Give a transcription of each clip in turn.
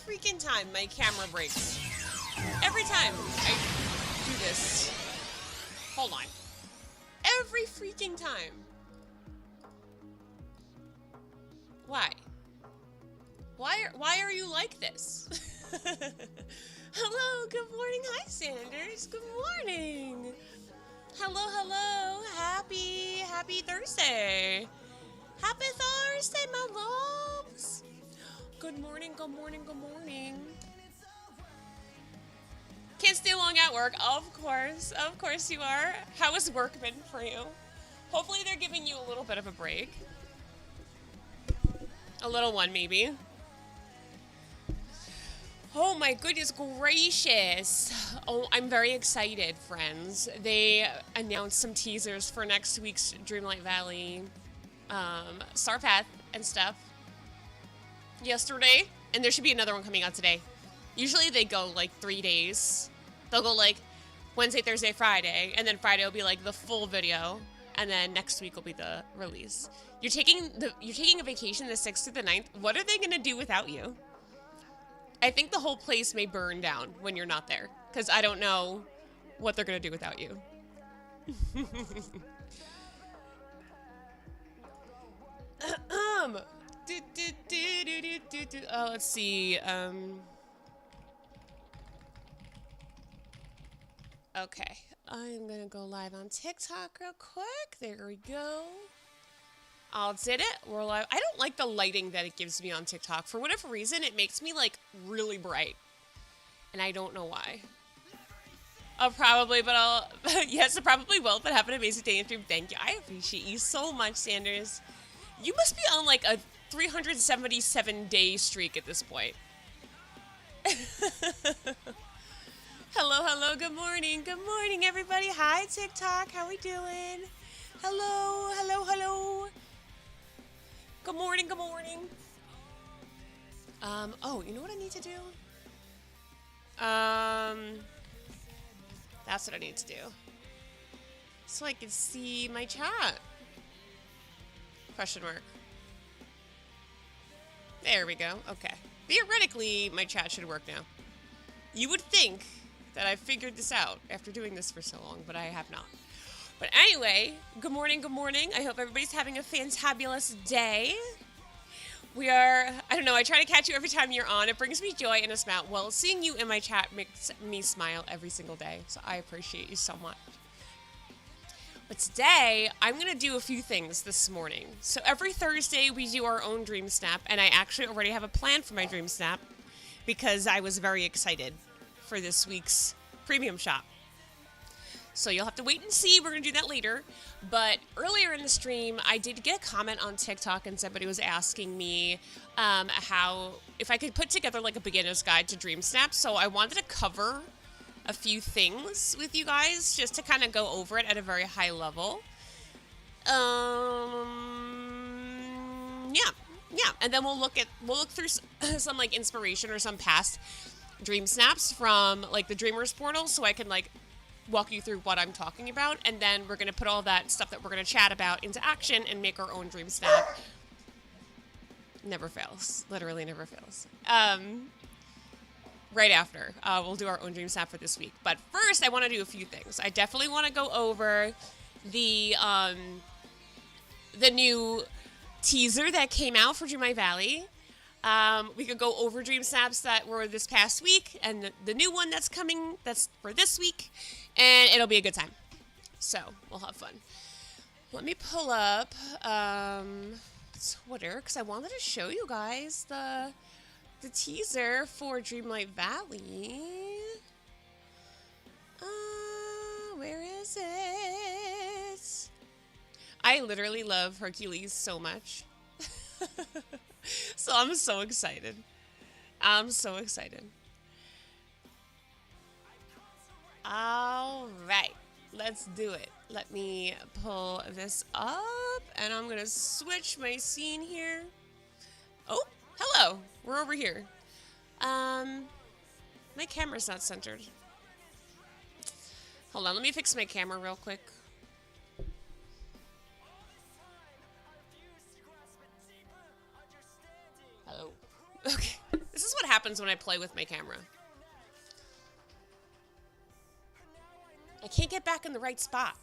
freaking time my camera breaks. Every time I do this. Hold on. Every freaking time. Why? Why are you like this? Hello, good morning. Hi, Sanders. Good morning. Hello, hello. Happy Thursday. Happy Thursday, my loves. Good morning, good morning, good morning. Can't stay long at work. Of course you are. How has work been for you? Hopefully they're giving you a little bit of a break. A little one, maybe. Oh my goodness gracious. Oh, I'm very excited, friends. They announced some teasers for next week's Dreamlight Valley Star Path and stuff yesterday, and there should be another one coming out today. Usually they go like 3 days. They'll go like Wednesday, Thursday, Friday, and then Friday will be like the full video, and then next week will be the release. You're taking a vacation the 6th to the 9th. What are they gonna do without you? I think the whole place may burn down when you're not there, because I don't know what they're gonna do without you. Oh, let's see. Okay, I'm gonna go live on TikTok real quick. There we go. I'll did it. We're live. I don't like the lighting that it gives me on TikTok. For whatever reason, it makes me like really bright, and I don't know why. I'll probably, but I'll. Yes, I probably will. But have an amazing day and stream. Thank you. I appreciate you so much, Sanders. You must be on like a 377-day streak at this point. Hello, good morning, everybody. Hi, TikTok, how we doing? Hello. Good morning. Oh, you know what I need to do? That's what I need to do. So I can see my chat. Question mark. There we go. Okay. Theoretically, my chat should work now. You would think that I figured this out after doing this for so long, but I have not. But anyway, good morning. I hope everybody's having a fantabulous day. We are, I don't know, I try to catch you every time you're on. It brings me joy and a smile. Well, seeing you in my chat makes me smile every single day, so I appreciate you so much. But today, I'm going to do a few things this morning. So every Thursday, we do our own Dream Snap, and I actually already have a plan for my Dream Snap because I was very excited for this week's premium shop. So you'll have to wait and see. We're going to do that later. But earlier in the stream, I did get a comment on TikTok, and somebody was asking me if I could put together like a beginner's guide to Dream Snap. So I wanted to cover a few things with you guys just to kind of go over it at a very high level. Yeah, and then we'll look through some like inspiration or some past Dream Snaps from like the Dreamers portal, so I can like walk you through what I'm talking about, and then we're gonna put all that stuff that we're gonna chat about into action and make our own Dream Snap. Never fails, literally never fails. Right after. We'll do our own Dream Snap for this week. But first, I want to do a few things. I definitely want to go over the new teaser that came out for Dreamlight Valley. We could go over Dream Snaps that were this past week, and the new one that's coming, that's for this week, and it'll be a good time. So, we'll have fun. Let me pull up Twitter, because I wanted to show you guys the teaser for Dreamlight Valley. Where is it? I literally love Hercules so much. So I'm so excited. All right, let's do it. Let me pull this up, and I'm gonna switch my scene here. Oh, hello. We're over here. My camera's not centered. Hold on, let me fix my camera real quick. Hello. Okay. This is what happens happens when I play with my camera. I can't get back in the right spot.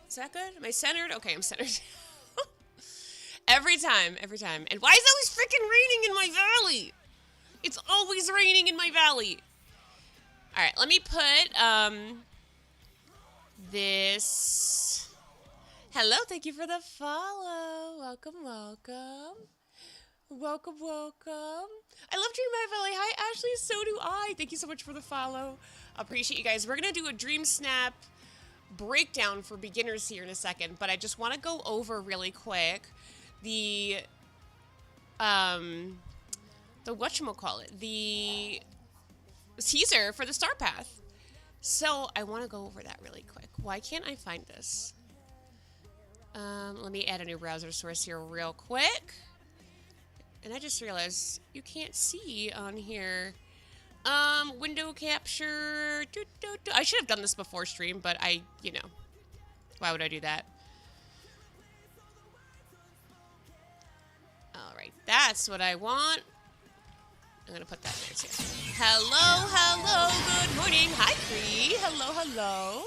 Is that good? Am I centered? Okay, I'm centered. Every time. And why is it always freaking raining in my valley? It's always raining in my valley. All right, let me put this. Hello, thank you for the follow. Welcome. I love Dreamsnap Valley. Hi, Ashley. So do I. Thank you so much for the follow. Appreciate you guys. We're going to do a Dreamsnap breakdown for beginners here in a second, but I just want to go over really quick the whatchamacallit, the teaser for the Star Path. So I want to go over that really quick. Why can't I find this? Let me add a new browser source here real quick. And I just realized you can't see on here. Window capture. I should have done this before stream, but why would I do that? All right, that's what I want. I'm gonna put that there too. Hello, good morning. Hi, Cree. Hello.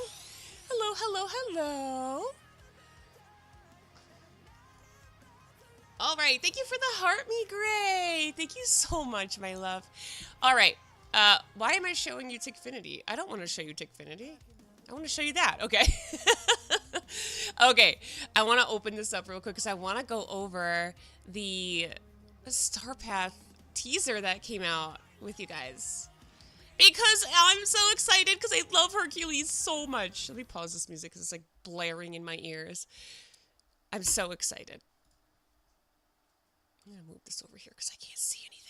All right, thank you for the heart me gray. Thank you so much, my love. All right, why am I showing you Tickfinity? I don't want to show you Tickfinity. I want to show you that. Okay. Okay, I want to open this up real quick because I want to go over the Star Path teaser that came out with you guys. Because I'm so excited because I love Hercules so much. Let me pause this music because it's like blaring in my ears. I'm so excited. I'm going to move this over here because I can't see anything.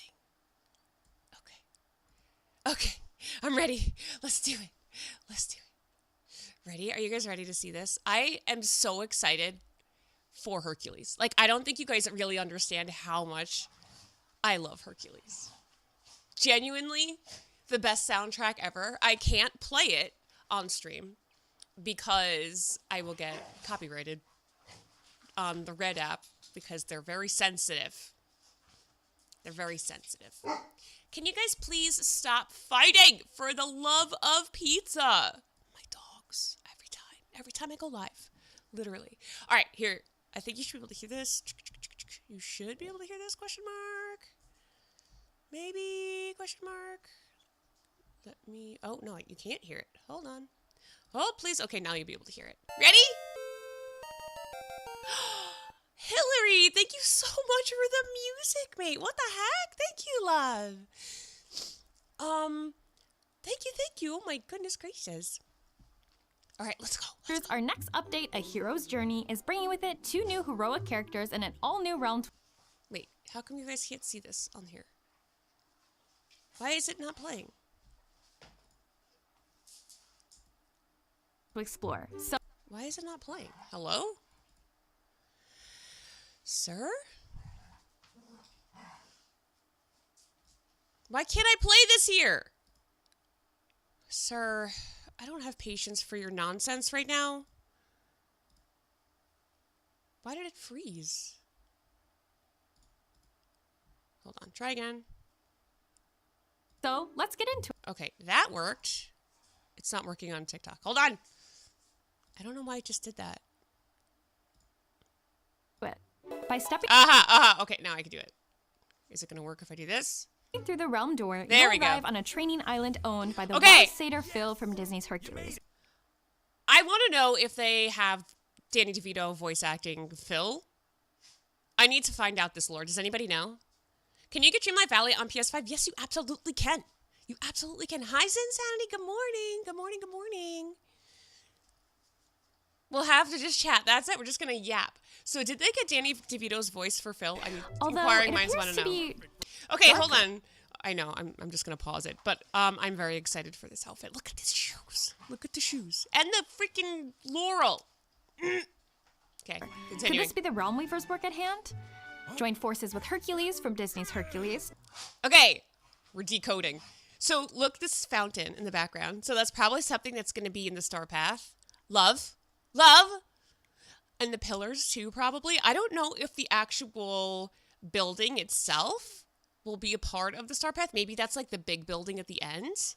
Okay, I'm ready. Let's do it. Ready? Are you guys ready to see this? I am so excited for Hercules. Like, I don't think you guys really understand how much I love Hercules. Genuinely, the best soundtrack ever. I can't play it on stream because I will get copyrighted on the Red app because they're very sensitive. Can you guys please stop fighting for the love of pizza? My dogs, every time I go live, literally. All right, here. I think you should be able to hear this. You should be able to hear this, question mark. Maybe, question mark. Oh, no, you can't hear it. Hold on. Oh, please. Okay, now you'll be able to hear it. Ready? Hillary, thank you so much for the music, mate. What the heck? Thank you, love. Thank you. Oh my goodness gracious. All right, let's go. Here's our next update. A Hero's Journey is bringing with it 2 new heroic characters and an all-new realm Wait, how come you guys can't see this on here? Why is it not playing? to explore. So Why is it not playing? Hello? Sir? Why can't I play this here? Sir, I don't have patience for your nonsense right now. Why did it freeze? Hold on, try again. So let's get into Okay, that worked. It's not working on TikTok. Hold on. I don't know why I just did that. it. By stepping Okay, now I can do it. Is it going to work if I do this? through the realm door, There you'll we go. arrive on a training island owned by the Okay. wild satyr Phil from Disney's Hercules. I want to know if they have Danny DeVito voice acting Phil. I need to find out this lore. Does anybody know? Can you get Dreamlight Valley on PS5? Yes, you absolutely can. You absolutely can. Hi, Zinsanity. Good morning. Good morning. Good morning. We'll have to just chat. That's it. We're just going to yap. So did they get Danny DeVito's voice for Phil? I mean, Although inquiring it minds appears want to to know. be Okay, darker. hold on. I know. I'm just going to pause it. But I'm very excited for this outfit. Look at these shoes. Look at the shoes. And the freaking laurel. Okay, Could continuing. this be the Realm Weaver's work at hand? Join forces with Hercules from Disney's Hercules. Okay, we're decoding. So look, this fountain in the background. So that's probably something that's going to be in the Star Path. Love. And the pillars too, probably. I don't know if the actual building itself will be a part of the Star Path. Maybe that's like the big building at the end.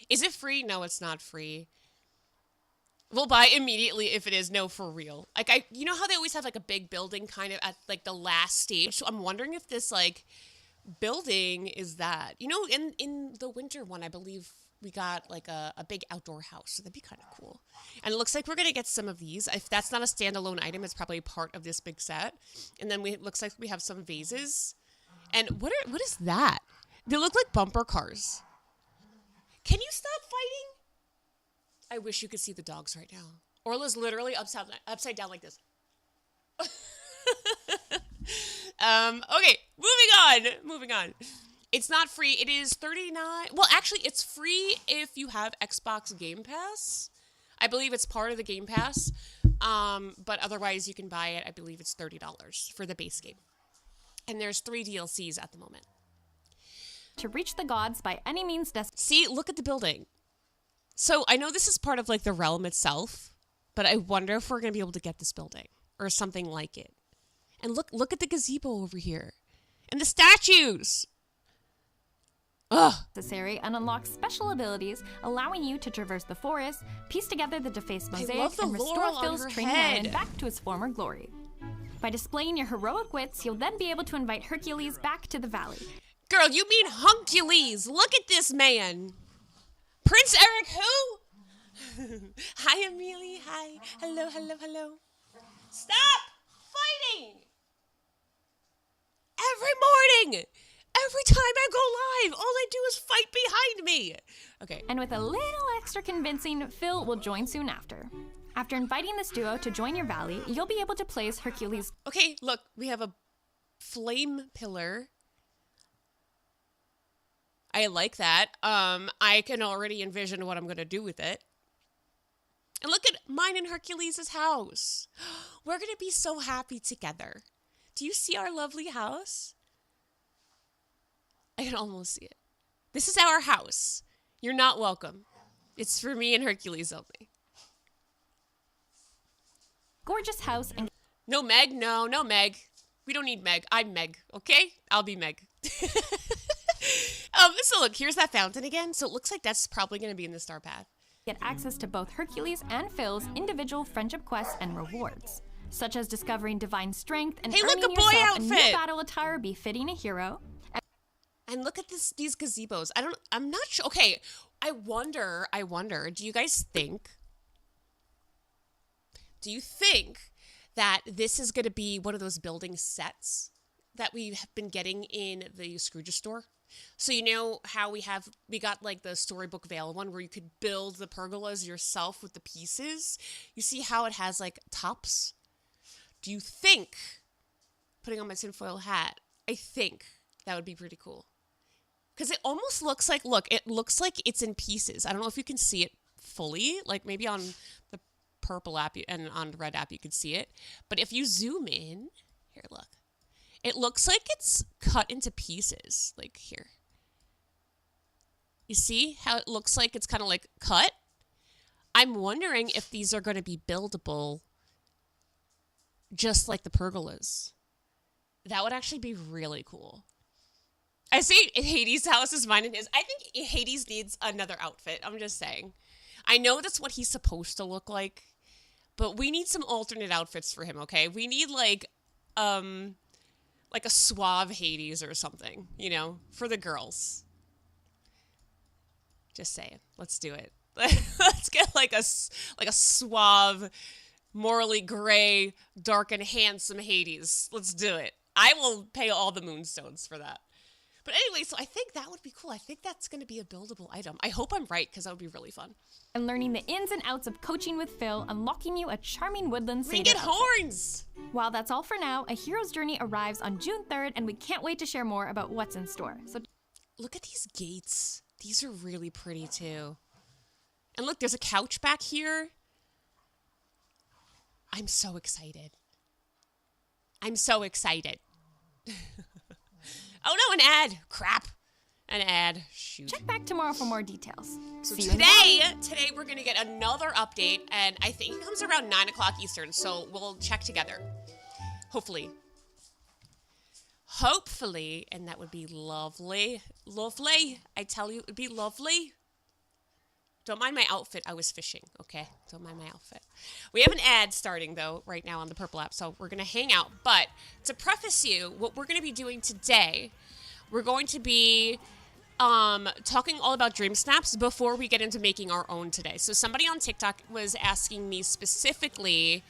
Is it free? No, it's not free. We'll buy immediately if it is. No, for real. Like, you know how they always have like a big building kind of at like the last stage? So I'm wondering if this like building is that. You know, in the winter one, I believe we got like a big outdoor house. So that'd be kind of cool. And it looks like we're going to get some of these. If that's not a standalone item, it's probably part of this big set. And then it looks like we have some vases. And what is that? They look like bumper cars. Can you stop fighting? I wish you could see the dogs right now. Orla's literally upside down like this. Okay, moving on. It's not free. It is $39. Well, actually, it's free if you have Xbox Game Pass. I believe it's part of the Game Pass. But otherwise, you can buy it. I believe it's $30 for the base game. And there's 3 DLCs at the moment. To reach the gods by any means necessary. See, look at the building. So I know this is part of like the realm itself, but I wonder if we're going to be able to get this building or something like it. And look at the gazebo over here. And the statues. Ugh. Necessary and unlock special abilities, allowing you to traverse the forest, piece together the defaced mosaic, and restore Phil's training island back to its former glory. By displaying your heroic wits, you'll then be able to invite Hercules back to the valley. Girl, you mean Huncules. Look at this man. Prince Eric who? Hi, Amelie. Hi. Hello. Stop fighting. Every morning. Every time I go live, all I do is fight behind me. Okay. And with a little extra convincing, Phil will join soon after. After inviting this duo to join your valley, you'll be able to place Hercules. Okay, look, we have a flame pillar. I like that. I can already envision what I'm going to do with it. And look at mine and Hercules' house. We're going to be so happy together. Do you see our lovely house? I can almost see it. This is our house. You're not welcome. It's for me and Hercules only. Gorgeous house and... No Meg? No Meg. We don't need Meg. I'm Meg, okay? I'll be Meg. So look, here's that fountain again. So it looks like that's probably going to be in the Star Path. Get access to both Hercules and Phil's individual friendship quests and rewards, such as discovering divine strength and earning yourself a new battle attire befitting a hero. And look at these gazebos. I'm not sure. Okay, I wonder, do you guys think that this is going to be one of those building sets that we've been getting in the Scrooge store? So you know how we got like the Storybook Vale one where you could build the pergolas yourself with the pieces? You see how it has like tops? Do you think, putting on my tinfoil hat, I think that would be pretty cool. Because it almost looks like, it looks like it's in pieces. I don't know if you can see it fully. Like maybe on the purple app and on the red app you could see it. But if you zoom in, here, look. It looks like it's cut into pieces. Like here. You see how it looks like it's kind of like cut? I'm wondering if these are going to be buildable just like the pergolas. That would actually be really cool. I see Hades' house is mine and his. I think Hades needs another outfit. I'm just saying. I know that's what he's supposed to look like, but we need some alternate outfits for him, okay? We need like a suave Hades or something, you know, for the girls. Just saying. Let's do it. Let's get like a suave, morally gray, dark and handsome Hades. Let's do it. I will pay all the moonstones for that. But anyway, so I think that would be cool. I think that's going to be a buildable item. I hope I'm right, because that would be really fun. And learning the ins and outs of coaching with Phil, unlocking you a charming woodland satyr. We get horns! While that's all for now, A Hero's Journey arrives on June 3rd, and we can't wait to share more about what's in store. So look at these gates. These are really pretty, too. And look, there's a couch back here. I'm so excited. I'm so excited. Oh no, an ad. Crap. An ad. Shoot. Check back tomorrow for more details. So today we're going to get another update, and I think it comes around 9 o'clock Eastern, so we'll check together. Hopefully. hopefully, and that would be lovely. Lovely. I tell you, it would be lovely. Don't mind my outfit. I was fishing, okay? Don't mind my outfit. We have an ad starting, though, right now on the Purple app, so we're going to hang out. But to preface you, what we're going to be doing today, we're going to be talking all about Dreamsnaps before we get into making our own today. So somebody on TikTok was asking me specifically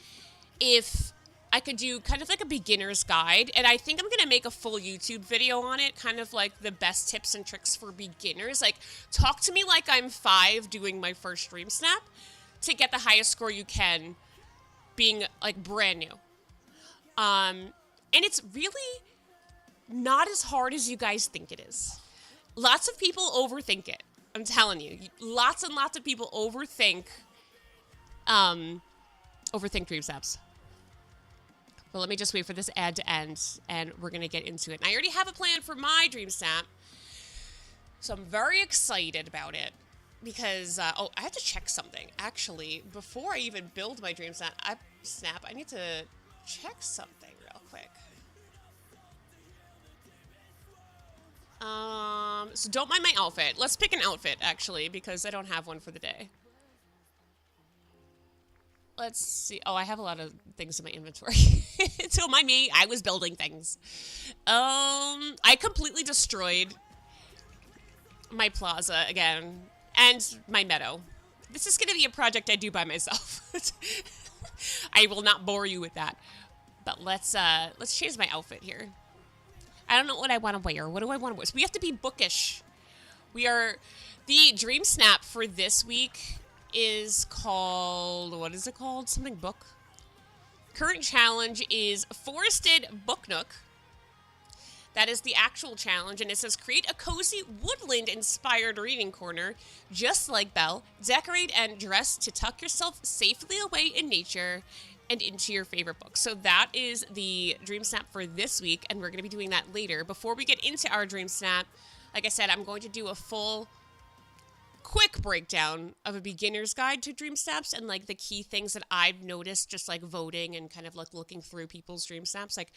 if I could do kind of like a beginner's guide, and I think I'm going to make a full YouTube video on it, kind of like the best tips and tricks for beginners. Like, talk to me like I'm 5 doing my first Dreamsnap to get the highest score you can being, like, brand new. And it's really not as hard as you guys think it is. Lots of people overthink it. I'm telling you. Lots and lots of people overthink Dreamsnaps. But let me just wait for this ad to end, and we're going to get into it. And I already have a plan for my Dreamsnap, so I'm very excited about it. Because, I have to check something. Actually, before I even build my Dreamsnap, I need to check something real quick. So don't mind my outfit. Let's pick an outfit, actually, because I don't have one for the day. Let's see. Oh, I have a lot of things in my inventory. Don't mind me. I was building things. I completely destroyed my plaza again and my meadow. This is going to be a project I do by myself. I will not bore you with that. But let's change my outfit here. I don't know what I want to wear. What do I want to wear? So we have to be bookish. The Dreamsnap for this week is called, what is it called? Something book. Current challenge is Forested Book Nook. That is the actual challenge, and it says create a cozy woodland-inspired reading corner, just like Belle. Decorate and dress to tuck yourself safely away in nature and into your favorite book. So that is the Dreamsnap for this week, and we're going to be doing that later. Before we get into our Dreamsnap, like I said, I'm going to do a full quick breakdown of a beginner's guide to Dreamsnaps and like the key things that I've noticed just like voting and kind of like looking through people's Dreamsnaps, like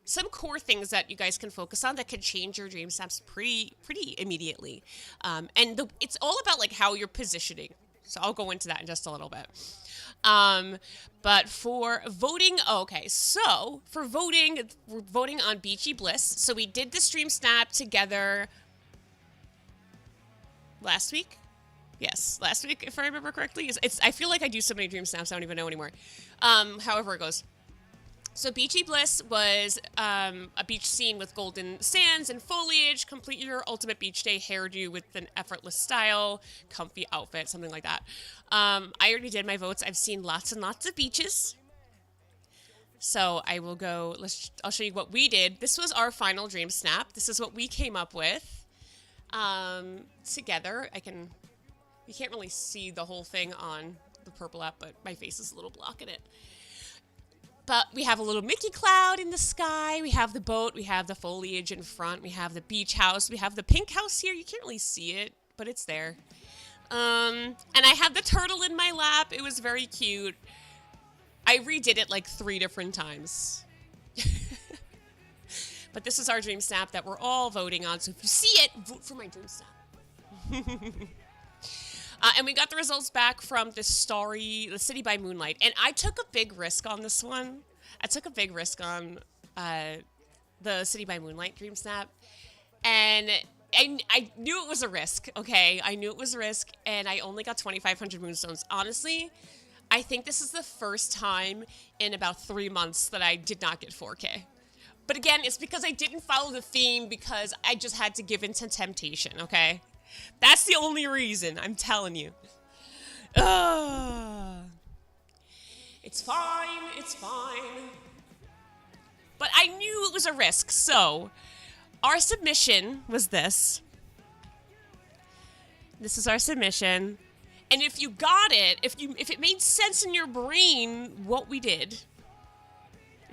some core things that you guys can focus on that could change your Dreamsnaps pretty immediately. It's all about like how you're positioning. So I'll go into that in just a little bit. But for voting, so for voting, we're voting on Beachy Bliss. So we did the Dreamsnap together last week. Yes, last week, if I remember correctly. I feel like I do so many Dreamsnaps, I don't even know anymore. However it goes. So Beachy Bliss was a beach scene with golden sands and foliage. Complete your ultimate beach day hairdo with an effortless style, comfy outfit, something like that. I already did my votes. I've seen lots and lots of beaches. So I will go, I'll show you what we did. This was our final Dreamsnap. This is what we came up with together. You can't really see the whole thing on the Purple app, but my face is a little blocking it. But we have a little Mickey cloud in the sky. We have the boat. We have the foliage in front. We have the beach house. We have the pink house here. You can't really see it, but it's there. And I have the turtle in my lap. It was very cute. I redid it like 3 different times. But this is our Dreamsnap that we're all voting on. So if you see it, vote for my Dreamsnap. And we got the results back from the City by Moonlight. And I took a big risk on this one. I took a big risk on the City by Moonlight Dreamsnap. And I knew it was a risk, okay? I knew it was a risk, and I only got 2,500 moonstones. Honestly, I think this is the first time in about 3 months that I did not get 4K. But again, it's because I didn't follow the theme because I just had to give in to temptation, okay? That's the only reason, I'm telling you. It's fine, it's fine. But I knew it was a risk, so our submission was this. This is our submission. And if you got it, if it made sense in your brain what we did,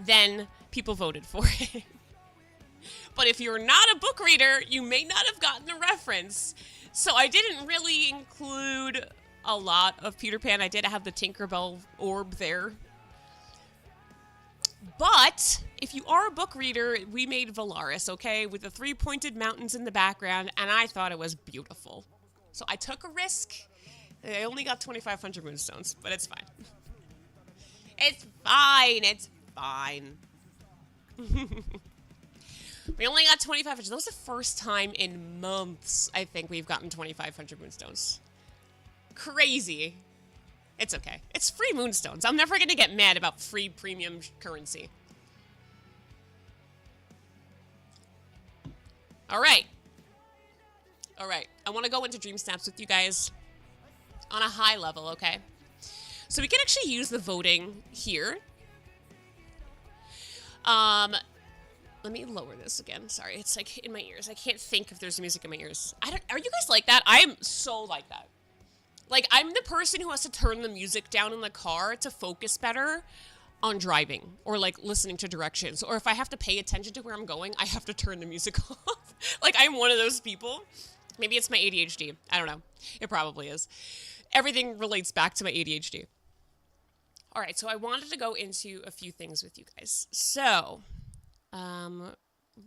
then people voted for it. But if you're not a book reader, you may not have gotten the reference. So I didn't really include a lot of Peter Pan. I did have the Tinkerbell orb there. But if you are a book reader, we made Valaris, okay, with the 3-pointed mountains in the background, and I thought it was beautiful. So I took a risk. I only got 2,500 moonstones, but it's fine. It's fine. It's fine. We only got 2,500. That was the first time in months, I think, we've gotten 2,500 moonstones. Crazy. It's okay. It's free moonstones. I'm never going to get mad about free premium currency. All right. All right. I want to go into Dreamsnaps with you guys on a high level, okay? So we can actually use the voting here. Let me lower this again. Sorry, it's like in my ears. I can't think if there's music in my ears. Are you guys like that? I'm so like that. Like, I'm the person who has to turn the music down in the car to focus better on driving or, like, listening to directions. Or if I have to pay attention to where I'm going, I have to turn the music off. Like, I'm one of those people. Maybe it's my ADHD. I don't know. It probably is. Everything relates back to my ADHD. All right, so I wanted to go into a few things with you guys. So,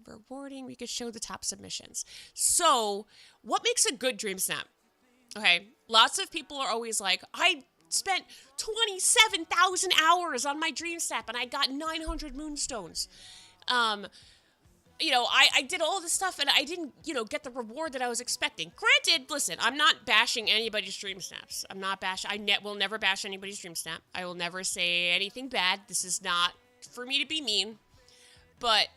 rewarding, we could show the top submissions. So, what makes a good dream snap? Okay, lots of people are always like, I spent 27,000 hours on my dream snap and I got 900 moonstones. You know, I did all this stuff and I didn't, you know, get the reward that I was expecting. Granted, listen, I'm not bashing anybody's dream snaps. I'm not bashing, will never bash anybody's dream snap. I will never say anything bad. This is not for me to be mean. But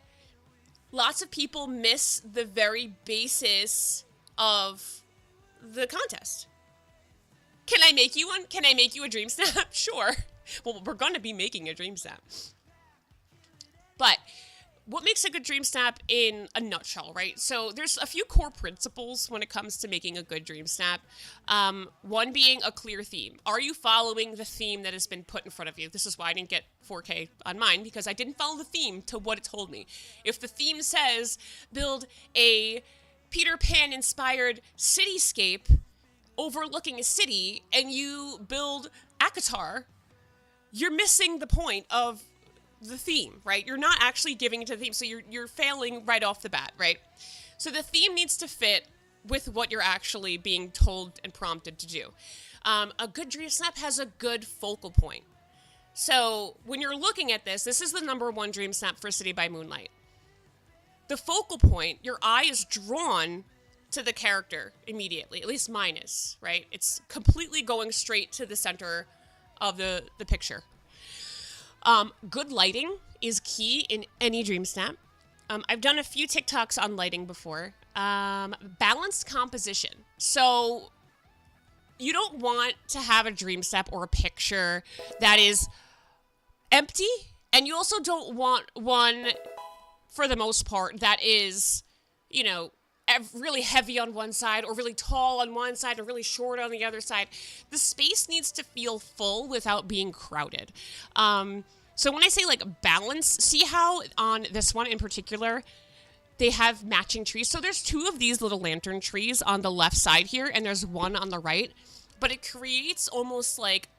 lots of people miss the very basis of the contest. Can I make you one? Can I make you a dream snap? Sure. Well, we're going to be making a dream snap. But what makes a good dream snap in a nutshell, right? So there's a few core principles when it comes to making a good dream snap. One being a clear theme. Are you following the theme that has been put in front of you? This is why I didn't get 4K on mine, because I didn't follow the theme to what it told me. If the theme says build a Peter Pan-inspired cityscape overlooking a city, and you build ACOTAR, you're missing the point of the theme, right? You're not actually giving it to the theme, so you're failing right off the bat, right? So the theme needs to fit with what you're actually being told and prompted to do. A good dream snap has a good focal point. So when you're looking at this is the #1 dream snap for City by Moonlight. The focal point, your eye is drawn to the character immediately. At least mine is, right? It's completely going straight to the center of the picture. Good lighting is key in any dream snap. I've done a few TikToks on lighting before. Balanced composition. So you don't want to have a dream snap or a picture that is empty, and you also don't want one, for the most part, that is, you know, really heavy on one side or really tall on one side or really short on the other side. The space needs to feel full without being crowded. So when I say like balance, see how on this one in particular, they have matching trees. So there's 2 of these little lantern trees on the left side here, and there's one on the right, but it creates almost like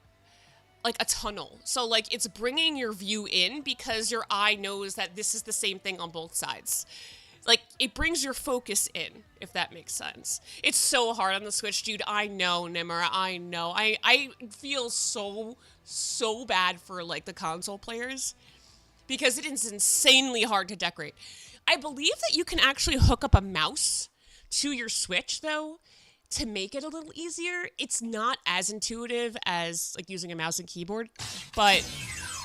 a tunnel. So like it's bringing your view in because your eye knows that this is the same thing on both sides. Like, it brings your focus in, if that makes sense. It's so hard on the Switch, dude. I know, Nimmer. I know. I feel so bad for, like, the console players because it is insanely hard to decorate. I believe that you can actually hook up a mouse to your Switch, though, to make it a little easier. It's not as intuitive as, like, using a mouse and keyboard, but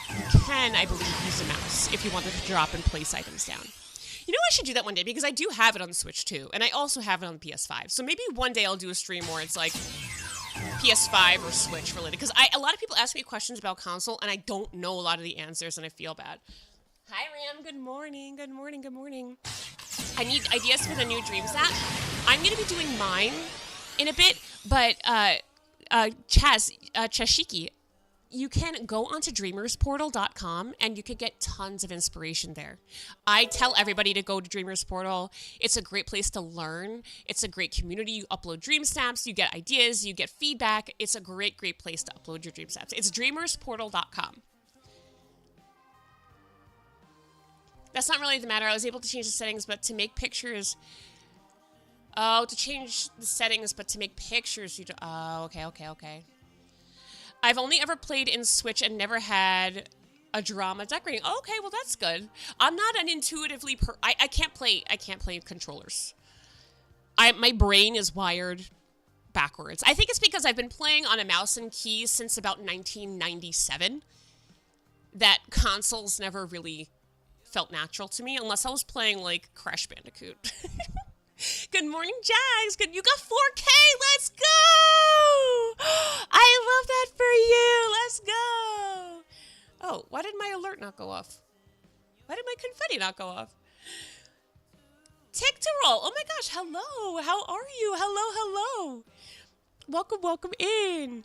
you can, I believe, use a mouse if you wanted to drop and place items down. You know, I should do that one day because I do have it on the Switch too, and I also have it on the PS5. So maybe one day I'll do a stream where it's like PS5 or Switch related, because a lot of people ask me questions about console, and I don't know a lot of the answers, and I feel bad. Hi, Ram. Good morning. Good morning. Good morning. I need ideas for the new Dream Snap. I'm going to be doing mine in a bit, but Chashiki, you can go onto dreamersportal.com and you can get tons of inspiration there. I tell everybody to go to Dreamers Portal. It's a great place to learn. It's a great community. You upload dream snaps, you get ideas, you get feedback. It's a great place to upload your dream snaps. It's dreamersportal.com. That's not really the matter. I was able to change the settings, but to make pictures... Oh, to change the settings, but to make pictures, you do... Oh, okay. I've only ever played in Switch and never had a drama decorating. Oh, okay, well, that's good. I'm not an intuitively... I can't play controllers. My brain is wired backwards. I think it's because I've been playing on a mouse and keys since about 1997 that consoles never really felt natural to me, unless I was playing, like, Crash Bandicoot. Good morning, Jags. Good, you got 4K. Let's go. I love that for you. Let's go. Oh, why did my alert not go off? Why did my confetti not go off? Tick to roll. Oh my gosh. Hello. How are you? Hello. Welcome in.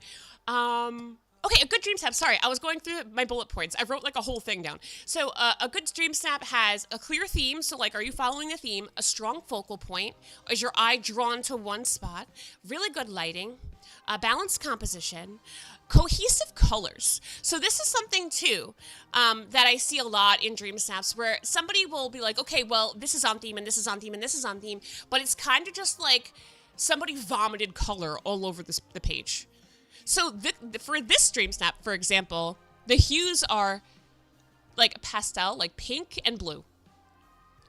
Okay, a good dream snap. Sorry, I was going through my bullet points. I wrote like a whole thing down. So a good dream snap has a clear theme. So like, are you following the theme? A strong focal point. Is your eye drawn to one spot? Really good lighting. Balanced composition. Cohesive colors. So this is something too that I see a lot in dream snaps where somebody will be like, okay, well, this is on theme and this is on theme and this is on theme. But it's kind of just like somebody vomited color all over the page. So for this dream snap, for example, the hues are like pastel, like pink and blue.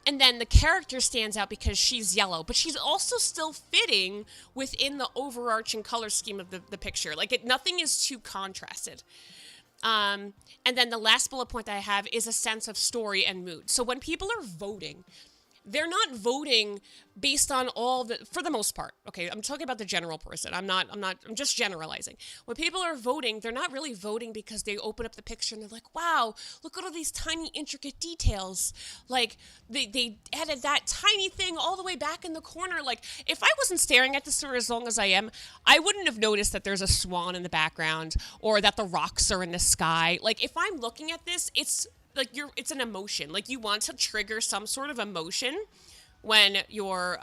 And then the character stands out because she's yellow, but she's also still fitting within the overarching color scheme of the picture. Like nothing is too contrasted. And then the last bullet point that I have is a sense of story and mood. So when people are voting, they're not voting based on for the most part. Okay, I'm talking about the general person. I'm just generalizing. When people are voting, they're not really voting because they open up the picture and they're like, wow, look at all these tiny intricate details. Like they added that tiny thing all the way back in the corner. Like if I wasn't staring at this for as long as I am, I wouldn't have noticed that there's a swan in the background or that the rocks are in the sky. Like if I'm looking at this, it's it's an emotion. Like you want to trigger some sort of emotion when you're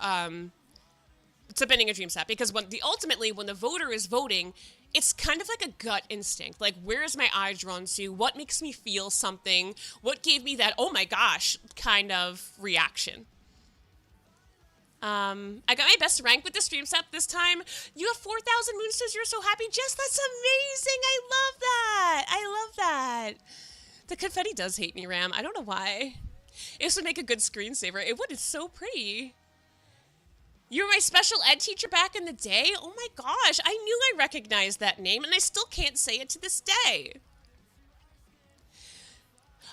submitting a dream snap, because ultimately when the voter is voting, it's kind of like a gut instinct. Like, where is my eye drawn to? What makes me feel something? What gave me that, oh my gosh, kind of reaction? I got my best rank with the stream snap this time. You have 4,000 moonsters. You're so happy. Jess, that's amazing. I love that. The confetti does hate me, Ram. I don't know why. This would make a good screensaver. It would. It's so pretty. You were my special ed teacher back in the day? Oh my gosh. I knew I recognized that name, and I still can't say it to this day.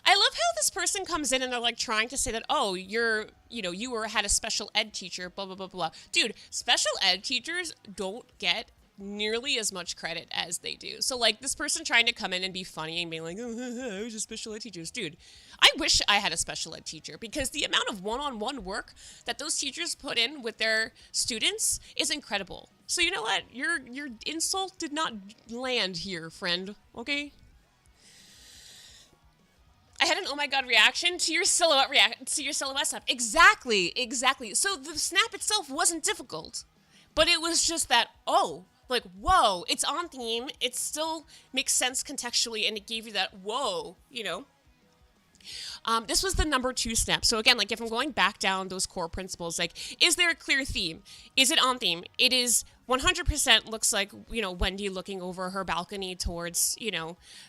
I love how this person comes in and they're like trying to say that, oh, you had a special ed teacher, blah, blah, blah, blah. Dude, special ed teachers don't get nearly as much credit as they do. So like this person trying to come in and be funny and being like, oh, I was a special ed teacher. Dude, I wish I had a special ed teacher, because the amount of one-on-one work that those teachers put in with their students is incredible. So you know what? Your insult did not land here, friend. Okay? I had an oh my god reaction to your silhouette snap. Exactly. So the snap itself wasn't difficult, but it was just that, oh, like, whoa, it's on theme. It still makes sense contextually, and it gave you that, whoa, This was the number 2 snap. So again, like if I'm going back down those core principles, like, is there a clear theme? Is it on theme? It is 100% looks like, Wendy looking over her balcony towards,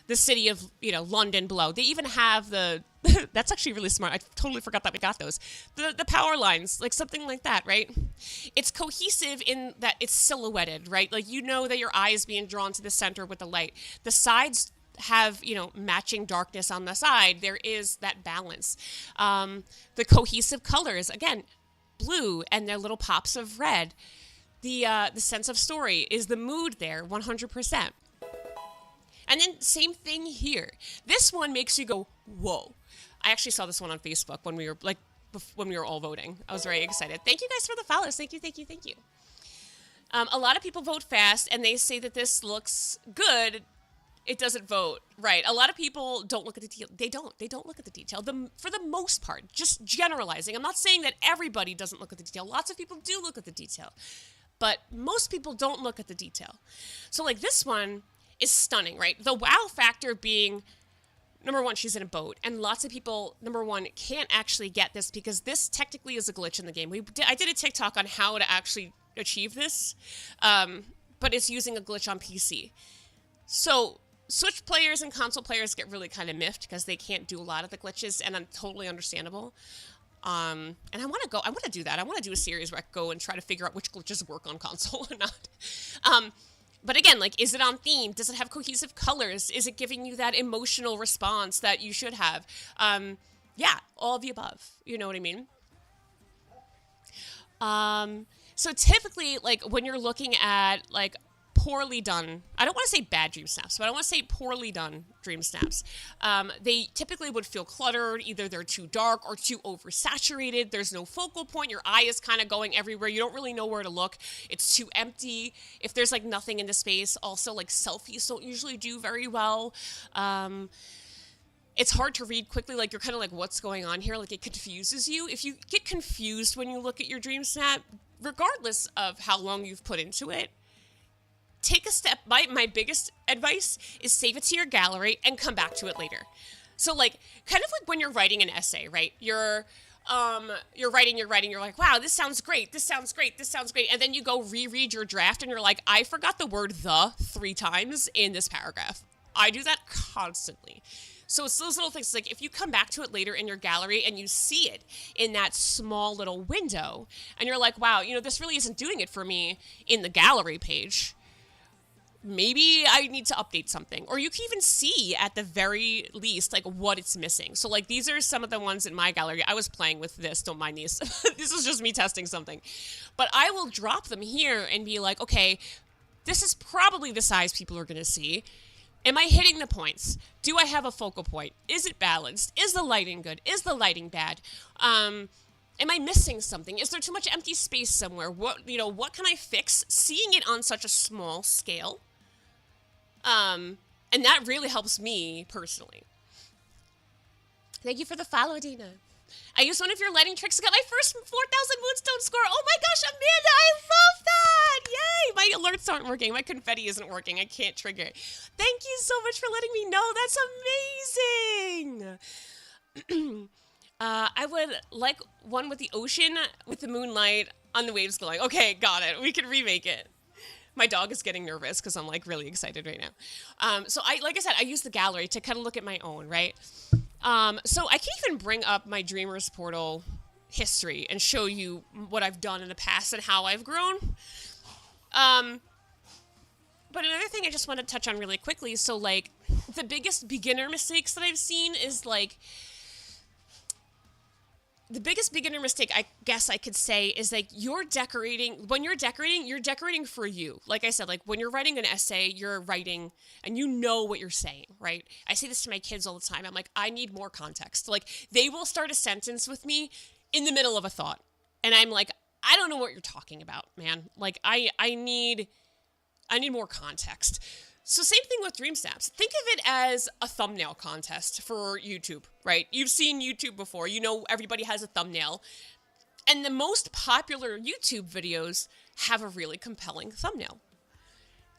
the city of, London below. They even have that's actually really smart. I totally forgot that we got those. The power lines, like something like that, right? It's cohesive in that it's silhouetted, right? Like, that your eye is being drawn to the center with the light. The sides have, matching darkness on the side. There is that balance. The cohesive colors, again, blue and their little pops of red. The sense of story is the mood there, 100%. And then same thing here. This one makes you go, whoa. I actually saw this one on Facebook when we were all voting. I was very excited. Thank you guys for the follows. Thank you. A lot of people vote fast, and they say that this looks good. It doesn't vote. Right. A lot of people don't look at the detail. They don't look at the detail. For the most part, just generalizing. I'm not saying that everybody doesn't look at the detail. Lots of people do look at the detail. But most people don't look at the detail. So like this one is stunning, right? The wow factor being number one, she's in a boat, and lots of people, number one, can't actually get this because this technically is a glitch in the game. I did a TikTok on how to actually achieve this, but it's using a glitch on PC. So Switch players and console players get really kind of miffed because they can't do a lot of the glitches, and I'm totally understandable. And I want to do that. I want to do a series where I go and try to figure out which glitches work on console or not. But again, like, is it on theme? Does it have cohesive colors? Is it giving you that emotional response that you should have? Yeah, all of the above. You know what I mean? So typically, like, when you're looking at, like, poorly done, I don't want to say bad dream snaps, but I want to say poorly done dream snaps. They typically would feel cluttered. Either they're too dark or too oversaturated. There's no focal point. Your eye is kind of going everywhere. You don't really know where to look. It's too empty. If there's like nothing in the space, also like selfies don't usually do very well. It's hard to read quickly. Like, you're kind of like, what's going on here? Like, it confuses you. If you get confused when you look at your dream snap, regardless of how long you've put into it, take a step. My biggest advice is save it to your gallery and come back to it later. So, like, kind of like when you're writing an essay, right? You're writing, you're like, wow, this sounds great, and then you go reread your draft and you're like, I forgot the word "the" 3 times in this paragraph. I do that constantly. So it's those little things, like if you come back to it later in your gallery and you see it in that small little window and you're like, wow, this really isn't doing it for me in the gallery page. Maybe I need to update something. Or you can even see at the very least, like, what it's missing. So, like, these are some of the ones in my gallery. I was playing with this. Don't mind these. This is just me testing something. But I will drop them here and be like, okay, this is probably the size people are going to see. Am I hitting the points? Do I have a focal point? Is it balanced? Is the lighting good? Is the lighting bad? Am I missing something? Is there too much empty space somewhere? What can I fix? Seeing it on such a small scale. And that really helps me personally. Thank you for the follow, Dina. I used one of your lighting tricks to get my first 4,000 Moonstone score. Oh my gosh, Amanda, I love that! Yay! My alerts aren't working. My confetti isn't working. I can't trigger it. Thank you so much for letting me know. That's amazing! I would like one with the ocean, with the moonlight on the waves glowing. Okay, got it. We can remake it. My dog is getting nervous because I'm like really excited right now. So like I said, I use the gallery to kind of look at my own, right? So I can even bring up my Dreamers Portal history and show you what I've done in the past and how I've grown. But another thing I just want to touch on really quickly. So like the biggest beginner mistakes that I've seen is like, the biggest beginner mistake, I guess I could say, is like when you're decorating for you. Like I said, like when you're writing an essay, you're writing and you know what you're saying, right? I say this to my kids all the time. I'm like, I need more context. Like they will start a sentence with me in the middle of a thought. And I'm like, I don't know what you're talking about, man. Like I need more context. So same thing with dream snaps. Think of it as a thumbnail contest for YouTube, right? You've seen YouTube before. You know everybody has a thumbnail. And the most popular YouTube videos have a really compelling thumbnail.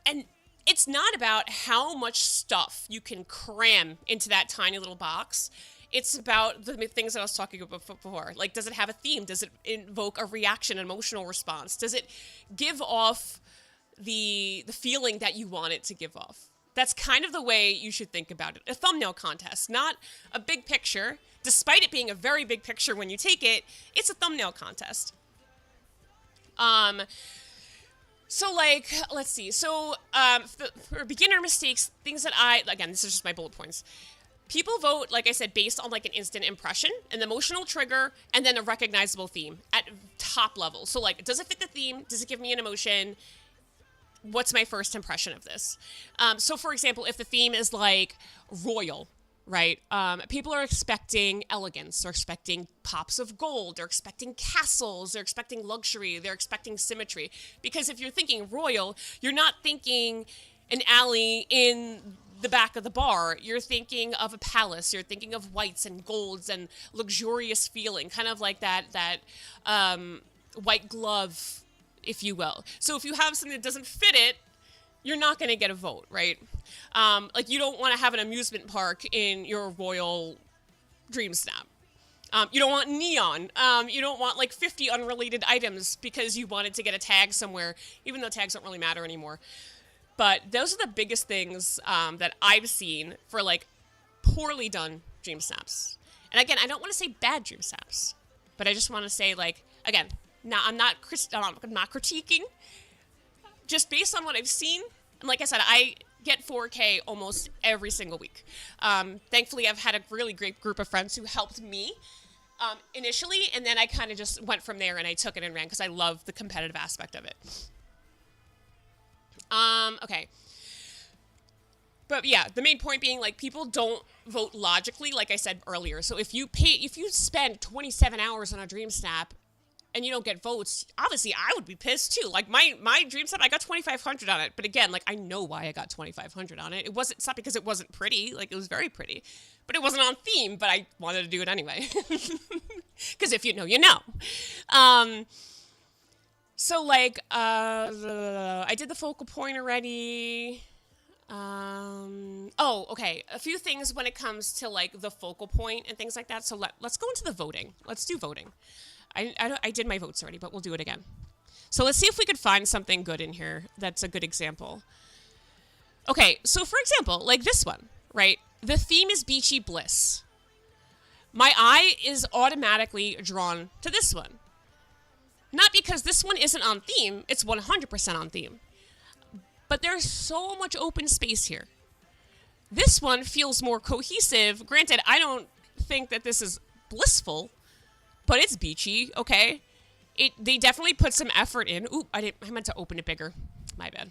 And it's not about how much stuff you can cram into that tiny little box. It's about the things that I was talking about before. Like, does it have a theme? Does it invoke a reaction, an emotional response? Does it give off the feeling that you want it to give off? That's kind of the way you should think about it. A thumbnail contest, not a big picture. Despite it being a very big picture when you take it, it's a thumbnail contest. So like, let's see. So for beginner mistakes, things that again, this is just my bullet points. People vote, like I said, based on like an instant impression, an emotional trigger, and then a recognizable theme at top level. So like, does it fit the theme? Does it give me an emotion? What's my first impression of this? So for example, if the theme is like royal, right? People are expecting elegance. They're expecting pops of gold. They're expecting castles. They're expecting luxury. They're expecting symmetry. Because if you're thinking royal, you're not thinking an alley in the back of the bar. You're thinking of a palace. You're thinking of whites and golds and luxurious feeling, kind of like that white glove, if you will. So if you have something that doesn't fit it, you're not going to get a vote, right? Like, you don't want to have an amusement park in your royal Dreamsnap. You don't want neon. You don't want, like, 50 unrelated items because you wanted to get a tag somewhere, even though tags don't really matter anymore. But those are the biggest things that I've seen for, like, poorly done Dreamsnaps. And again, I don't want to say bad Dreamsnaps, but I just want to say, like, again, I'm not critiquing. Just based on what I've seen, and like I said, I get 4K almost every single week. Thankfully, I've had a really great group of friends who helped me initially, and then I kind of just went from there and I took it and ran because I love the competitive aspect of it. Okay. But yeah, the main point being, like, people don't vote logically, like I said earlier. So if you spend 27 hours on a Dreamsnap and you don't get votes, obviously I would be pissed too. Like, my Dreamsnap, I got 2,500 on it. But again, like, I know why I got 2,500 on it. It's not because it wasn't pretty. Like, it was very pretty. But it wasn't on theme, but I wanted to do it anyway. Because if you know, you know. So, like, I did the focal point already. Oh, okay. A few things when it comes to, like, the focal point and things like that. So let's go into the voting. Let's do voting. I did my votes already, but we'll do it again. So let's see if we could find something good in here that's a good example. Okay, so for example, like this one, right? The theme is Beachy Bliss. My eye is automatically drawn to this one. Not because this one isn't on theme, it's 100% on theme. But there's so much open space here. This one feels more cohesive. Granted, I don't think that this is blissful, but it's beachy, okay? They definitely put some effort in. Ooh, I meant to open it bigger. My bad.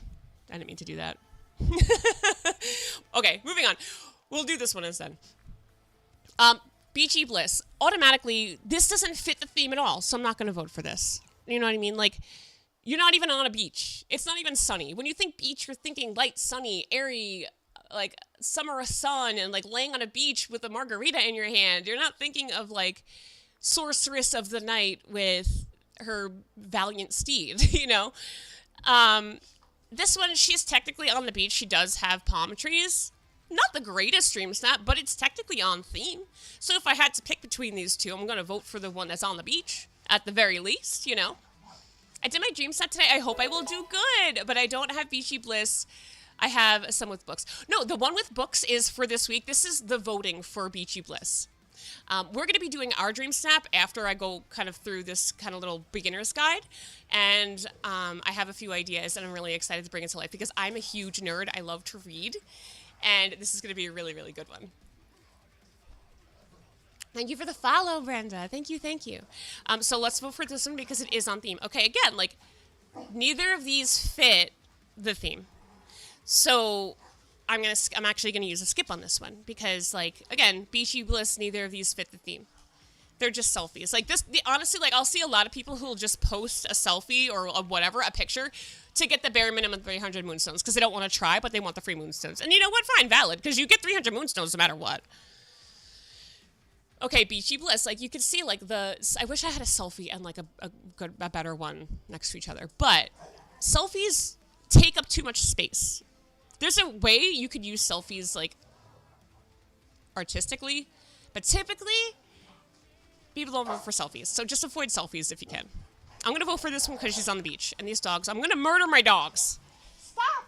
I didn't mean to do that. Okay, moving on. We'll do this one instead. Beachy Bliss. Automatically, this doesn't fit the theme at all, so I'm not going to vote for this. You know what I mean? Like, you're not even on a beach. It's not even sunny. When you think beach, you're thinking light, sunny, airy, like summer sun and like laying on a beach with a margarita in your hand. You're not thinking of like sorceress of the night with her valiant steed, you know? This one, she's technically on the beach. She does have palm trees. Not the greatest Dreamsnap, but it's technically on theme. So if I had to pick between these two, I'm going to vote for the one that's on the beach, at the very least, you know? I did my Dreamsnap today. I hope I will do good, but I don't have Beachy Bliss. I have some with books. No, the one with books is for this week. This is the voting for Beachy Bliss. We're going to be doing our Dreamsnap after I go kind of through this kind of little beginner's guide. And I have a few ideas, and I'm really excited to bring it to life because I'm a huge nerd. I love to read, and this is going to be a really, really good one. Thank you for the follow, Brenda. Thank you, thank you. So let's vote for this one because it is on theme. Okay, again, like, neither of these fit the theme. So I'm actually gonna use a skip on this one because, like, again, Beachy Bliss, neither of these fit the theme. They're just selfies. Like this, honestly, like I'll see a lot of people who will just post a selfie or a picture to get the bare minimum 300 moonstones because they don't want to try, but they want the free moonstones. And you know what? Fine, valid, because you get 300 moonstones no matter what. Okay, Beachy Bliss, like you can see, like I wish I had a selfie and like a better one next to each other, but selfies take up too much space. There's a way you could use selfies like artistically, but typically people don't vote for selfies, so just avoid selfies if you can. I'm gonna vote for this one because she's on the beach, and these dogs, I'm gonna murder my dogs. Stop!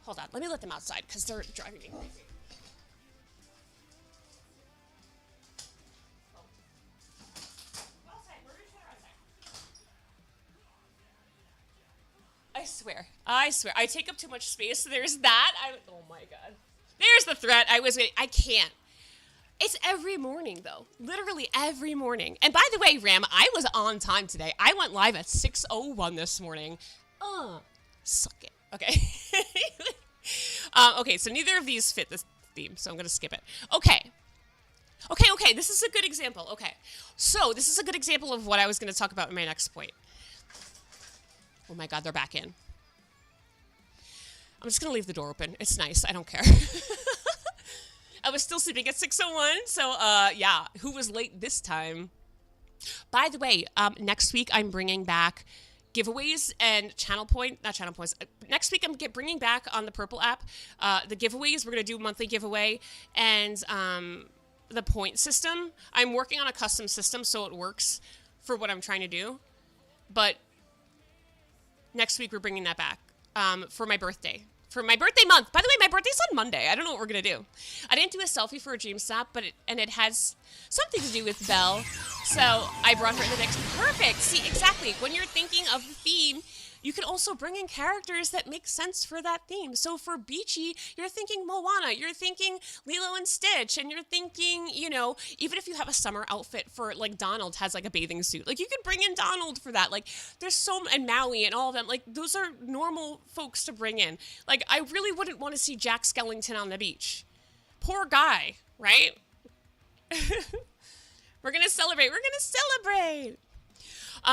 Hold on, let me let them outside because they're driving me crazy. I swear. I take up too much space. So there's that. Oh my God. There's the threat. I can't. It's every morning, though. Literally every morning. And by the way, Ram, I was on time today. I went live at 6:01 this morning. Suck it. Okay. Okay, so neither of these fit this theme, so I'm going to skip it. Okay. This is a good example. Okay. So this is a good example of what I was going to talk about in my next point. Oh my God, they're back in. I'm just going to leave the door open. It's nice. I don't care. I was still sleeping at 6:01, so yeah, who was late this time? By the way, next week I'm bringing back giveaways and not channel points. Next week, I'm bringing back on the Purple app the giveaways. We're going to do a monthly giveaway and the point system. I'm working on a custom system so it works for what I'm trying to do. But next week, we're bringing that back for my birthday. For my birthday month. By the way, my birthday's on Monday. I don't know what we're going to do. I didn't do a selfie for a Dreamsnap, but it has something to do with Belle. So I brought her in the next. Perfect. See, exactly. When you're thinking of the theme, you can also bring in characters that make sense for that theme. So for Beachy, you're thinking Moana, you're thinking Lilo and Stitch, and you're thinking, you know, even if you have a summer outfit for, like, Donald has, like, a bathing suit. Like, you could bring in Donald for that. Like, there's and Maui and all of them. Like, those are normal folks to bring in. Like, I really wouldn't want to see Jack Skellington on the beach. Poor guy, right? We're going to celebrate. We're going to celebrate.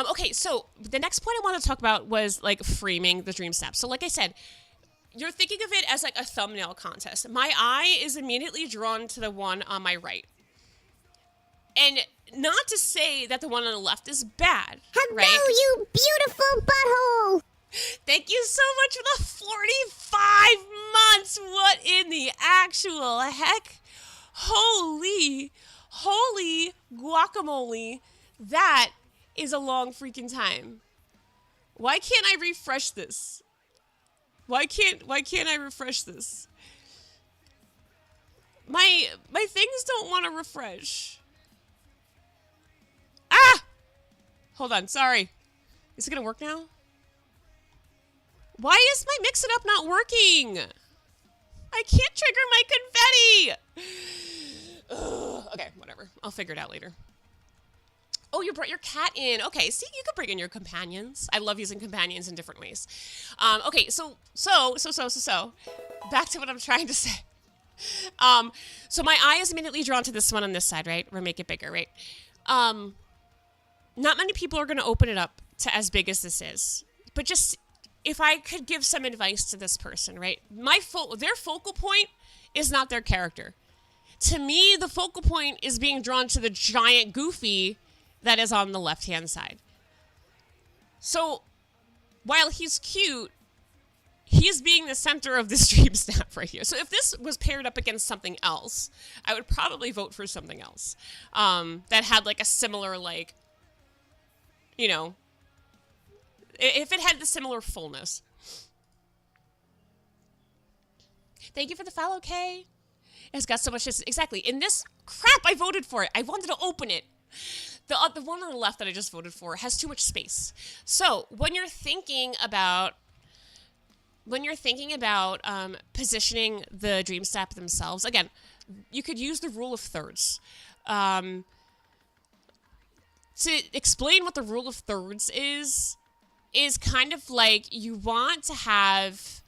Okay, so the next point I want to talk about was, like, framing the Dreamsnap. So, like I said, you're thinking of it as, like, a thumbnail contest. My eye is immediately drawn to the one on my right. And not to say that the one on the left is bad, Hello, right? you beautiful butthole! Thank you so much for the 45 months! What in the actual heck? Holy guacamole. That is a long freaking time. Why can't I refresh this? Why can't I refresh this? My things don't want to refresh. Ah! Hold on, sorry. Is it gonna work now? Why is my Mix It Up not working? I can't trigger my confetti! Ugh, okay, whatever. I'll figure it out later. Oh, you brought your cat in. Okay, see, you could bring in your companions. I love using companions in different ways. Okay, so. Back to what I'm trying to say. So my eye is immediately drawn to this one on this side, right? Or make it bigger, right? Not many people are going to open it up to as big as this is. But just, if I could give some advice to this person, right? Their focal point is not their character. To me, the focal point is being drawn to the giant Goofy that is on the left-hand side. So, while he's cute, he is being the center of this Dreamsnap right here. So if this was paired up against something else, I would probably vote for something else that had, like, a similar, like, you know, if it had the similar fullness. Thank you for the follow, Kay. It's got so much. Exactly. In this crap, I voted for it. I wanted to open it. The one on the left that I just voted for has too much space. So when you're thinking about positioning the Dreamsnap themselves, again, you could use the rule of thirds. To explain what the rule of thirds is kind of like you want to have.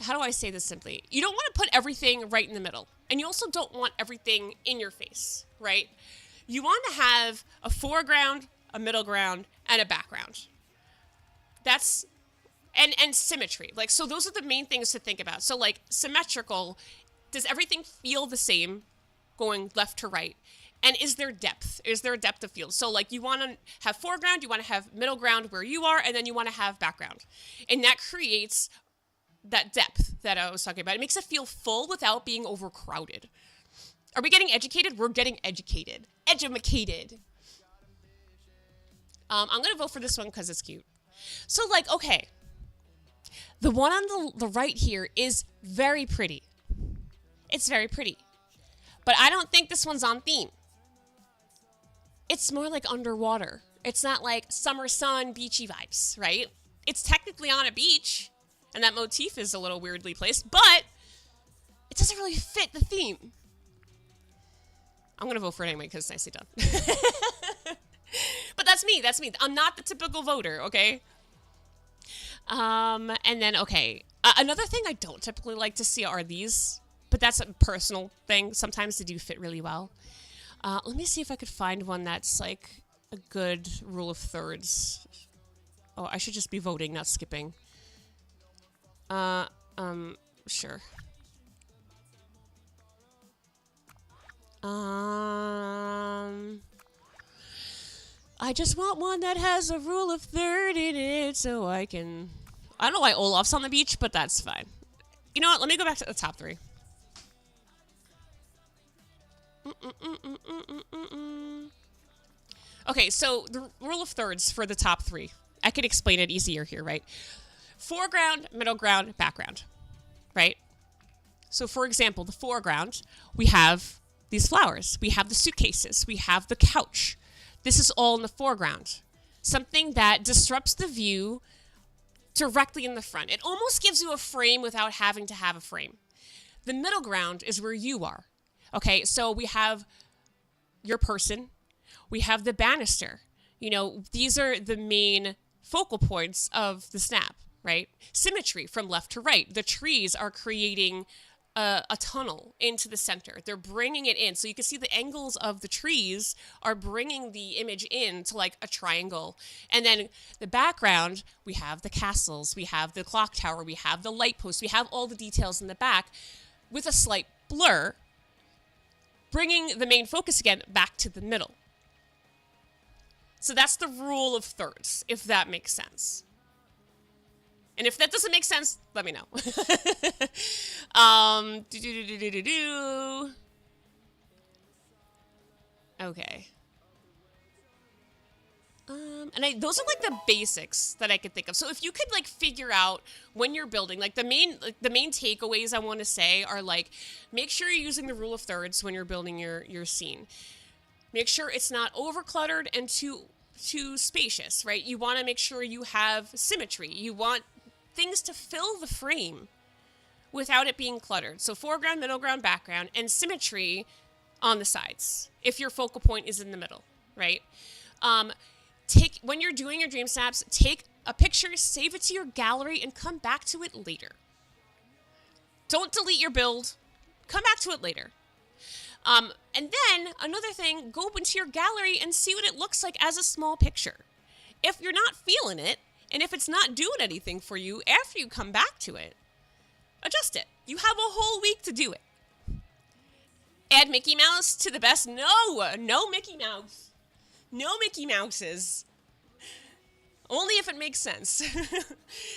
How do I say this simply? You don't want to put everything right in the middle. And you also don't want everything in your face, right? You want to have a foreground, a middle ground, and a background. That's, and symmetry. Like, so those are the main things to think about. So, like, symmetrical, does everything feel the same going left to right? And is there depth? Is there a depth of field? So, like, you want to have foreground, you want to have middle ground where you are, and then you want to have background. And that creates that depth that I was talking about. It makes it feel full without being overcrowded. Are we getting educated? We're getting educated. Edumacated. I'm going to vote for this one because it's cute. So, like, okay. The one on the right here is very pretty. It's very pretty. But I don't think this one's on theme. It's more like underwater. It's not like summer sun, beachy vibes, right? It's technically on a beach. And that motif is a little weirdly placed, but it doesn't really fit the theme. I'm going to vote for it anyway because it's nicely done. But that's me. That's me. I'm not the typical voter, okay? And then, okay. Another thing I don't typically like to see are these, but that's a personal thing. Sometimes they do fit really well. Let me see if I could find one that's like a good rule of thirds. Oh, I should just be voting, not skipping. Sure. I just want one that has a rule of third in it so I can... I don't know why Olaf's on the beach, but that's fine. You know what? Let me go back to the top 3. Okay, so the rule of thirds for the top 3. I could explain it easier here, right? Foreground, middle ground, background, right? So, for example, the foreground, we have these flowers. We have the suitcases. We have the couch. This is all in the foreground. Something that disrupts the view directly in the front. It almost gives you a frame without having to have a frame. The middle ground is where you are. Okay, so we have your person. We have the banister. You know, these are the main focal points of the snap, right? Symmetry from left to right. The trees are creating a tunnel into the center. They're bringing it in. So you can see the angles of the trees are bringing the image in to like a triangle. And then the background, we have the castles, we have the clock tower, we have the light post, we have all the details in the back with a slight blur, bringing the main focus again back to the middle. So that's the rule of thirds, if that makes sense. And if that doesn't make sense, let me know. Okay. Those are like the basics that I could think of. So if you could like figure out when you're building, like the main takeaways I want to say are like, make sure you're using the rule of thirds when you're building your scene. Make sure it's not over cluttered and too spacious, right? You want to make sure you have symmetry. You want things to fill the frame without it being cluttered. So foreground, middle ground, background, and symmetry on the sides if your focal point is in the middle, right? When you're doing your dream snaps, take a picture, save it to your gallery, and come back to it later. Don't delete your build. Come back to it later. And then another thing, go into your gallery and see what it looks like as a small picture. If you're not feeling it, and if it's not doing anything for you after you come back to it, adjust it. You have a whole week to do it. Add Mickey Mouse to the best. No Mickey Mouse. No Mickey Mouses. Only if it makes sense.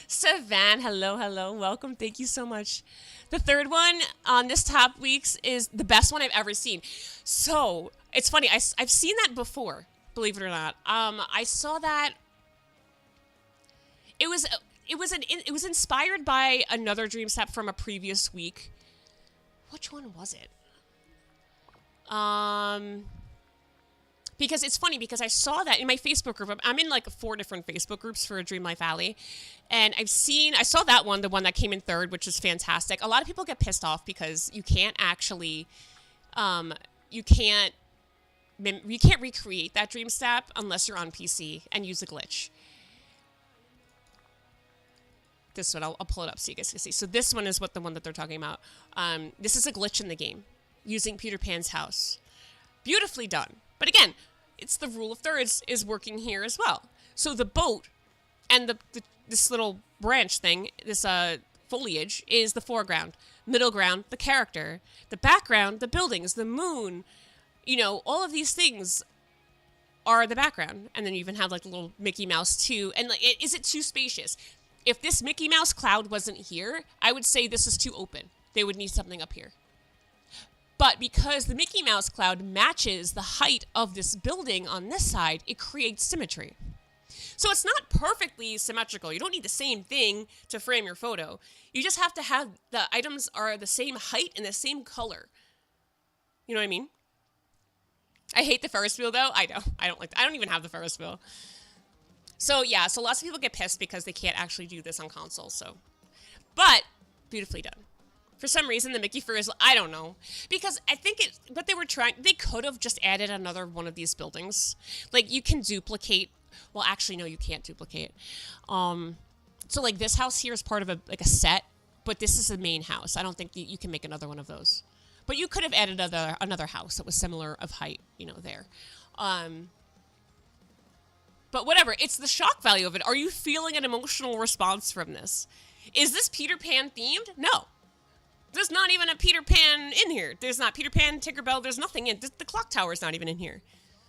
Savan, hello. Welcome. Thank you so much. The third one on this top weeks is the best one I've ever seen. So, it's funny. I've seen that before, believe it or not. I saw that. It was inspired by another dream snap from a previous week. Which one was it? Because it's funny because I saw that in my Facebook group. I'm in like 4 different Facebook groups for Dream Life Alley. And I saw that one, the one that came in third, which was fantastic. A lot of people get pissed off because you can't actually, you can't recreate that dream snap unless you're on PC and use a glitch. This one, I'll pull it up so you guys can see. So this one is the one that they're talking about. This is a glitch in the game using Peter Pan's house. Beautifully done. But again, it's the rule of thirds is working here as well. So the boat and this little branch thing, this foliage, is the foreground. Middle ground, the character. The background, the buildings, the moon. You know, all of these things are the background. And then you even have like the little Mickey Mouse too. And like, is it too spacious? If this Mickey Mouse cloud wasn't here, I would say this is too open. They would need something up here. But because the Mickey Mouse cloud matches the height of this building on this side, it creates symmetry. So it's not perfectly symmetrical. You don't need the same thing to frame your photo. You just have to have the items are the same height and the same color. You know what I mean? I hate the Ferris wheel though. I know. I don't even have the Ferris wheel. So yeah, so lots of people get pissed because they can't actually do this on console. But beautifully done. For some reason, the Mickey Ferris, I don't know. Because I think they could have just added another one of these buildings. Like, you can duplicate, well, actually, no, you can't duplicate. So, like, this house here is part of a set, but this is the main house. I don't think you can make another one of those. But you could have added another house that was similar of height, there. But whatever, it's the shock value of it. Are you feeling an emotional response from this? Is this Peter Pan themed? No. There's not even a Peter Pan in here. There's not Peter Pan, Tinkerbell, there's nothing in. The clock tower is not even in here.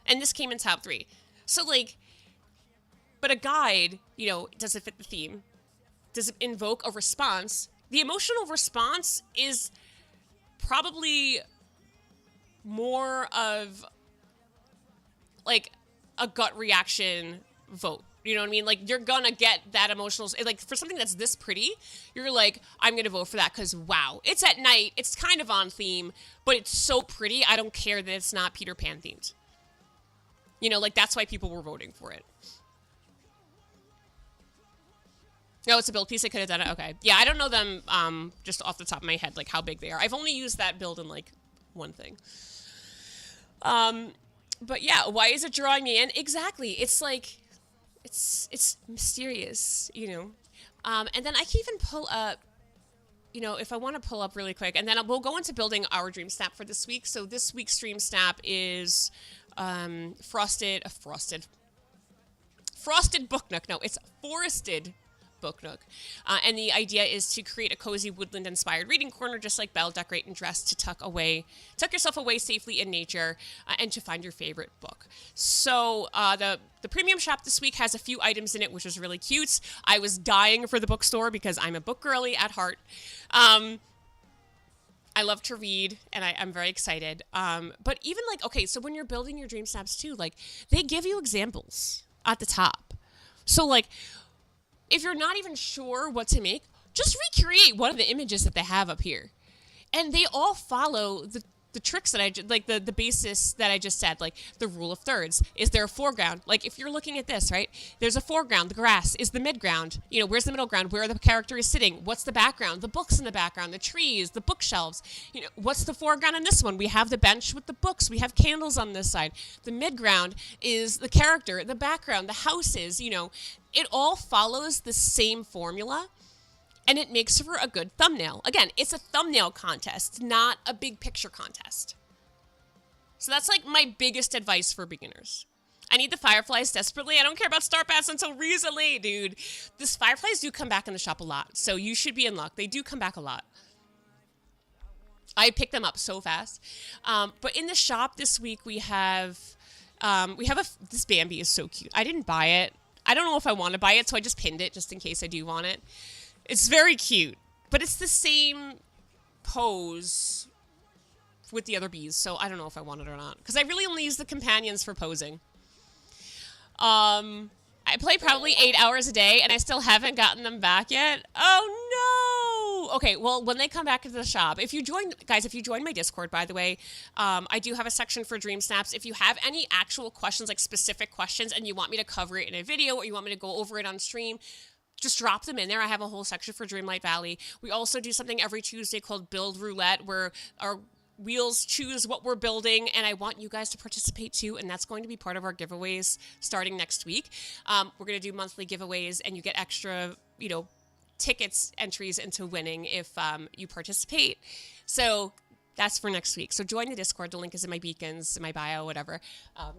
And this came in top 3. So, like, but a guide, you know, does it fit the theme? Does it invoke a response? The emotional response is probably more of, like, a gut reaction vote. You know what I mean? Like, you're gonna get that emotional, like, for something that's this pretty, you're like, I'm gonna vote for that because, wow, it's at night, it's kind of on theme, but it's so pretty, I don't care that it's not Peter Pan themed. You know, like, that's why people were voting for it. No, it's a build piece, I could have done it, okay. Yeah, I don't know them, just off the top of my head, like, how big they are. I've only used that build in, like, one thing. But yeah, why is it drawing me in? Exactly, it's like, it's mysterious, you know. And then I can even pull up, you know, if I want to pull up really quick, and then we'll go into building our Dreamsnap for this week. So this week's Dreamsnap is frosted book nook. No, it's forested book nook. And the idea is to create a cozy woodland-inspired reading corner, just like Belle, decorate and dress to tuck yourself away safely in nature, and to find your favorite book. So the premium shop this week has a few items in it, which is really cute. I was dying for the bookstore because I'm a book girly at heart. I love to read, and I'm very excited. But even like, okay, so when you're building your Dreamsnaps too, like, they give you examples at the top. So like, if you're not even sure what to make, just recreate one of the images that they have up here. And they all follow the tricks that the basis that I just said, like the rule of thirds. Is there a foreground? Like, if you're looking at this, right? There's a foreground, the grass is the midground. You know, where's the middle ground? Where are the characters sitting? What's the background? The books in the background, the trees, the bookshelves. You know, what's the foreground on this one? We have the bench with the books. We have candles on this side. The midground is the character, the background, the houses, you know. It all follows the same formula, and it makes for a good thumbnail. Again, it's a thumbnail contest, not a big picture contest. So that's like my biggest advice for beginners. I need the fireflies desperately. I don't care about star bats until recently, dude. These fireflies do come back in the shop a lot, so you should be in luck. They do come back a lot. I pick them up so fast. But in the shop this week, we have this Bambi is so cute. I didn't buy it. I don't know if I want to buy it, so I just pinned it just in case I do want it. It's very cute, but it's the same pose with the other bees, so I don't know if I want it or not, because I really only use the companions for posing. I play probably 8 hours a day, and I still haven't gotten them back yet. Oh, no! Okay, well, when they come back into the shop, if you join my Discord, by the way, I do have a section for Dreamsnaps. If you have any actual questions, like specific questions, and you want me to cover it in a video, or you want me to go over it on stream, just drop them in there. I have a whole section for Dreamlight Valley. We also do something every Tuesday called Build Roulette, where our wheels choose what we're building, and I want you guys to participate too, and that's going to be part of our giveaways starting next week. We're going to do monthly giveaways, and you get extra, you know, tickets entries into winning if you participate. So that's for next week. So join the Discord. The link is in my beacons, in my bio, whatever.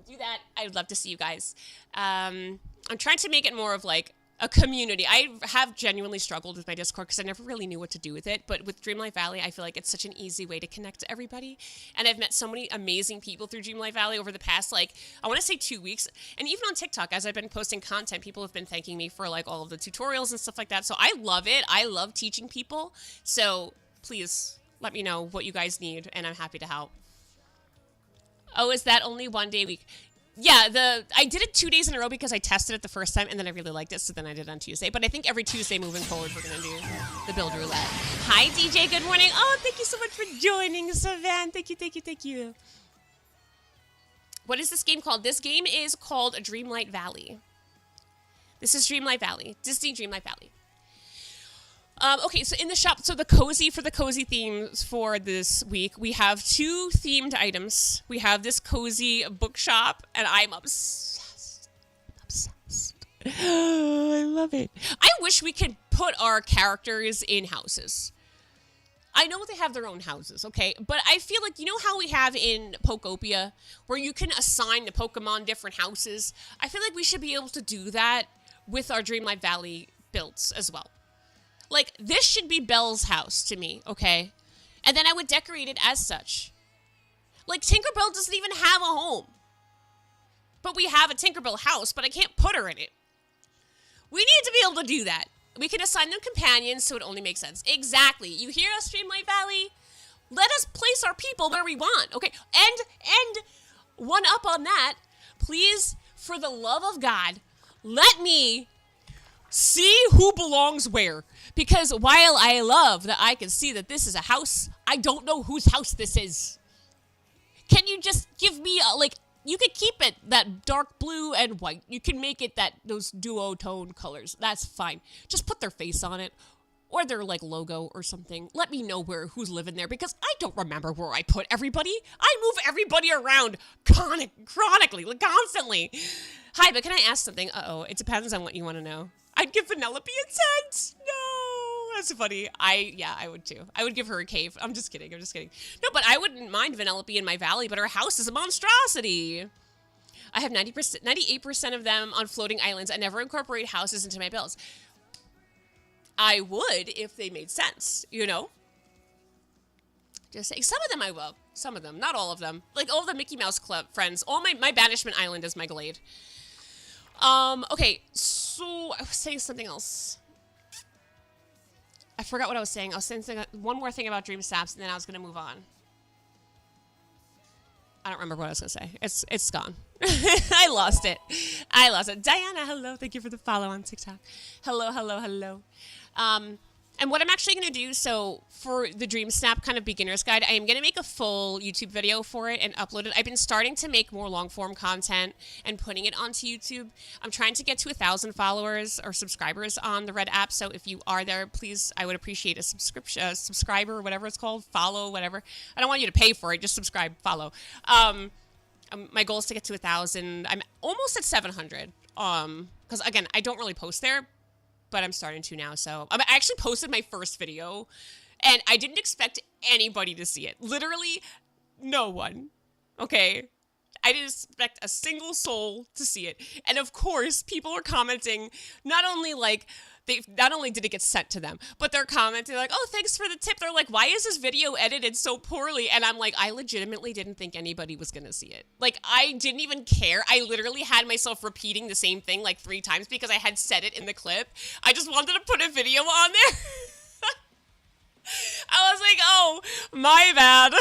Do that. I would love to see you guys. I'm trying to make it more of like a community. I have genuinely struggled with my Discord because I never really knew what to do with it. But with Dreamlight Valley, I feel like it's such an easy way to connect to everybody. And I've met so many amazing people through Dreamlight Valley over the past, like, I want to say 2 weeks. And even on TikTok, as I've been posting content, people have been thanking me for, like, all of the tutorials and stuff like that. So I love it. I love teaching people. So please let me know what you guys need, and I'm happy to help. Oh, is that only 1 day a week? Yeah, I did it 2 days in a row because I tested it the first time, and then I really liked it, so then I did it on Tuesday. But I think every Tuesday moving forward, we're going to do the Build Roulette. Hi, DJ. Good morning. Oh, thank you so much for joining, Savan. Thank you, thank you, thank you. What is this game called? This game is called Dreamlight Valley. This is Dreamlight Valley. Disney Dreamlight Valley. Okay, so in the shop, so the cozy themes for this week, we have 2 themed items. We have this cozy bookshop, and I'm obsessed. I love it. I wish we could put our characters in houses. I know they have their own houses, okay? But I feel like, you know how we have in Pokopia, where you can assign the Pokemon different houses? I feel like we should be able to do that with our Dreamlight Valley builds as well. Like, this should be Belle's house to me, okay? And then I would decorate it as such. Like, Tinkerbell doesn't even have a home. But we have a Tinkerbell house, but I can't put her in it. We need to be able to do that. We can assign them companions, so it only makes sense. Exactly. You hear us, Dreamlight Valley? Let us place our people where we want, okay? And one up on that, please, for the love of God, let me see who belongs where. Because while I love that I can see that this is a house, I don't know whose house this is. Can you just give me, you could keep it that dark blue and white. You can make it those duotone colors. That's fine. Just put their face on it. Or their, logo or something. Let me know who's living there, because I don't remember where I put everybody. I move everybody around chronically, constantly. Hi, but can I ask something? Uh-oh, it depends on what you want to know. I'd give Penelope a tent. No, that's funny. I would too. I would give her a cave. I'm just kidding. No, but I wouldn't mind Penelope in my valley, but her house is a monstrosity. I have 98% of them on floating islands. I never incorporate houses into my builds. I would if they made sense, Just saying. Some of them I will. Some of them. Not all of them. All the Mickey Mouse Club friends. All my Banishment Island is my glade. Okay, so I was saying something else. I forgot what I was saying. I was saying one more thing about Dreamsnaps, and then I was going to move on. I don't remember what I was going to say. It's gone. I lost it. Diana, hello. Thank you for the follow on TikTok. Hello. And what I'm actually going to do, so for the Dreamsnap kind of beginner's guide, I am going to make a full YouTube video for it and upload it. I've been starting to make more long form content and putting it onto YouTube. I'm trying to get to 1,000 followers or subscribers on the Red app. So if you are there, please, I would appreciate a subscriber, whatever it's called, follow, whatever. I don't want you to pay for it. Just subscribe, follow. My goal is to get to 1,000. I'm almost at 700. Because again, I don't really post there, but I'm starting to now. So I actually posted my first video, and I didn't expect anybody to see it. Literally, no one. Okay? I didn't expect a single soul to see it. And of course, people are commenting, not only did it get sent to them, but they're commenting oh, thanks for the tip. They're like, why is this video edited so poorly? And I'm like, I legitimately didn't think anybody was going to see it. I didn't even care. I literally had myself repeating the same thing 3 times because I had said it in the clip. I just wanted to put a video on there. I was like, oh, my bad.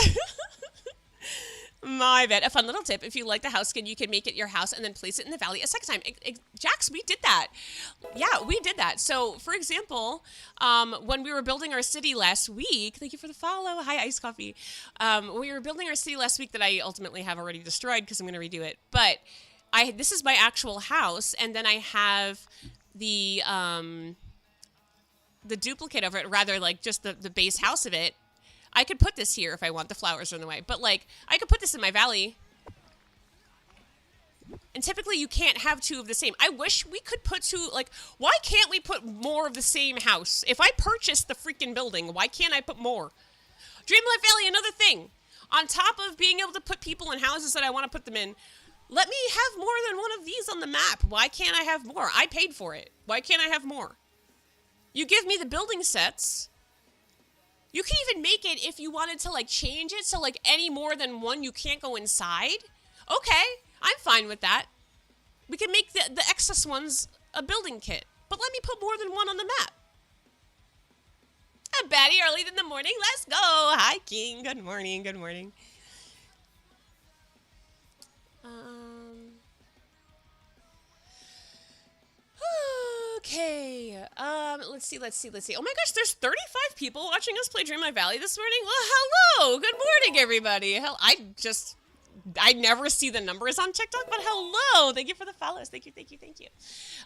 My bad. A fun little tip. If you like the house skin, you can make it your house and then place it in the valley a second time. Jax, we did that. Yeah, we did that. So, for example, when we were building our city last week, thank you for the follow. Hi, Ice Coffee. When we were building our city last week that I ultimately have already destroyed because I'm going to redo it. But this is my actual house, and then I have the duplicate of it, rather just the base house of it. I could put this here if I want. The flowers are in the way. But, I could put this in my valley. And typically you can't have 2 of the same. I wish we could put 2, why can't we put more of the same house? If I purchase the freaking building, why can't I put more? Dreamlight Valley, another thing. On top of being able to put people in houses that I want to put them in, let me have more than one of these on the map. Why can't I have more? I paid for it. Why can't I have more? You give me the building sets. You can even make it if you wanted to change it so any more than one you can't go inside. Okay, I'm fine with that. We can make the excess ones a building kit, but let me put more than one on the map. I'm Batty early in the morning. Let's go. Hi, King. Good morning. Okay, let's see. Oh my gosh, there's 35 people watching us play Dreamlight Valley this morning. Well, hello. Good morning, everybody. I never see the numbers on TikTok, but hello. Thank you for the follows. Thank you.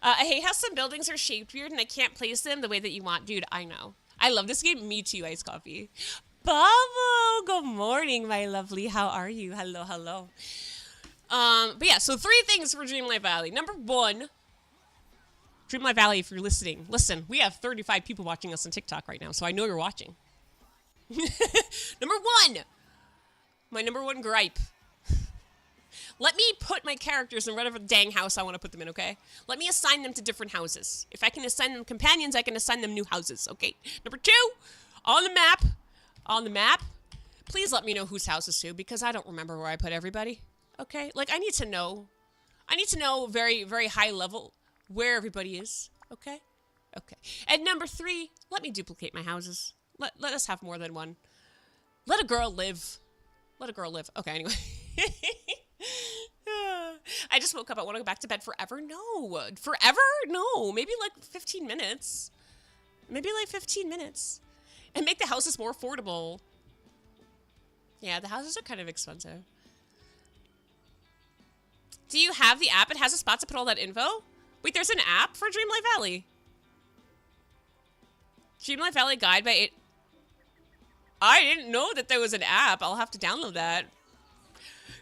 I hate how some buildings are shaped weird and I can't place them the way that you want. Dude, I know. I love this game. Me too, Ice Coffee. Bubble, good morning, my lovely. How are you? Hello. But yeah, so 3 things for Dreamlight Valley. Number 1, Dreamlight Valley, if you're listening, listen, we have 35 people watching us on TikTok right now, so I know you're watching. Number 1, my number 1 gripe. Let me put my characters in whatever dang house I want to put them in, okay? Let me assign them to different houses. If I can assign them companions, I can assign them new houses, okay? Number 2, on the map, please let me know whose house is who, because I don't remember where I put everybody, okay? I need to know. I need to know very, very high level where everybody is. Okay? Okay. And number 3, let me duplicate my houses. Let us have more than one. Let a girl live. Let a girl live. Okay, anyway. I just woke up. I want to go back to bed forever. No. Forever? No. Maybe like 15 minutes. Maybe like 15 minutes. And make the houses more affordable. Yeah, the houses are kind of expensive. Do you have the app? It has a spot to put all that info? Wait, there's an app for Dreamlight Valley. Dreamlight Valley Guide by 8... I didn't know that there was an app. I'll have to download that.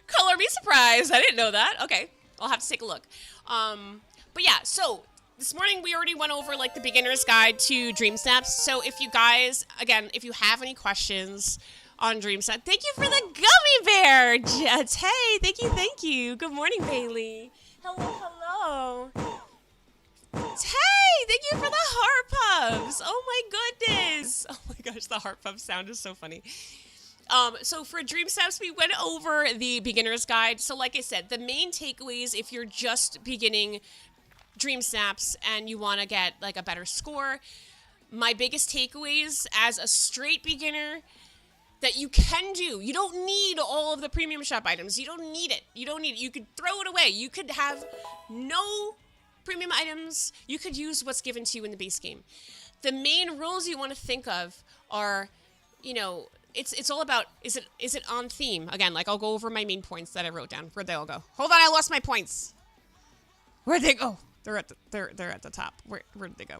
Color me surprised. I didn't know that. Okay. I'll have to take a look. But yeah, so this morning we already went over like the beginner's guide to Dreamsnaps. So if you guys, again, if you have any questions on Dreamsnap, thank you for the gummy bear, Jets. Hey, thank you. Good morning, Bailey. Hello. Hey, thank you for the heart puffs. Oh my goodness. Oh my gosh, the heart puff sound is so funny. So for Dreamsnaps, we went over the beginner's guide. So like I said, the main takeaways if you're just beginning Dreamsnaps and you want to get like a better score, my biggest takeaways as a straight beginner that you can do. You don't need all of the premium shop items. You don't need it. You could throw it away. You could have no premium items. You could use what's given to you in the base game. The main rules you want to think of are, you know, it's all about, is it on theme? Again, like I'll go over my main points that I wrote down. Where'd they all go? Hold on, I lost my points. Where'd they go? They're at the top. Where did they go?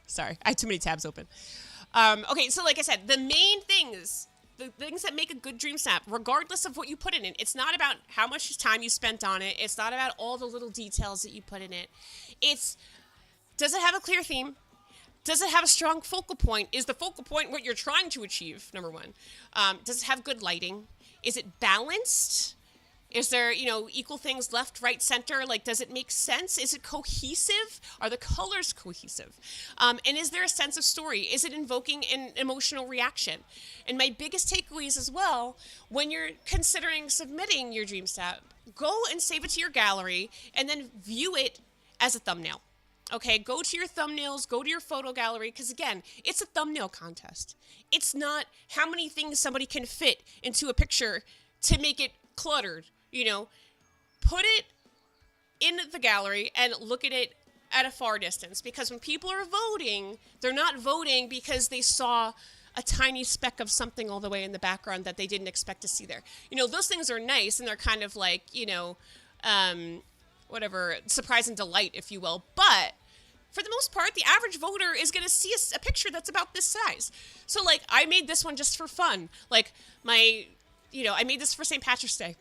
Sorry, I had too many tabs open. Okay, so like I said, the main things, the things that make a good Dreamsnap, regardless of what you put in it, it's not about how much time you spent on it. It's not about all the little details that you put in it. It's, does it have a clear theme? Does it have a strong focal point? Is the focal point what you're trying to achieve, number 1? Does it have good lighting? Is it balanced? Is there, you know, equal things left, right, center? Like, does it make sense? Is it cohesive? Are the colors cohesive? And is there a sense of story? Is it invoking an emotional reaction? And my biggest takeaways as well, when you're considering submitting your Dreamsnap, go and save it to your gallery and then view it as a thumbnail. Okay, go to your thumbnails, go to your photo gallery, because again, it's a thumbnail contest. It's not how many things somebody can fit into a picture to make it cluttered, you know. Put it in the gallery and look at it at a far distance, because when people are voting, they're not voting because they saw a tiny speck of something all the way in the background that they didn't expect to see there. You know, those things are nice, and they're kind of like, you know, whatever, surprise and delight, if you will. But for the most part, the average voter is going to see a picture that's about this size. So, like, I made this one just for fun. Like, I made this for St. Patrick's Day.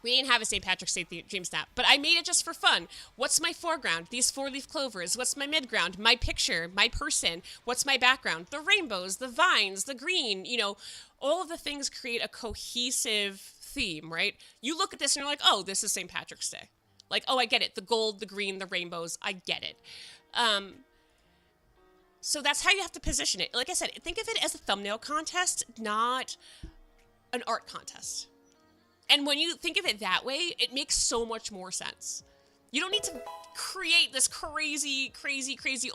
We didn't have a St. Patrick's Day Dreamsnap, but I made it just for fun. What's my foreground? These 4-leaf clovers. What's my midground? My picture, my person. What's my background? The rainbows, the vines, the green, you know, all of the things create a cohesive theme, right? You look at this and you're like, oh, this is St. Patrick's Day. Like, oh, I get it. The gold, the green, the rainbows. I get it. So that's how you have to position it. Like I said, think of it as a thumbnail contest, not an art contest. And when you think of it that way, it makes so much more sense. You don't need to create this crazy,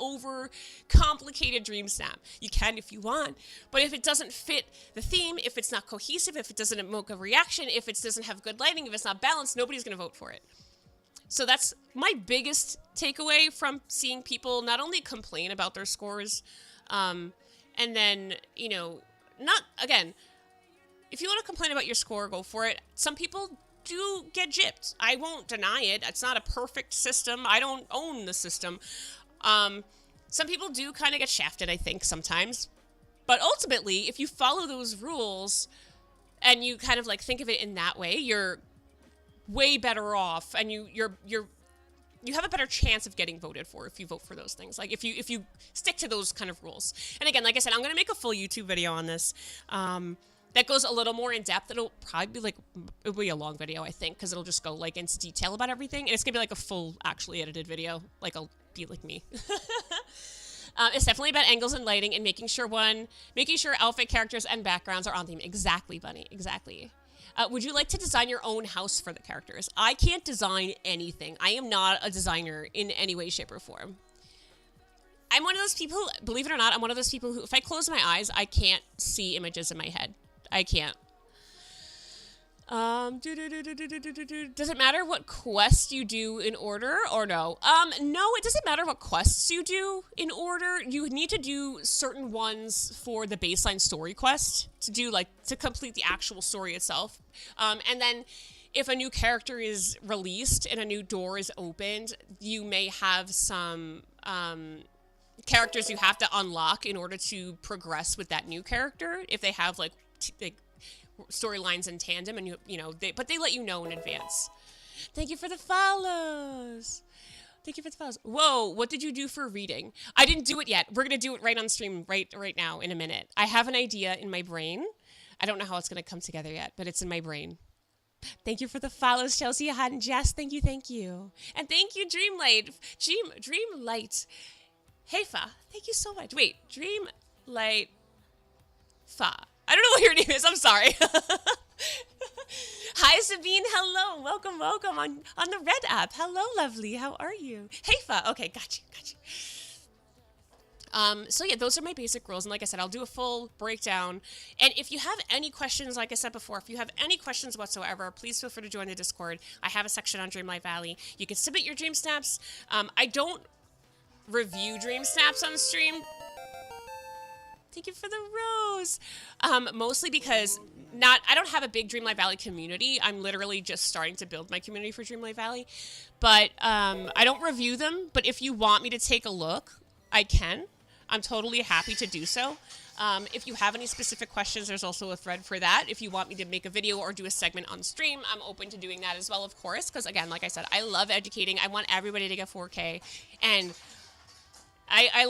over complicated Dreamsnap. You can if you want, but if it doesn't fit the theme, if it's not cohesive, if it doesn't evoke a reaction, if it doesn't have good lighting, if it's not balanced, nobody's going to vote for it. So that's my biggest takeaway from seeing people not only complain about their scores, and then, you know, not, again, if you want to complain about your score, go for it. Some people do get gypped. I won't deny it. It's not a perfect system. I don't own the system. Some people do kind of get shafted, I think, sometimes. But ultimately, if you follow those rules and you kind of like think of it in that way, you're way better off, and you have a better chance of getting voted for if you vote for those things. Like if you stick to those kind of rules. And again, like I said, I'm gonna make a full YouTube video on this that goes a little more in depth. It'll probably it'll be a long video, I think, because it'll just go like into detail about everything, and it's gonna be like a full actually edited video. Like I'll be like me. It's definitely about angles and lighting and making sure outfit, characters, and backgrounds are on theme. Exactly, Bunny. Exactly. Would you like to design your own house for the characters? I can't design anything. I am not a designer in any way, shape, or form. I'm one of those people, believe it or not, I'm one of those people who, if I close my eyes, I can't see images in my head. I can't. Does it matter what quest you do in order or no? No, it doesn't matter what quests you do in order. You need to do certain ones for the baseline story quest to complete the actual story itself. And then if a new character is released and a new door is opened, you may have some, characters you have to unlock in order to progress with that new character. If they have like storylines in tandem, and but they let you know in advance. Thank you for the follows. Thank you for the follows. Whoa, what did you do for reading? I didn't do it yet. We're gonna do it right on stream right now in a minute. I have an idea in my brain. I don't know how it's gonna come together yet, but it's in my brain. Thank you for the follows, Chelsea, Had, and Jess. Thank you. And thank you, Dreamlight. Dreamlight. Hey, Fa. Thank you so much. Wait, Dreamlight Fa. I don't know what your name is. I'm sorry. Hi, Sabine. Hello. Welcome on the Red app. Hello, lovely. How are you? Hey, Fa. Okay, got you. So yeah, those are my basic rules. And like I said, I'll do a full breakdown. And if you have any questions, like I said before, if you have any questions whatsoever, please feel free to join the Discord. I have a section on Dreamlight Valley. You can submit your dream snaps. I don't review dream snaps on stream. Thank you for the rose. Mostly because I don't have a big Dreamlight Valley community. I'm literally just starting to build my community for Dreamlight Valley. But I don't review them. But if you want me to take a look, I can. I'm totally happy to do so. If you have any specific questions, there's also a thread for that. If you want me to make a video or do a segment on stream, I'm open to doing that as well, of course. Because again, like I said, I love educating. I want everybody to get 4K. And I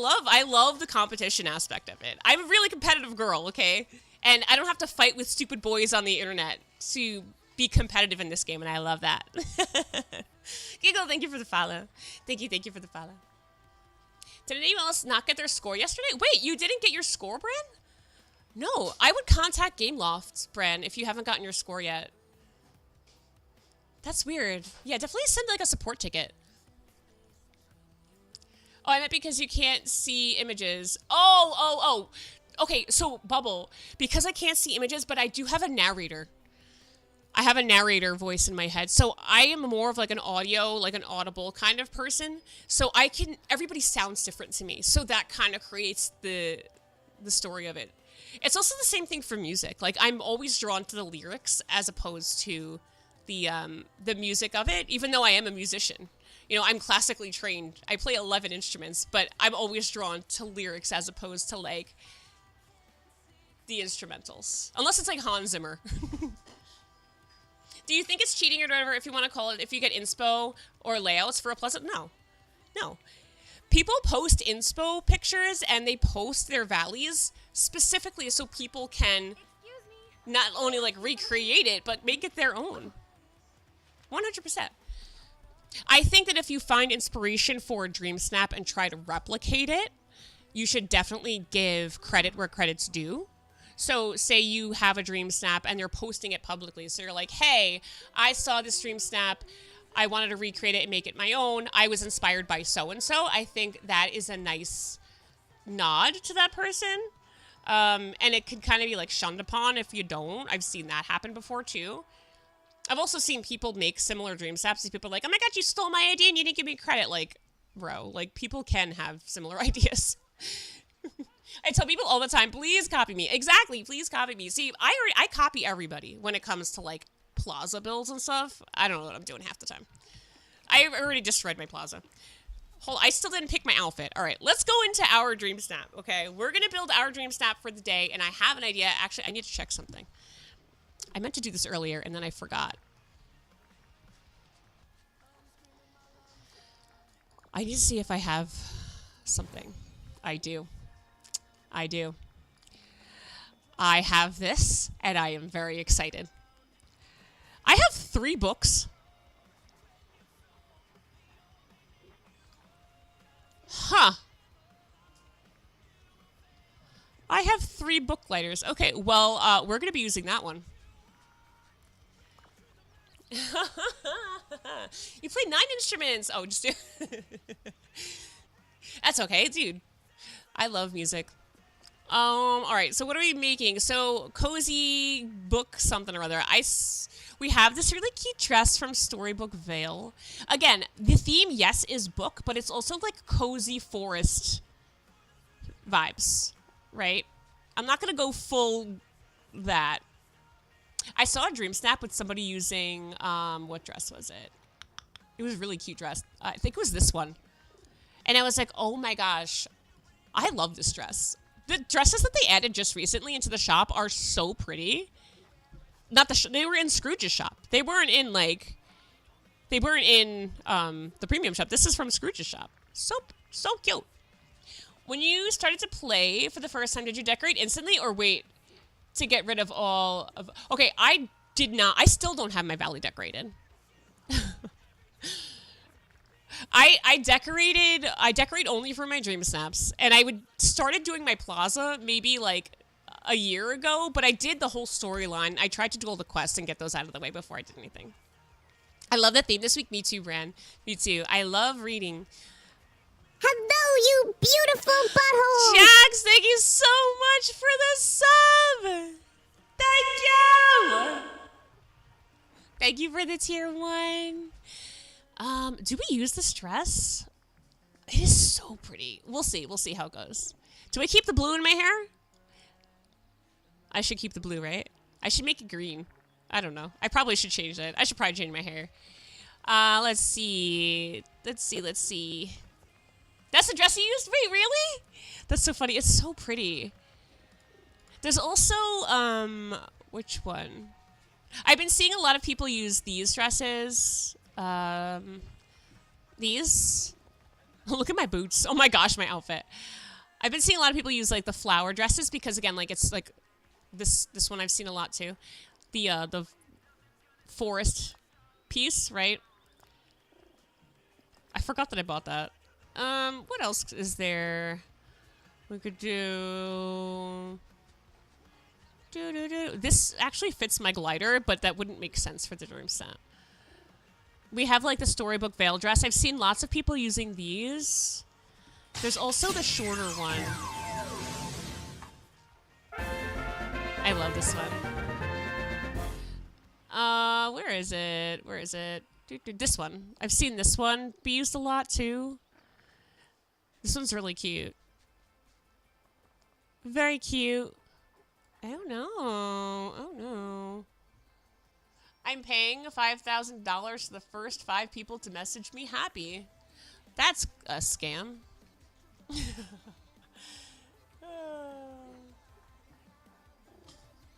love the competition aspect of it. I'm a really competitive girl, okay? And I don't have to fight with stupid boys on the internet to be competitive in this game, and I love that. Giggle, thank you for the follow. Thank you for the follow. Did anyone else not get their score yesterday? Wait, you didn't get your score, Bran? No, I would contact Gameloft, Bran, if you haven't gotten your score yet. That's weird. Yeah, definitely send like a support ticket. Oh, I meant because you can't see images. Oh. Okay, so, Bubble, because I can't see images, but I do have a narrator. I have a narrator voice in my head. So I am more of like an audio, like an audible kind of person. So everybody sounds different to me. So that kind of creates the story of it. It's also the same thing for music. Like I'm always drawn to the lyrics as opposed to the music of it, even though I am a musician. You know, I'm classically trained. I play 11 instruments, but I'm always drawn to lyrics as opposed to, like, the instrumentals. Unless it's, like, Hans Zimmer. Do you think it's cheating or whatever, if you want to call it, if you get inspo or layouts for a pleasant? No. People post inspo pictures, and they post their valleys specifically so people can not only, like, recreate it, but make it their own. 100%. I think that if you find inspiration for Dreamsnap and try to replicate it, you should definitely give credit where credit's due. So say you have a Dreamsnap and they're posting it publicly. So you're like, hey, I saw this Dreamsnap. I wanted to recreate it and make it my own. I was inspired by so-and-so. I think that is a nice nod to that person. And it can kind of be like shunned upon if you don't. I've seen that happen before too. I've also seen people make similar dream snaps. These people are like, oh my god, you stole my idea and you didn't give me credit. Like, bro, like, people can have similar ideas. I tell people all the time, please copy me. Exactly, please copy me. See, I copy everybody when it comes to, like, plaza builds and stuff. I don't know what I'm doing half the time. I already destroyed my plaza. I still didn't pick my outfit. All right, let's go into our dream snap, okay? We're going to build our dream snap for the day, and I have an idea. Actually, I need to check something. I meant to do this earlier, and then I forgot. I need to see if I have something. I do. I have this, and I am very excited. I have 3 books. Huh. I have 3 book lighters. Okay, well, we're going to be using that one. You play 9 instruments. Oh, just that's okay, dude. I love music. All right. So what are we making? So cozy book something or other. We have this really cute dress from Storybook Vale. Again, the theme, yes, is book, but it's also like cozy forest vibes, right? I'm not gonna go full that. I saw a Dreamsnap with somebody using, what dress was it? It was a really cute dress. I think it was this one. And I was like, oh my gosh, I love this dress. The dresses that they added just recently into the shop are so pretty. Not they were in Scrooge's shop. They weren't in, like, the premium shop. This is from Scrooge's shop. So cute. When you started to play for the first time, did you decorate instantly or wait to get rid of all of... Okay, I did not. I still don't have my valley decorated. I decorate only for my Dreamsnaps. And I started doing my plaza maybe like a year ago, but I did the whole storyline. I tried to do all the quests and get those out of the way before I did anything. I love that theme this week. Me too, Bran. Me too. I love reading. Hello, you beautiful butthole! Jax, thank you so much for the sub! Thank you! Thank you for the tier 1. Do we use this dress? It is so pretty. We'll see. We'll see how it goes. Do I keep the blue in my hair? I should keep the blue, right? I should make it green. I don't know. I probably should change it. I should probably change my hair. Let's see. Let's see. That's the dress you used? Wait, really? That's so funny. It's so pretty. There's also, which one? I've been seeing a lot of people use these dresses. These. Look at my boots. Oh my gosh, my outfit. I've been seeing a lot of people use, like, the flower dresses because, again, like, it's, like, this one I've seen a lot, too. The forest piece, right? I forgot that I bought that. What else is there? We could do... This actually fits my glider, but that wouldn't make sense for the dream set. We have, like, the Storybook Veil dress. I've seen lots of people using these. There's also the shorter one. I love this one. Where is it? Where is it? This one. I've seen this one be used a lot, too. This one's really cute. Very cute. I don't know. Oh, no. I'm paying $5,000 to the first 5 people to message me happy. That's a scam.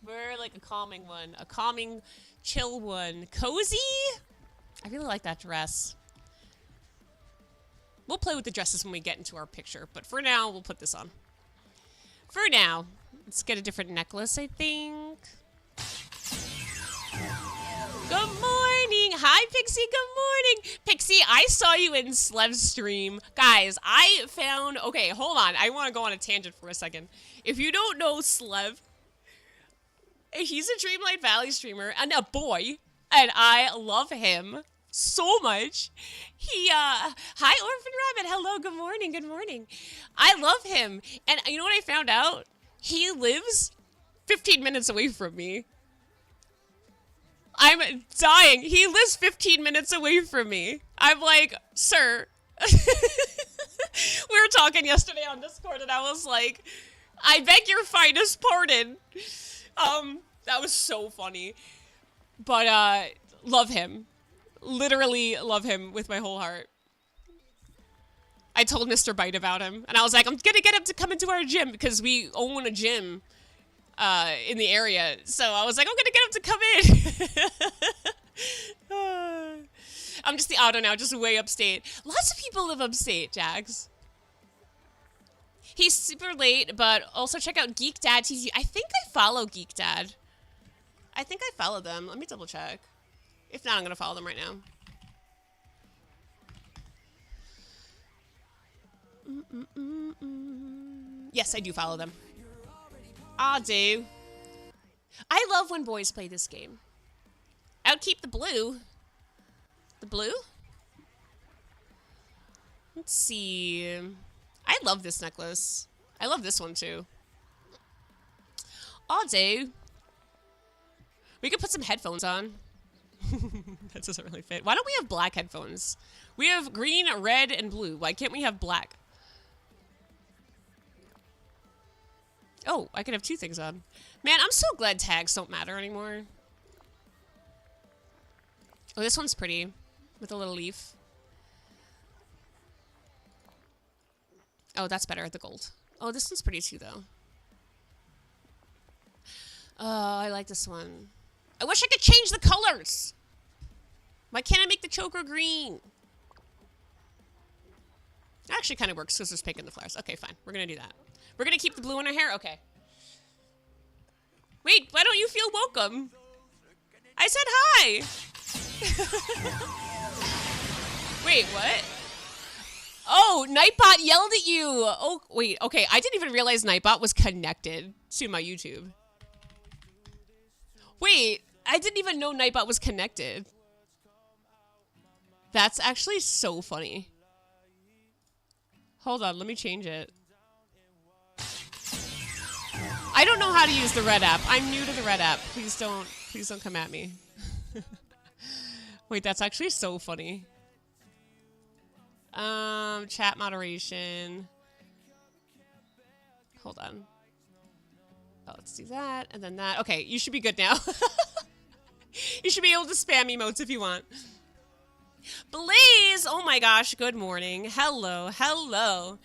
We're like a calming one. A calming, chill one. Cozy? I really like that dress. We'll play with the dresses when we get into our picture, but for now, we'll put this on. For now, let's get a different necklace, I think. Good morning. Hi, Pixie. Good morning. Pixie, I saw you in Slev's stream. Guys, I found... Okay, hold on. I want to go on a tangent for a second. If you don't know Slev, he's a Dreamlight Valley streamer and a boy, and I love him so much. Hi, Orphan Rabbit. Hello, good morning, good morning. I love him. And you know what I found out? He lives 15 minutes away from me. I'm dying. He lives 15 minutes away from me. I'm like, sir. We were talking yesterday on Discord, and I was like, I beg your finest pardon. That was so funny. But, love him. Literally love him with my whole heart. I told Mr. Byte about him, and I was like, I'm gonna get him to come into our gym, because we own a gym in the area. So I was like, I'm gonna get him to come in. I'm just the auto now, just way upstate. Lots of people live upstate, Jags. He's super late, but also check out Geek Dad TZ. I think I follow Geek Dad. I think I follow them. Let me double check. If not, I'm gonna follow them right now. Yes, I do follow them. I do. I love when boys play this game. I'll keep the blue. The blue? Let's see. I love this necklace. I love this one too. I'll do. We could put some headphones on. That doesn't really fit. Why don't we have black headphones? We have green, red, and blue. Why can't we have black? Oh, I could have two things on. Man, I'm so glad tags don't matter anymore. Oh, this one's pretty. With a little leaf. Oh, that's better, the gold. Oh, this one's pretty too, though. Oh, I like this one. I wish I could change the colors! Why can't I make the choker green? That actually kind of works because there's pink in the flowers. Okay, fine. We're going to do that. We're going to keep the blue in our hair? Okay. Wait, why don't you feel welcome? I said hi! Wait, what? Oh, Nightbot yelled at you! Oh, wait, okay. I didn't even realize Nightbot was connected to my YouTube. Wait, I didn't even know Nightbot was connected. That's actually so funny. Hold on, let me change it. I don't know how to use the red app. I'm new to the red app. Please don't come at me. Wait, that's actually so funny. Chat moderation. Hold on. Oh, let's do that, and then that. Okay, you should be good now. You should be able to spam emotes if you want. Blaze! Oh my gosh, good morning. Hello, hello.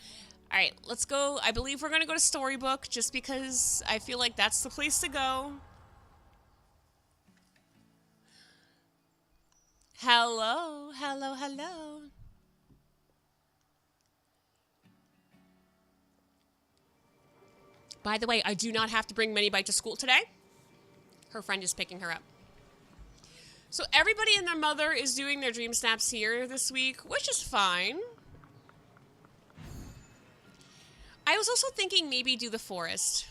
All right, let's go. I believe we're going to go to Storybook just because I feel like that's the place to go. Hello, hello, hello. By the way, I do not have to bring Minibyte to school today. Her friend is picking her up. So everybody and their mother is doing their dream snaps here this week, which is fine. I was also thinking maybe do the forest.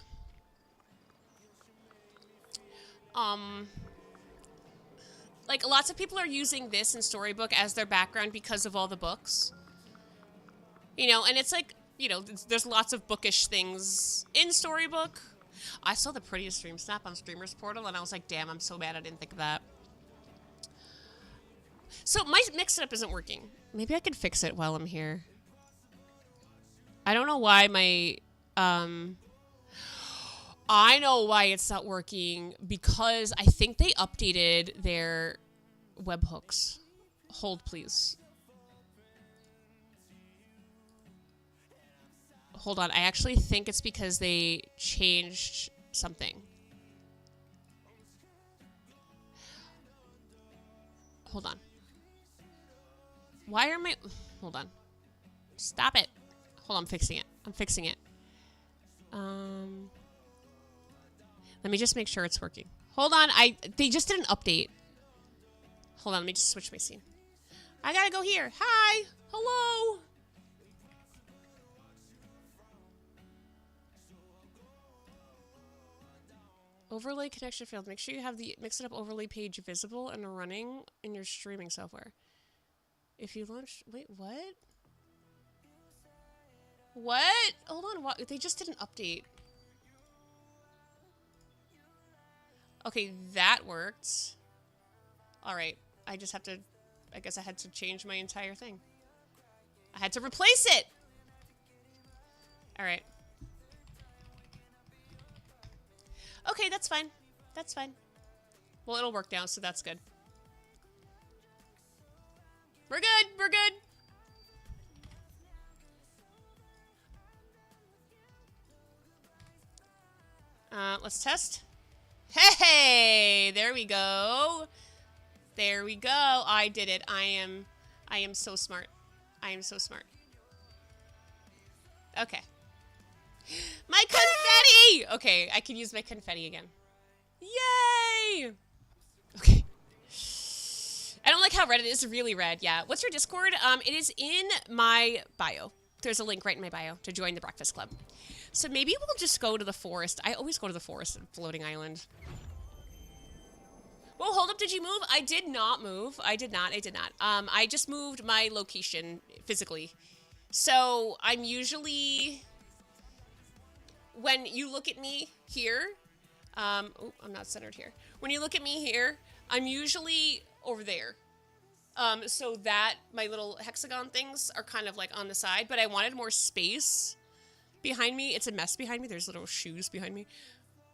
Like lots of people are using this in Storybook as their background because of all the books. You know, and it's like, you know, there's lots of bookish things in Storybook. I saw the prettiest dream snap on Streamers Portal and I was like, damn, I'm so mad I didn't think of that. So my mix-it-up isn't working. Maybe I could fix it while I'm here. I don't know why my... I know why it's not working. Because I think they updated their webhooks. Hold, please. Hold on. I actually think it's because they changed something. Hold on. Why are my... Hold on. Stop it. Hold on, I'm fixing it. I'm fixing it. Let me just make sure it's working. Hold on, they just did an update. Hold on, let me just switch my scene. I gotta go here. Hi! Hello! Overlay connection failed. Make sure you have the mix-it-up overlay page visible and running in your streaming software. If you launch... Wait, what? What? Hold on, what? They just did an update. Okay, that worked. Alright, I just have to... I guess I had to change my entire thing. I had to replace it! Alright. Okay, that's fine. That's fine. Well, it'll work now, so that's good. We're good! We're good! Let's test. Hey! There we go. There we go. I did it. I am so smart. I am so smart. Okay. My confetti! Okay, I can use my confetti again. Yay! Okay. I don't like how red it is. Really red, yeah. What's your Discord? It is in my bio. There's a link right in my bio to join the Breakfast Club. So maybe we'll just go to the forest. I always go to the forest and Floating Island. Whoa, hold up, did you move? I did not move. I did not. I just moved my location physically. So I'm usually, when you look at me here, I'm not centered here. When you look at me here, I'm usually over there. So that my little hexagon things are kind of like on the side, but I wanted more space behind me. It's a mess behind me. There's little shoes behind me.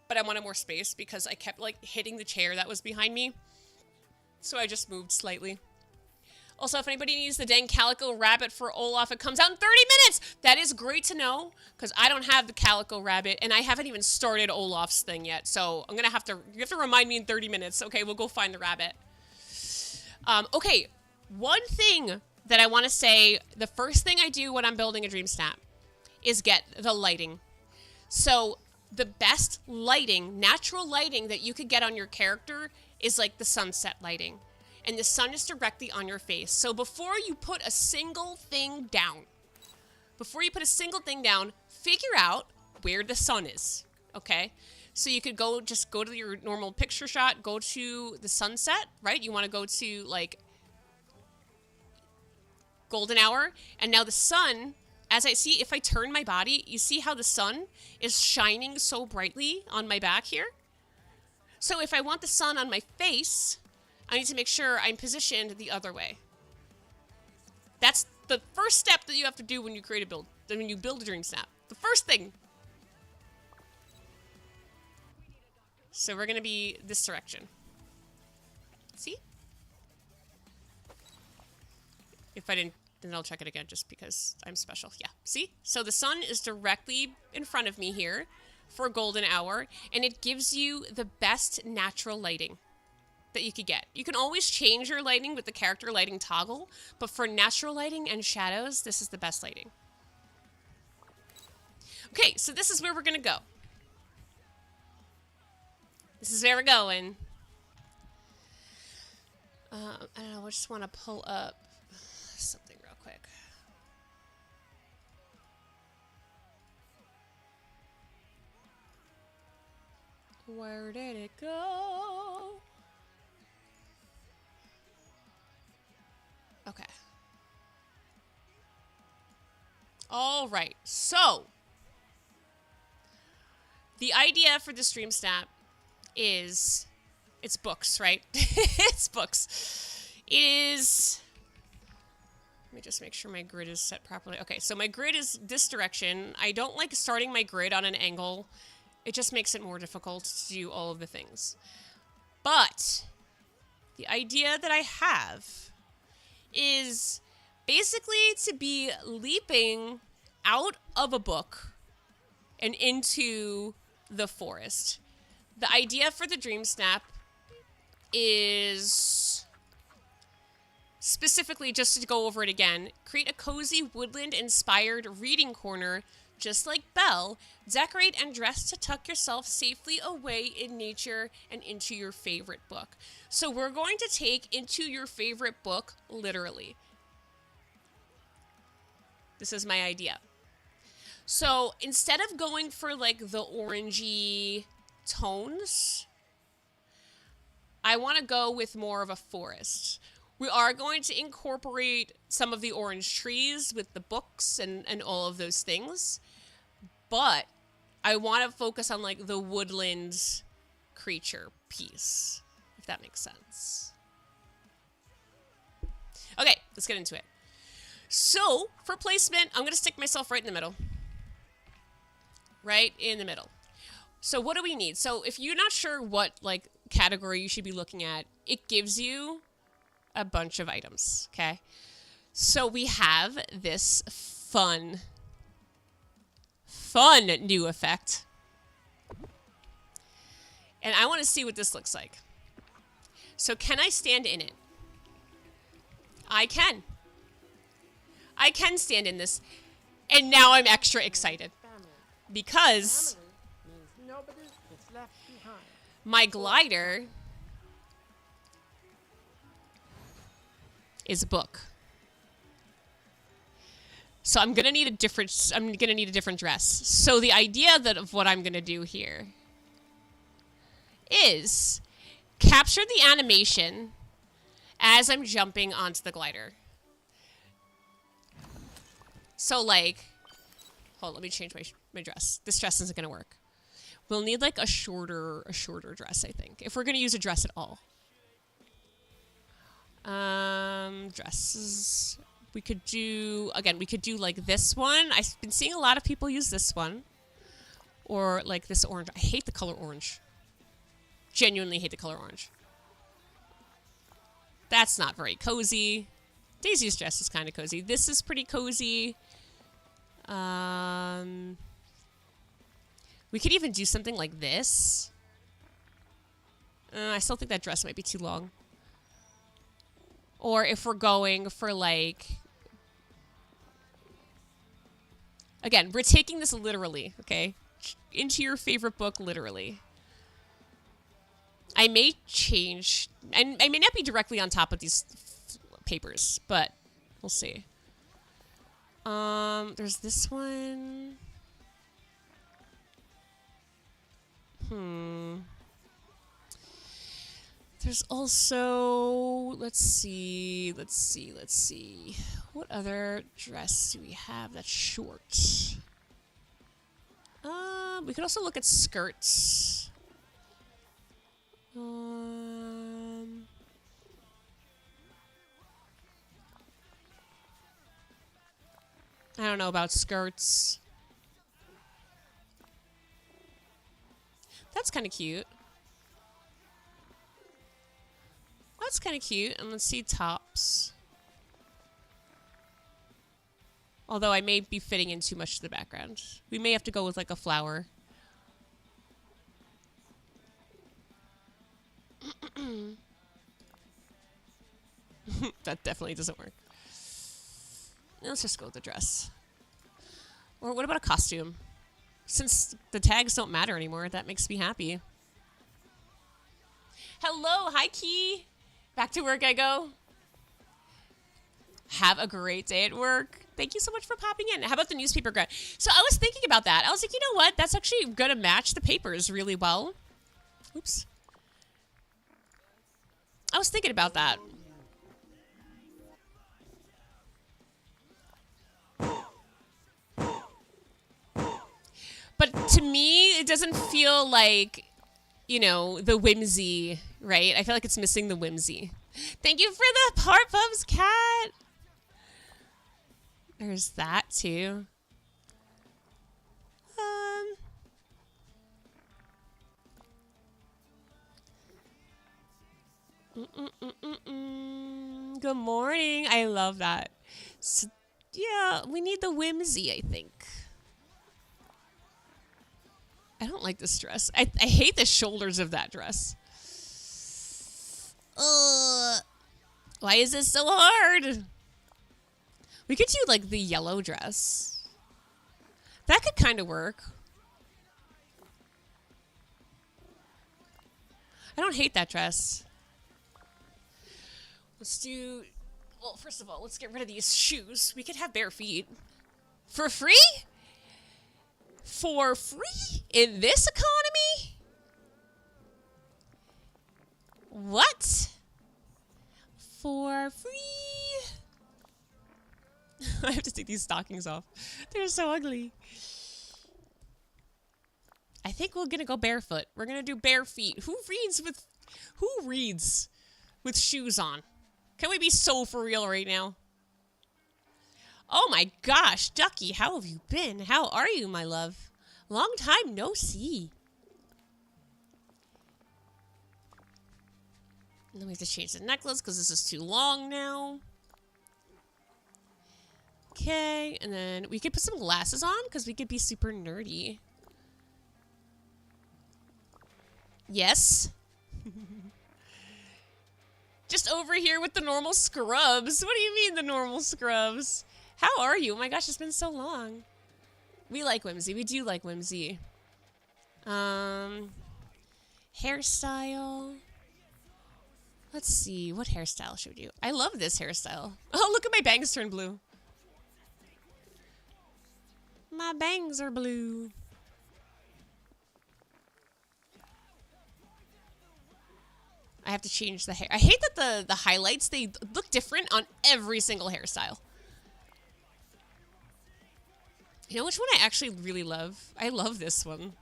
But I wanted more space because I kept like hitting the chair that was behind me. So I just moved slightly. Also, if anybody needs the dang Calico Rabbit for Olaf, it comes out in 30 minutes. That is great to know because I don't have the Calico Rabbit and I haven't even started Olaf's thing yet. So I'm going to have to, you have to remind me in 30 minutes. Okay, we'll go find the rabbit. Okay, one thing that I want to say, the first thing I do when I'm building a Dreamsnap is get the lighting. So the best lighting, natural lighting that you could get on your character is like the sunset lighting. And the sun is directly on your face. So before you put a single thing down, figure out where the sun is, okay? So you could just go to your normal picture shot, go to the sunset, right? You want to go to like golden hour. And now the sun, as I see, if I turn my body, you see how the sun is shining so brightly on my back here? So if I want the sun on my face, I need to make sure I'm positioned the other way. That's the first step that you have to do when you create a build, when you build a Dreamsnap. The first thing. So we're going to be this direction. See? If I didn't, then I'll check it again just because I'm special. Yeah, see? So the sun is directly in front of me here for golden hour, and it gives you the best natural lighting that you could get. You can always change your lighting with the character lighting toggle, but for natural lighting and shadows, this is the best lighting. Okay, so this is where we're gonna go. This is where we're going. I don't know, I just want to pull up something real quick. Where did it go? Okay. All right. So, the idea for the Dreamsnap is, it's books, right? It's books. It is, let me just make sure my grid is set properly. Okay, so my grid is this direction. I don't like starting my grid on an angle. It just makes it more difficult to do all of the things. But the idea that I have is basically to be leaping out of a book and into the forest. The idea for the Dreamsnap is specifically, just to go over it again, create a cozy woodland-inspired reading corner just like Belle. Decorate and dress to tuck yourself safely away in nature and into your favorite book. So we're going to take into your favorite book literally. This is my idea. So instead of going for like the orangey tones, I want to go with more of a forest. We are going to incorporate some of the orange trees with the books and all of those things. But I want to focus on like the woodland creature piece, if that makes sense. Okay, let's get into it. So for placement, I'm going to stick myself right in the middle. Right in the middle. So what do we need? So if you're not sure what like category you should be looking at, it gives you a bunch of items, okay? So we have this fun new effect. And I want to see what this looks like. So can I stand in it? I can. I can stand in this. And now I'm extra excited. Because my glider is a book. So I'm gonna need a different dress. So the idea of what I'm gonna do here is capture the animation as I'm jumping onto the glider. So, like, hold on, let me change my dress. This dress isn't gonna work. We'll need like a shorter dress, I think, if we're gonna use a dress at all. Dresses. We could do like this one. I've been seeing a lot of people use this one. Or like this orange. I hate the color orange. Genuinely hate the color orange. That's not very cozy. Daisy's dress is kind of cozy. This is pretty cozy. We could even do something like this. I still think that dress might be too long. Or if we're going for like... Again, we're taking this literally, okay? Into your favorite book, literally. I may change... And I may not be directly on top of these papers, but we'll see. There's this one. There's also, let's see. What other dress do we have that's short? We could also look at skirts. I don't know about skirts. That's kind of cute. That's kind of cute. And let's see tops. Although I may be fitting in too much to the background. We may have to go with like a flower. That definitely doesn't work. Let's just go with the dress. Or what about a costume? Since the tags don't matter anymore, that makes me happy. Hello, hi Key. Back to work I go. Have a great day at work. Thank you so much for popping in. How about the newspaper grad? So I was thinking about that. I was like, you know what? That's actually going to match the papers really well. Oops. I was thinking about that. But to me, it doesn't feel like, you know, the whimsy, right? I feel like it's missing the whimsy. Thank you for the heart pumps, cat. There's that too. Good morning. I love that. So, yeah, we need the whimsy, I think. I don't like this dress. I hate the shoulders of that dress. Why is this so hard? We could do like the yellow dress. That could kind of work. I don't hate that dress. Let's do... Well, first of all, let's get rid of these shoes. We could have bare feet. For free? For free? In this economy? What? For free? I have to take these stockings off. They're so ugly. I think we're gonna go barefoot. We're gonna do bare feet. Who reads with shoes on? Can we be so for real right now? Oh my gosh, Ducky, how have you been? How are you, my love? Long time no see. And then we have to change the necklace because this is too long now. Okay, and then we could put some glasses on because we could be super nerdy. Yes. Just over here with the normal scrubs. What do you mean the normal scrubs? How are you? Oh my gosh, it's been so long. We like whimsy. We do like whimsy. Hairstyle. Let's see. What hairstyle should we do? I love this hairstyle. Oh, look at my bangs turn blue. My bangs are blue. I have to change the hair. I hate that the highlights, they look different on every single hairstyle. You know which one I actually really love? I love this one.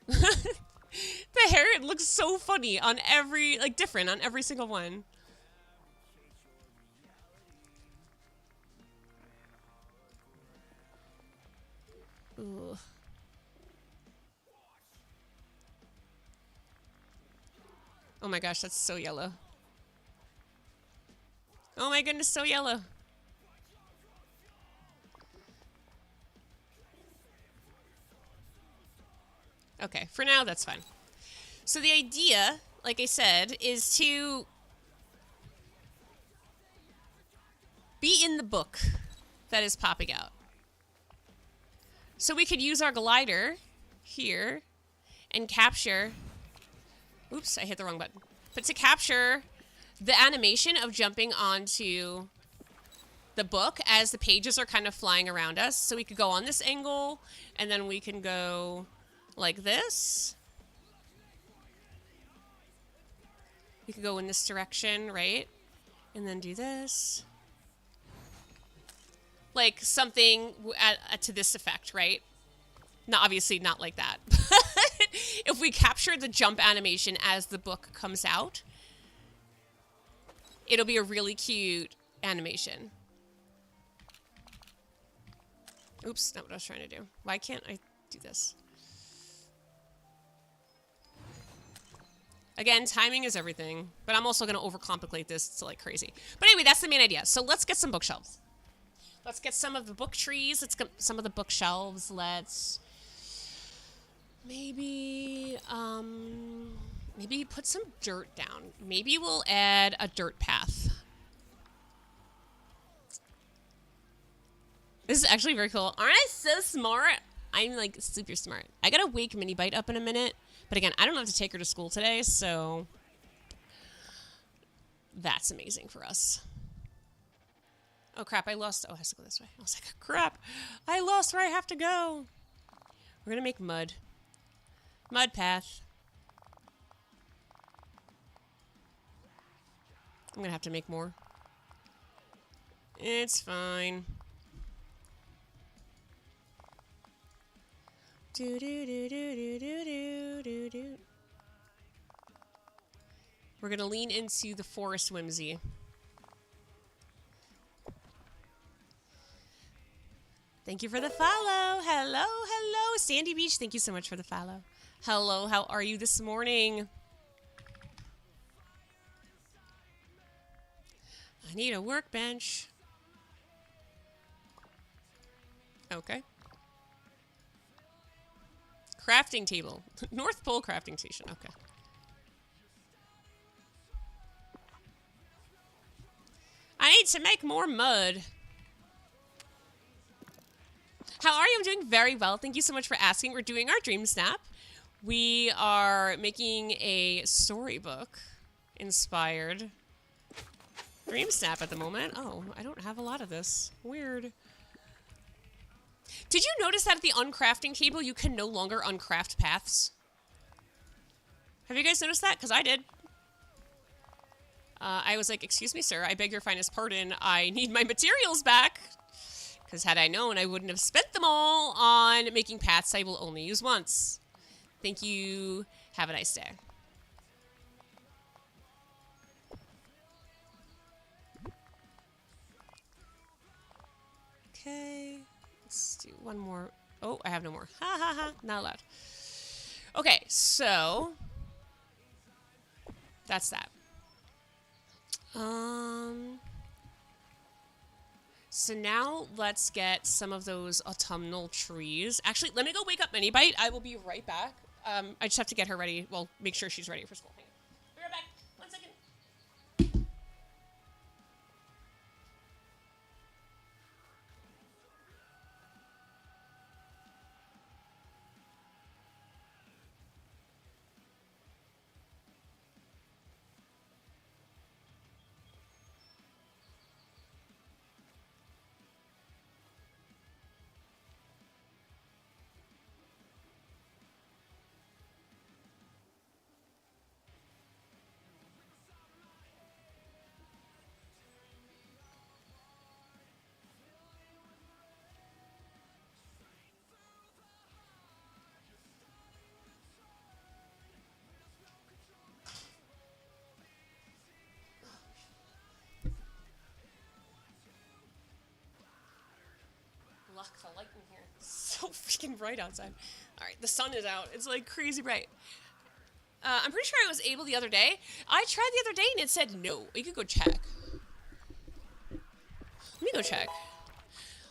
The hair, it looks so funny on every, like, different on every single one. Ooh. Oh my gosh, that's so yellow. Oh my goodness, so yellow. Okay, for now, that's fine. So the idea, like I said, is to be in the book that is popping out. So we could use our glider here and capture... Oops, I hit the wrong button. But to capture the animation of jumping onto the book as the pages are kind of flying around us. So we could go on this angle, and then we can go like this. We could go in this direction, right? And then do this. Like something to this effect, right? No, obviously not like that. If we capture the jump animation as the book comes out, it'll be a really cute animation. Oops, not what I was trying to do. Why can't I do this? Again, timing is everything, but I'm also going to overcomplicate this to like crazy. But anyway, that's the main idea. So let's get some bookshelves. Let's get some of the book trees. Let's get some of the bookshelves. Let's maybe put some dirt down. Maybe we'll add a dirt path. This is actually very cool. Aren't I so smart? I'm like super smart. I gotta wake Minibite up in a minute. But again, I don't have to take her to school today, so that's amazing for us. Oh, crap, I lost. Oh, I have to go this way. I was like, crap, I lost where I have to go. We're going to make mud. Mud path. I'm going to have to make more. It's fine. Do do do do do do do do. We're gonna lean into the forest whimsy. Thank you for the follow. Hello, hello, Sandy Beach. Thank you so much for the follow. Hello, how are you this morning? I need a workbench. Okay. Crafting table. North Pole crafting station. Okay. I need to make more mud. How are you? I'm doing very well. Thank you so much for asking. We're doing our Dreamsnap. We are making a storybook inspired Dreamsnap at the moment. Oh, I don't have a lot of this. Weird. Did you notice that at the uncrafting table, you can no longer uncraft paths? Have you guys noticed that? Because I did. I was like, excuse me, sir, I beg your finest pardon. I need my materials back. Because had I known, I wouldn't have spent them all on making paths I will only use once. Thank you. Have a nice day. Okay. Let's do one more. Oh, I have no more. Ha ha ha. Not allowed. Okay, so that's that. So now let's get some of those autumnal trees. Actually, let me go wake up Minibite. I will be right back. I just have to get her ready. Well, make sure she's ready for school. Hang on. Be right back. 1 second. block the light in here. It's so freaking bright outside. All right, the sun is out. It's like crazy bright. I'm pretty sure I was able the other day. I tried the other day and it said no. You could go check. Let me go check.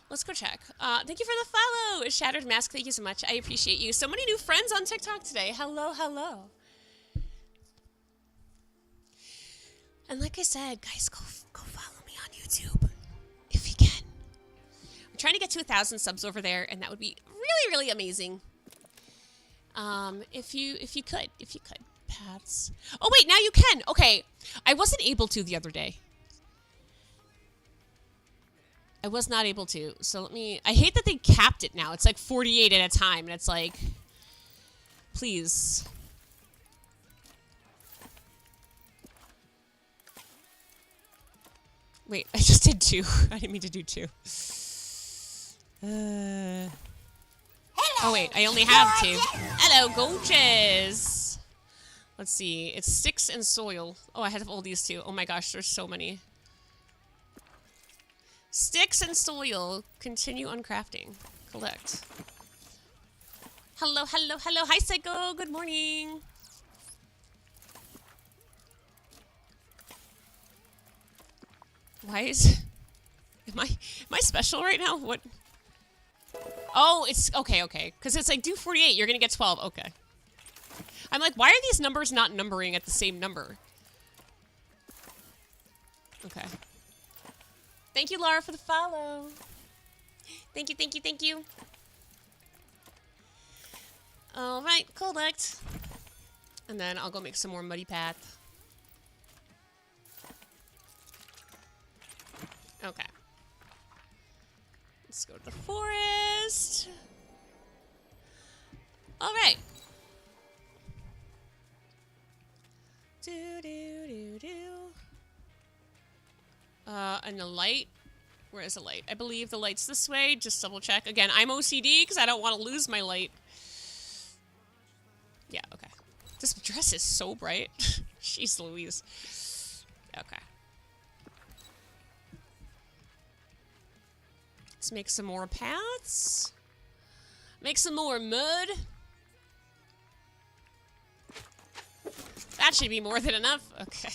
Let's go check. Thank you for the follow. Shattered Mask, thank you so much. I appreciate you. So many new friends on TikTok today. Hello, hello. And like I said, guys, go follow me on YouTube if you can. I'm trying to get to 1,000 subs over there, and that would be really, really amazing. If you could. Paths. Oh wait, now you can. Okay, I wasn't able to the other day. I was not able to. So let me. I hate that they capped it now. It's like 48 at a time, and it's like, please. Wait, I just did 2. I didn't mean to do 2. Oh wait, I only have 2. Hello, gorgeous. Let's see. It's sticks and soil. Oh, I have all these too. Oh my gosh, there's so many. Sticks and soil. Continue on crafting. Collect. Hello, hello, hello. Hi, Psycho. Good morning. Why is... Am I special right now? What? Oh, it's... Okay. Because it's like, do 48. You're going to get 12. Okay. I'm like, why are these numbers not numbering at the same number? Okay. Thank you, Laura, for the follow. Thank you. All right, collect. And then I'll go make some more muddy path. Okay. Let's go to the forest. All right. And the light. Where is the light? I believe the light's this way. Just double check. Again, I'm OCD because I don't want to lose my light. Yeah, okay. This dress is so bright. Jeez Louise. Okay. Let's make some more paths. Make some more mud. That should be more than enough. Okay.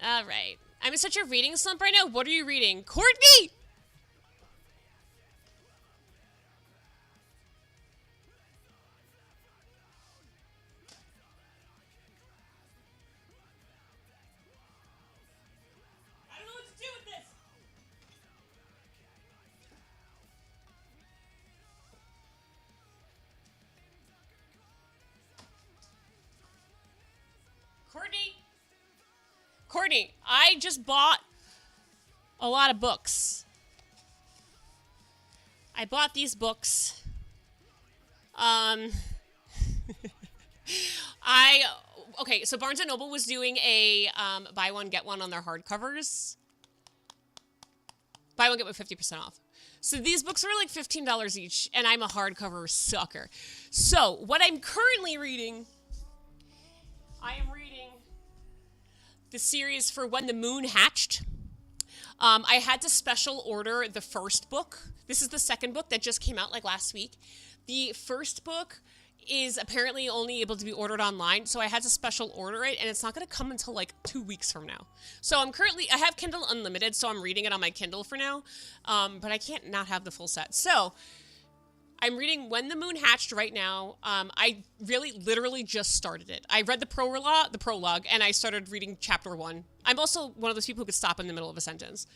All right. I'm in such a reading slump right now. What are you reading? Courtney! I don't know what to do with this. Courtney, I just bought a lot of books. I bought these books. Okay, so Barnes & Noble was doing a buy one, get one on their hardcovers. Buy one, get one 50% off. So these books are like $15 each, and I'm a hardcover sucker. So what I'm currently reading, I am reading the series for When the Moon Hatched. I had to special order the first book. This is the second book that just came out like last week. The first book is apparently only able to be ordered online, so I had to special order it, and it's not going to come until like 2 weeks from now. So I have Kindle Unlimited, so I'm reading it on my Kindle for now, but I can't not have the full set. So I'm reading When the Moon Hatched right now. I literally just started it. I read the prologue, and I started reading chapter 1. I'm also one of those people who could stop in the middle of a sentence.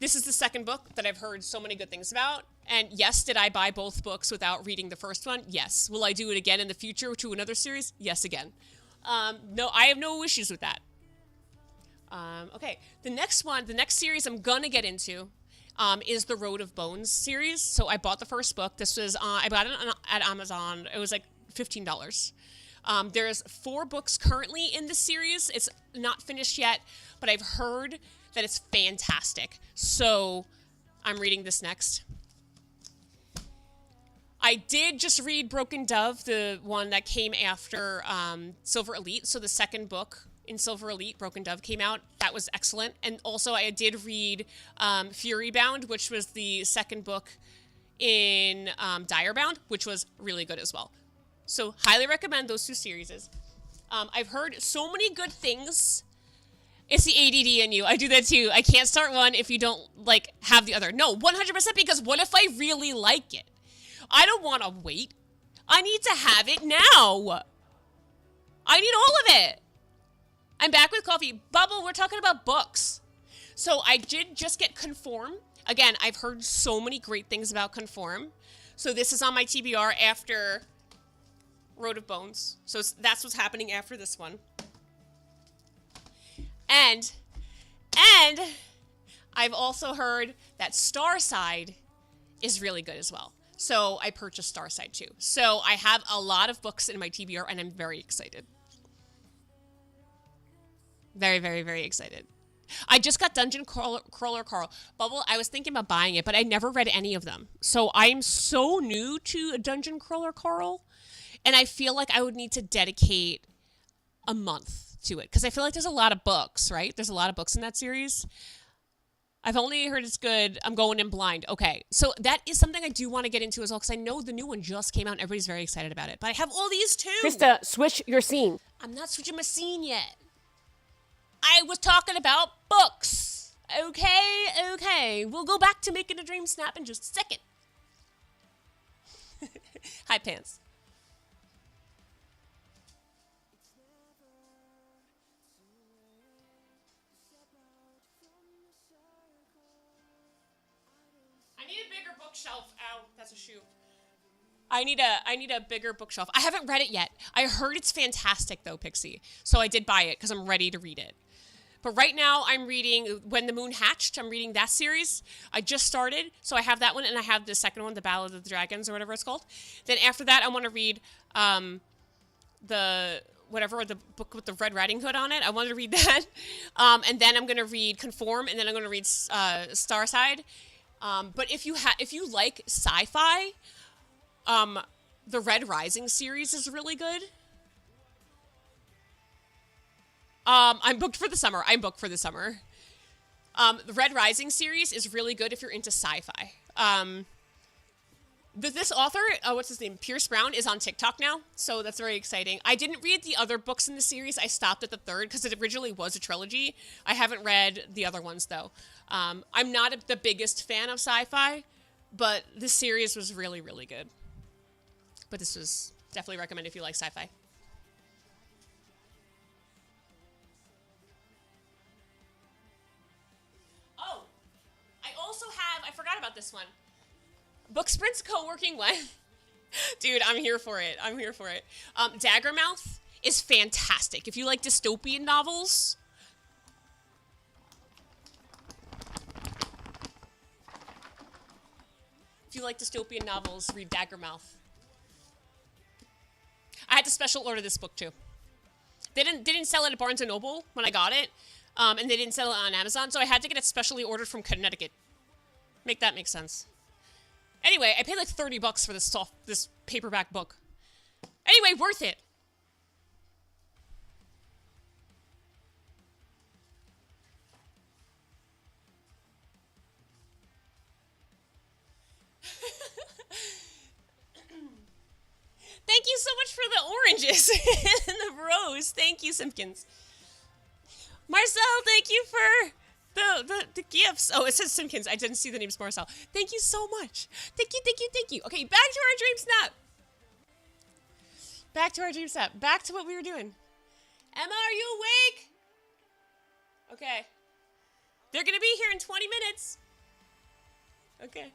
This is the second book that I've heard so many good things about. And yes, did I buy both books without reading the first one? Yes. Will I do it again in the future to another series? Yes, again. No, I have no issues with that. Okay, the next series I'm gonna get into is the Road of Bones series. So I bought the first book. This was, I got it at Amazon. It was like $15. There's 4 books currently in the series. It's not finished yet, but I've heard that it's fantastic. So I'm reading this next. I did just read Broken Dove, the one that came after Silver Elite. So the second book in Silver Elite, Broken Dove came out. That was excellent. And also I did read Fury Bound, which was the second book in Dire Bound, which was really good as well. So highly recommend those 2 series. I've heard so many good things. It's the ADD in you. I do that too. I can't start one if you don't, like, have the other. No, 100%, because what if I really like it? I don't want to wait. I need to have it now. I need all of it. I'm back with coffee. Bubble, we're talking about books. So I did just get Conform. Again, I've heard so many great things about Conform. So this is on my TBR after Road of Bones. So that's what's happening after this one. And I've also heard that Starside is really good as well. So I purchased Starside too. So I have a lot of books in my TBR and I'm very excited. Very, very, very excited. I just got Dungeon Crawler Carl. Bubble, I was thinking about buying it, but I never read any of them. So I'm so new to Dungeon Crawler Carl. And I feel like I would need to dedicate a month to it, because I feel like there's a lot of books, right? There's a lot of books in that series. I've only heard it's good. I'm going in blind. Okay, so that is something I do want to get into as well, because I know the new one just came out and everybody's very excited about it. But I have all these too. Krista, switch your scene. I'm not switching my scene yet. I was talking about books. Okay. We'll go back to making a dream snap in just a second. Hi, Pants. Bookshelf. Ow, that's a shoe. I need a bigger bookshelf. I haven't read it yet. I heard it's fantastic though, Pixie. So I did buy it because I'm ready to read it. But right now I'm reading When the Moon Hatched. I'm reading that series. I just started, so I have that one, and I have the second one, The Ballad of the Dragons, or whatever it's called. Then after that, I want to read the book with the Red Riding Hood on it. I wanted to read that. And then I'm going to read Conform, and then I'm going to read Starside. But if you like sci-fi, the Red Rising series is really good. I'm booked for the summer. The Red Rising series is really good if you're into sci-fi. This author, what's his name? Pierce Brown, is on TikTok now, so that's very exciting. I didn't read the other books in the series. I stopped at the 3rd because it originally was a trilogy. I haven't read the other ones, though. I'm not the biggest fan of sci-fi, but this series was really, really good. But this was definitely recommended if you like sci-fi. Oh, I forgot about this one. Book Sprint's co-working one. Dude, I'm here for it. Daggermouth is fantastic. If you like dystopian novels. Read Daggermouth. I had to special order this book too. They didn't sell it at Barnes & Noble when I got it. And they didn't sell it on Amazon, so I had to get it specially ordered from Connecticut. Make that make sense. Anyway, I paid like $30 for this paperback book. Anyway, worth it. Thank you so much for the oranges and the rose. Thank you, Simpkins. Marcel, thank you for the gifts. Oh, it says Simpkins. I didn't see the names Marcel. Thank you so much. Thank you. Okay, back to our dream snap. Back to what we were doing. Emma, are you awake? Okay. They're going to be here in 20 minutes. Okay.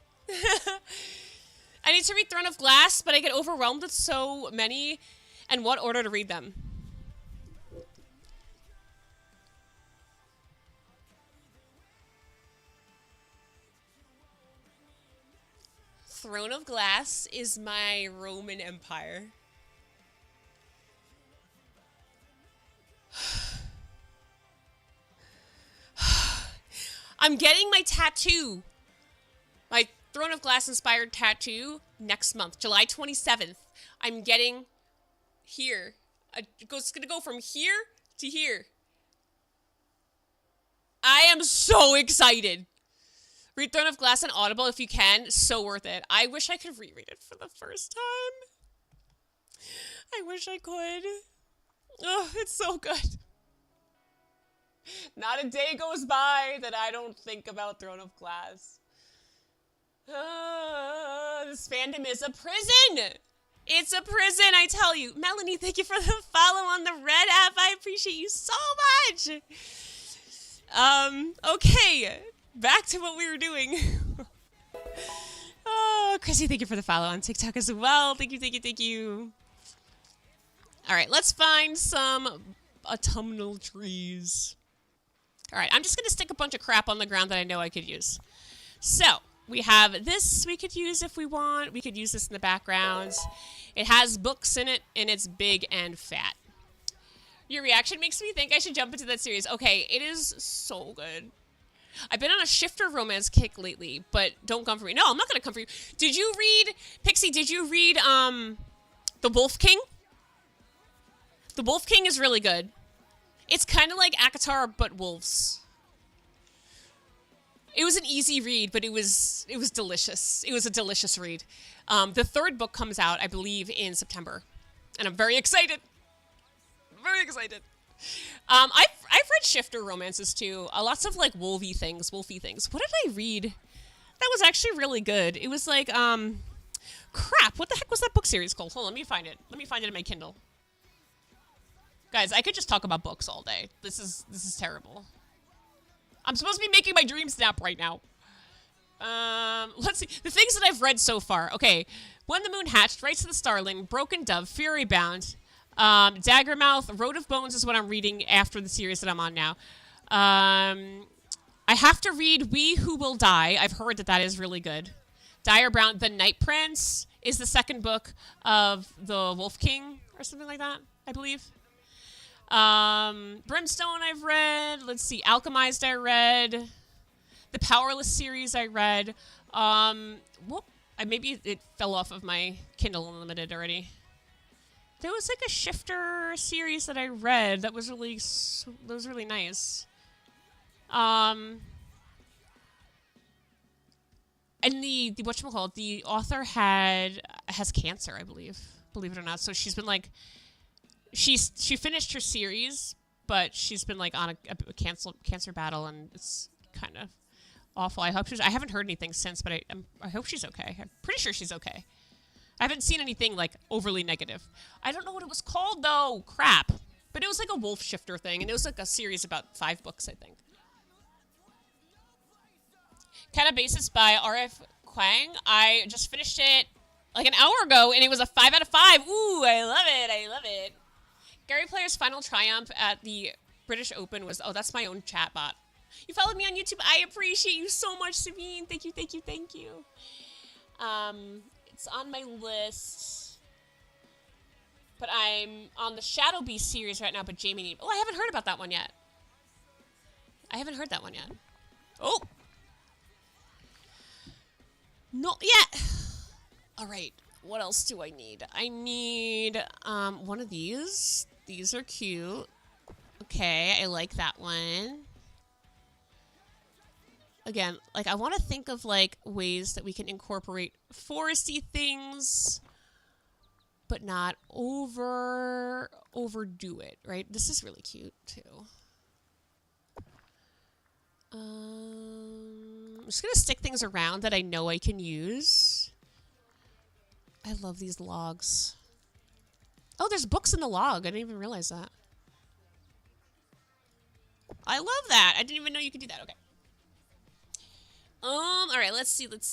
I need to read Throne of Glass, but I get overwhelmed with so many and what order to read them. Throne of Glass is my Roman Empire. I'm getting my tattoo. My Throne of Glass inspired tattoo next month, July 27th. I'm getting here. It's going to go from here to here. I am so excited. Read Throne of Glass on Audible if you can. So worth it. I wish I could reread it for the first time. I wish I could. Oh, it's so good. Not a day goes by that I don't think about Throne of Glass. This fandom is a prison. It's a prison, I tell you. Melanie, thank you for the follow on the red app. I appreciate you so much. Okay. Back to what we were doing. Oh, Chrissy, thank you for the follow on TikTok as well. Thank you, thank you, thank you. All right, let's find some autumnal trees. All right, I'm just going to stick a bunch of crap on the ground that I know I could use. So, we have this we could use if we want. We could use this in the background. It has books in it, and it's big and fat. Your reaction makes me think I should jump into that series. Okay, it is so good. I've been on a shifter romance kick lately, but don't come for me. No, I'm not going to come for you. Did you read, Pixie, did you read The Wolf King? The Wolf King is really good. It's kind of like ACOTAR, but wolves. It was an easy read, but it was delicious. It was a delicious read. The third book comes out, I believe, in September. And I'm very excited. Very excited. I've read shifter romances too. Lots of like wolfy things. What did I read? That was actually really good. It was like, crap. What the heck was that book series called? Hold on, let me find it. Let me find it in my Kindle. Guys, I could just talk about books all day. This is terrible. I'm supposed to be making my Dreamsnap right now. Let's see. The things that I've read so far. Okay. When the Moon Hatched, Rights of the Starling, Broken Dove, Fury Bound, Daggermouth, Road of Bones is what I'm reading after the series that I'm on now. I have to read We Who Will Die. I've heard that is really good. Dyer Brown, The Night Prince is the second book of The Wolf King or something like that, I believe. Brimstone I've read. Let's see. Alchemized I read. The Powerless series I read. Maybe it fell off of my Kindle Unlimited already. There was like a shifter series that I read that was really nice. And the whatchamacallit, the author has cancer, I believe it or not. So she's been like, she finished her series, but she's been like on a cancer battle, and it's kind of awful. I haven't heard anything since, but I hope she's okay. I'm pretty sure she's okay. I haven't seen anything like overly negative. I don't know what it was called though. Crap. But it was like a wolf shifter thing, and it was like a series about 5 books, I think. Catabasis by R.F. Kuang. I just finished it like an hour ago, and it was a 5 out of 5. Ooh, I love it. Gary Player's final triumph at the British Open was, that's my own chatbot. You followed me on YouTube. I appreciate you so much, Sabine. Thank you. It's on my list. But I'm on the Shadow Beast series right now, but Jamie need... Oh, I haven't heard about that one yet. Oh! Not yet! Alright, what else do I need? I need, one of these. These are cute. Okay, I like that one. Again, like, I want to think of, like, ways that we can incorporate foresty things, but not overdo it, right? This is really cute, too. I'm just going to stick things around that I know I can use. I love these logs. Oh, there's books in the log. I didn't even realize that. I love that. I didn't even know you could do that. Okay. All right, let's see. Let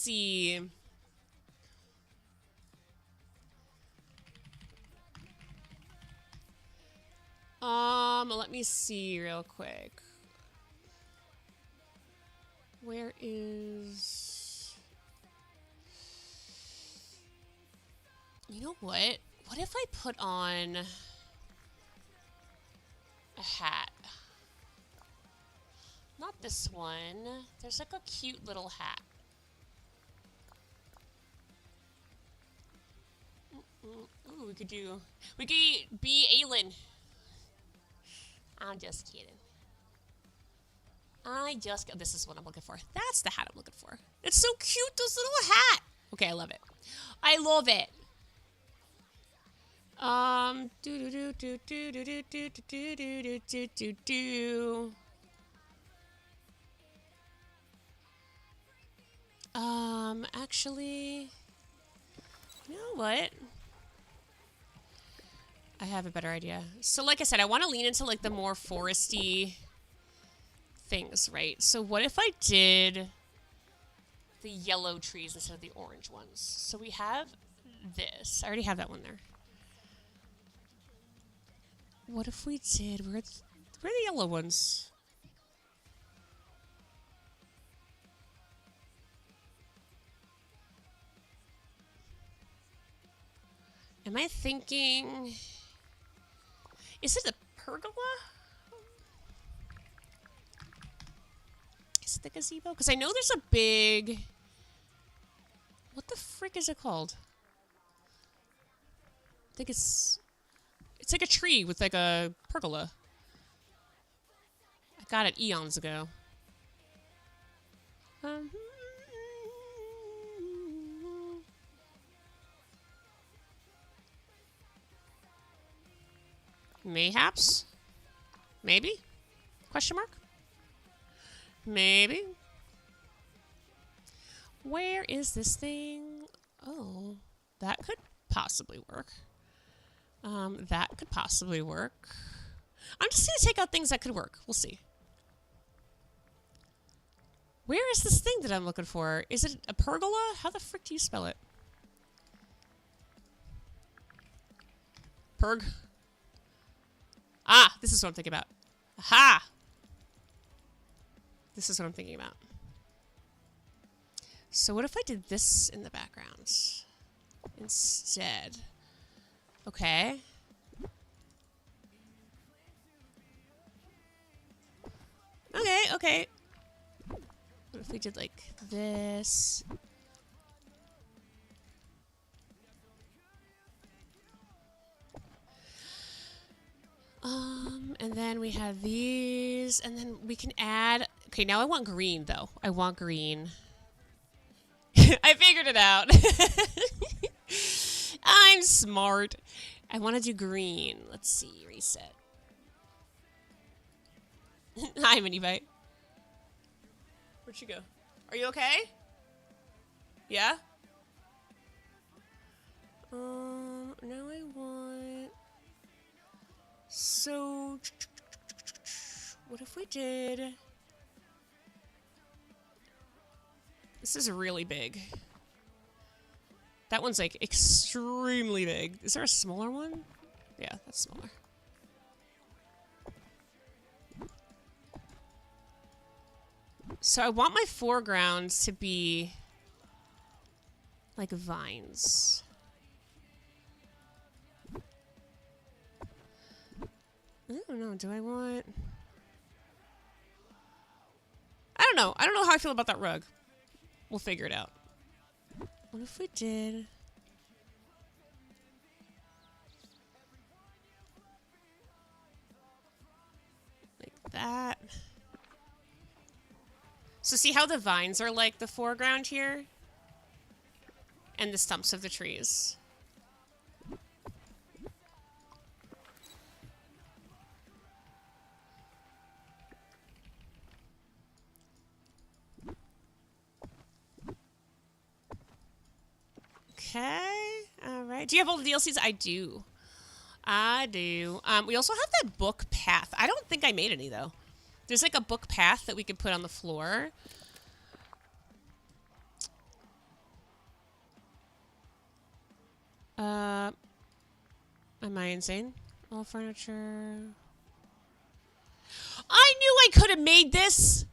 me see real quick. Where is... You know what? What if I put on a hat? Not this one. There's like a cute little hat. Ooh, we could be Aelin. I'm just kidding. This is what I'm looking for. That's the hat I'm looking for. It's so cute, this little hat. Okay, I love it. I love it. Actually, you know what? I have a better idea. So like I said, I want to lean into like the more foresty things, right? So what if I did the yellow trees instead of the orange ones? So we have this. I already have that one there. What if we did... Where are the yellow ones? Am I thinking... Is it a pergola? Is it the gazebo? Because I know there's a big... What the frick is it called? I think it's like a tree with like a pergola. I got it eons ago. Mayhaps? Maybe? Question mark? Maybe. Where is this thing? Oh, that could possibly work. That could possibly work. I'm just going to take out things that could work. We'll see. Where is this thing that I'm looking for? Is it a pergola? How the frick do you spell it? Perg. Ah, this is what I'm thinking about. Aha! This is what I'm thinking about. So what if I did this in the background instead? Okay. Okay. What if we did like this? And then we have these, and then we can add... Okay, now I want green, though. I want green. I figured it out. I'm smart. I want to do green. Let's see. Reset. Hi, Minibite. Where'd she go? Are you okay? Yeah? Now I want... So... What if we did... This is really big. That one's like extremely big. Is there a smaller one? Yeah, that's smaller. So I want my foreground to be like vines. I don't know. Do I want... I don't know. I don't know how I feel about that rug. We'll figure it out. What if we did... like that? So see how the vines are like the foreground here? And the stumps of the trees. Okay, all right. Do you have all the DLCs? I do. I do. We also have that book path. I don't think I made any, though. There's like a book path that we could put on the floor. Am I insane? All furniture. I knew I could have made this!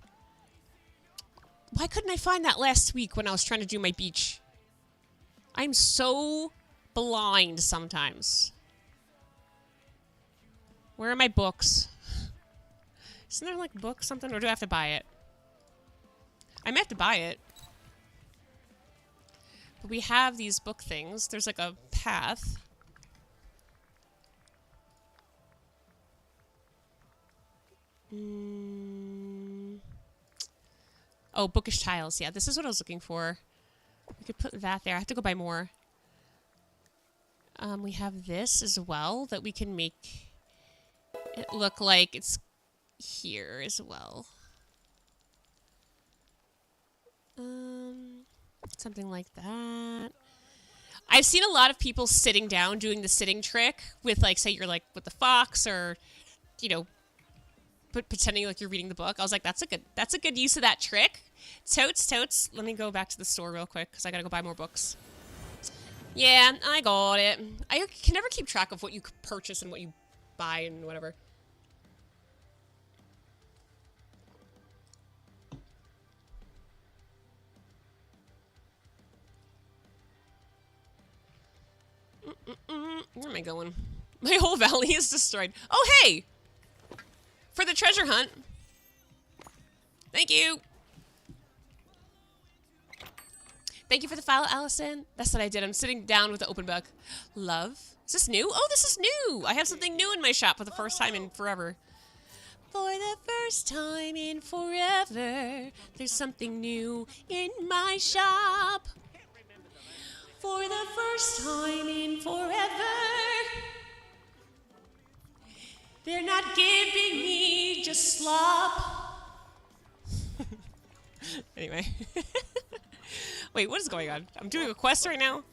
Why couldn't I find that last week when I was trying to do my beach? I'm so blind sometimes. Where are my books? Isn't there like book something, or do I have to buy it? I may have to buy it. But we have these book things. There's like a path. Oh, bookish tiles. Yeah, this is what I was looking for. We could put that there. I have to go buy more. We have this as well that we can make it look like it's here as well. Something like that. I've seen a lot of people sitting down doing the sitting trick with, like, say you're like with the fox or, you know, pretending like you're reading the book. I was like, that's a good use of that trick. Totes. Let me go back to the store real quick because I gotta go buy more books. Yeah, I got it. I can never keep track of what you purchase and what you buy and whatever. Where am I going? My whole valley is destroyed. Oh, hey! For the treasure hunt. Thank you. Thank you for the file, Allison. That's what I did. I'm sitting down with the open book. Love. Is this new? Oh, this is new. I have something new in my shop for the first time in forever. For the first time in forever, there's something new in my shop. For the first time in forever, they're not giving me just slop. Anyway. Wait, what is going on? I'm doing a quest right now?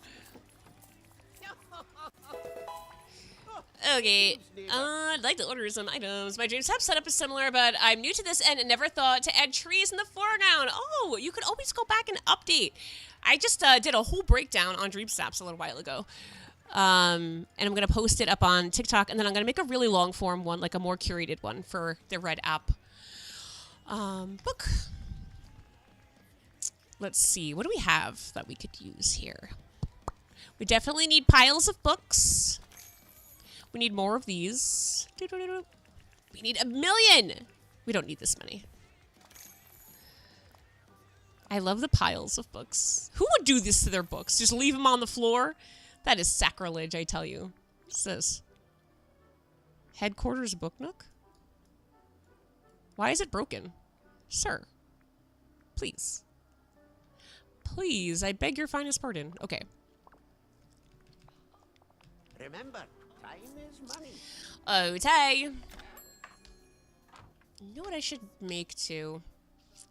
Okay. I'd like to order some items. My Dreamsnap setup is similar, but I'm new to this and never thought to add trees in the foreground. Oh, you could always go back and update. I just did a whole breakdown on Dreamsnaps a little while ago. And I'm going to post it up on TikTok, and then I'm going to make a really long form one, like a more curated one for the Red app. Book. Let's see. What do we have that we could use here? We definitely need piles of books. We need more of these. We need 1 million. We don't need this many. I love the piles of books. Who would do this to their books? Just leave them on the floor? That is sacrilege, I tell you. What's this? Headquarters Book Nook? Why is it broken? Sir. Please. Please, I beg your finest pardon. Okay. Remember, time is money. Okay. You know what I should make too?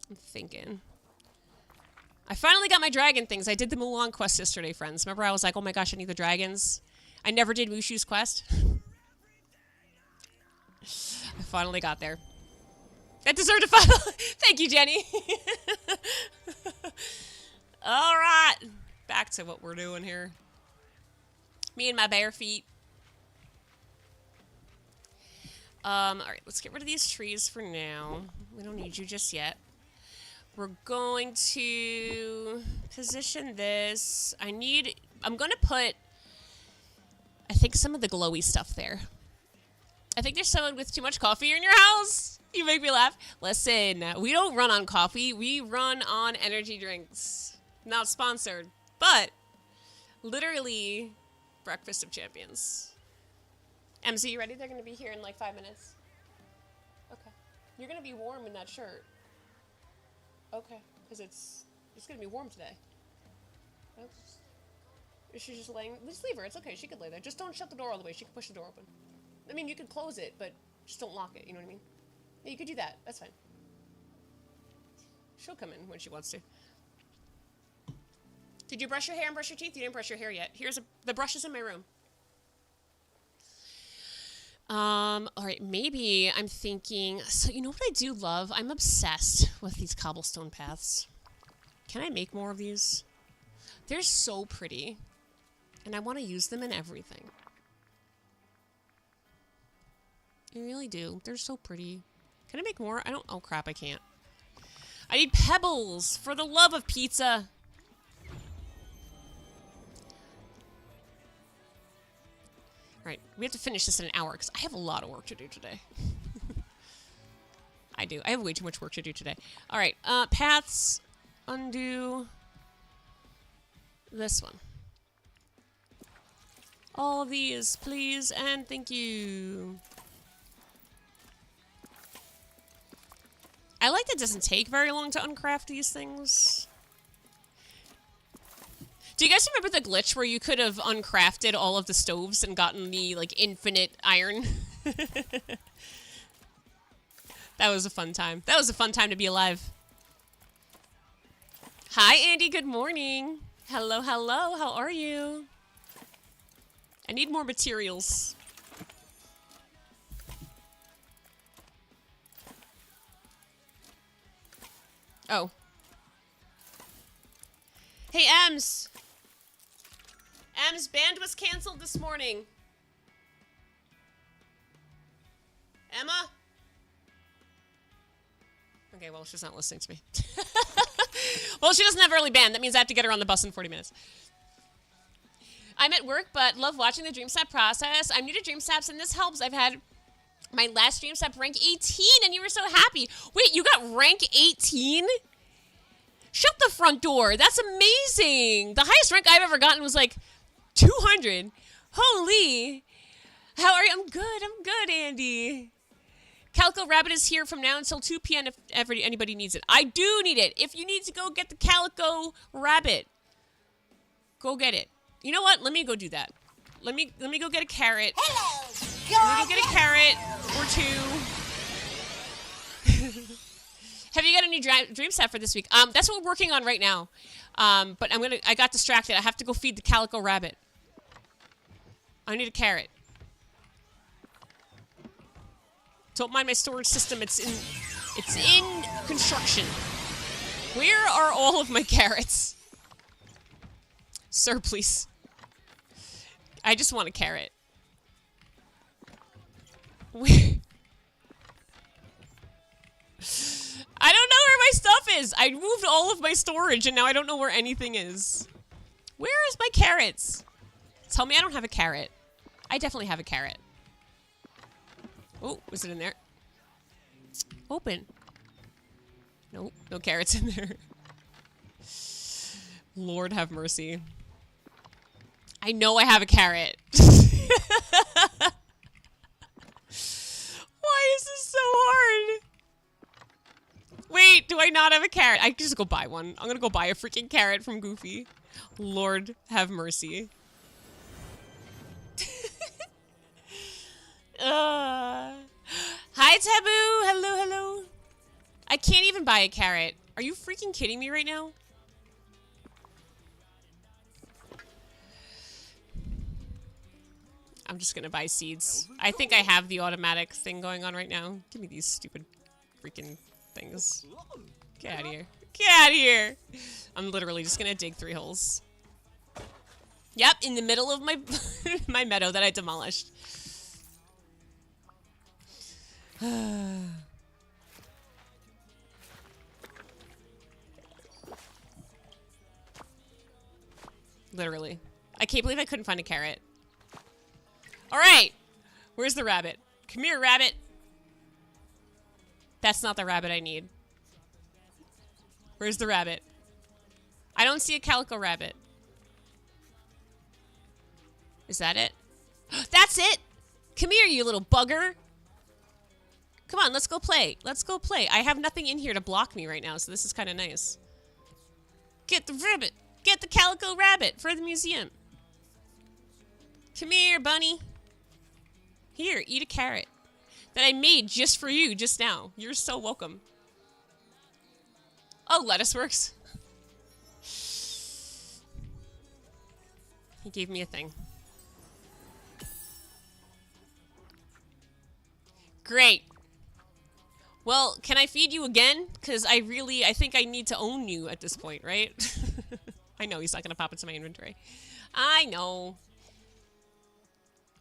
I'm thinking. I finally got my dragon things. I did the Mulan quest yesterday, friends. Remember I was like, oh my gosh, I need the dragons. I never did Mushu's quest. I finally got there. I deserve to follow. Thank you, Jenny. All right. Back to what we're doing here. Me and my bare feet. All right, let's get rid of these trees for now. We don't need you just yet. We're going to position this. I'm going to put, I think, some of the glowy stuff there. I think there's someone with too much coffee in your house. You make me laugh. Listen, we don't run on coffee. We run on energy drinks. Not sponsored, but literally breakfast of champions. MC, you ready? They're going to be here in like 5 minutes. Okay. You're going to be warm in that shirt. Okay, because it's going to be warm today. She's just laying... Just leave her. It's okay. She could lay there. Just don't shut the door all the way. She can push the door open. I mean, you could close it, but just don't lock it. You know what I mean? Yeah, you could do that. That's fine. She'll come in when she wants to. Did you brush your hair and brush your teeth? You didn't brush your hair yet. The brush is in my room. All right, maybe I'm thinking, so you know what I do love? I'm obsessed with these cobblestone paths. Can I make more of these? They're so pretty, and I want to use them in everything. I really do. They're so pretty. Can I make more? Oh crap, I can't. I need pebbles for the love of pizza. Alright, we have to finish this in an hour because I have a lot of work to do today. I do. I have way too much work to do today. Alright, paths. Undo. This one. All of these, please, and thank you. I like that it doesn't take very long to uncraft these things. Do you guys remember the glitch where you could have uncrafted all of the stoves and gotten the, like, infinite iron? That was a fun time. That was a fun time to be alive. Hi, Andy. Good morning. Hello, hello. How are you? I need more materials. Oh. Hey, Ems. Ems, band was canceled this morning. Emma? Okay, well, she's not listening to me. Well, she doesn't have early band. That means I have to get her on the bus in 40 minutes. I'm at work, but love watching the Dreamsnap process. I'm new to Dreamsnaps, and this helps. I've had my last Dreamsnap rank 18, and you were so happy. Wait, you got rank 18? Shut the front door. That's amazing. The highest rank I've ever gotten was like 200. Holy. How are you? I'm good, Andy. Calico Rabbit is here from now until 2 p.m. if anybody needs it. I do need it. If you need to go get the Calico Rabbit, go get it. You know what? Let me go do that. Let me go get a carrot. Hello. Let me go get a carrot or two. Have you got a new dream set for this week? That's what we're working on right now. But I got distracted. I have to go feed the Calico Rabbit. I need a carrot. Don't mind my storage system. It's in construction. Where are all of my carrots? Sir, please. I just want a carrot. Where? I don't know where my stuff is. I moved all of my storage and now I don't know where anything is. Where is my carrots? Tell me I don't have a carrot. I definitely have a carrot. Oh, was it in there? Open. Nope, no carrots in there. Lord have mercy. I know I have a carrot. Why is this so hard? Wait, do I not have a carrot? I can just go buy one. I'm gonna go buy a freaking carrot from Goofy. Lord have mercy. Hi, Taboo. Hello, hello. I can't even buy a carrot. Are you freaking kidding me right now? I'm just gonna buy seeds. I think I have the automatic thing going on right now. Give me these stupid freaking things. Get out of here. Get out of here. I'm literally just gonna dig 3 holes. Yep, in the middle of my my meadow that I demolished. Literally. I can't believe I couldn't find a carrot. Alright! Where's the rabbit? Come here, rabbit! That's not the rabbit I need. Where's the rabbit? I don't see a calico rabbit. Is that it? That's it! Come here, you little bugger! Come on, let's go play. Let's go play. I have nothing in here to block me right now, so this is kind of nice. Get the rabbit! Get the calico rabbit for the museum. Come here, bunny. Here, eat a carrot that I made just for you just now. You're so welcome. Oh, lettuce works. He gave me a thing. Great. Well, can I feed you again? Because I think I need to own you at this point, right? I know he's not going to pop into my inventory. I know.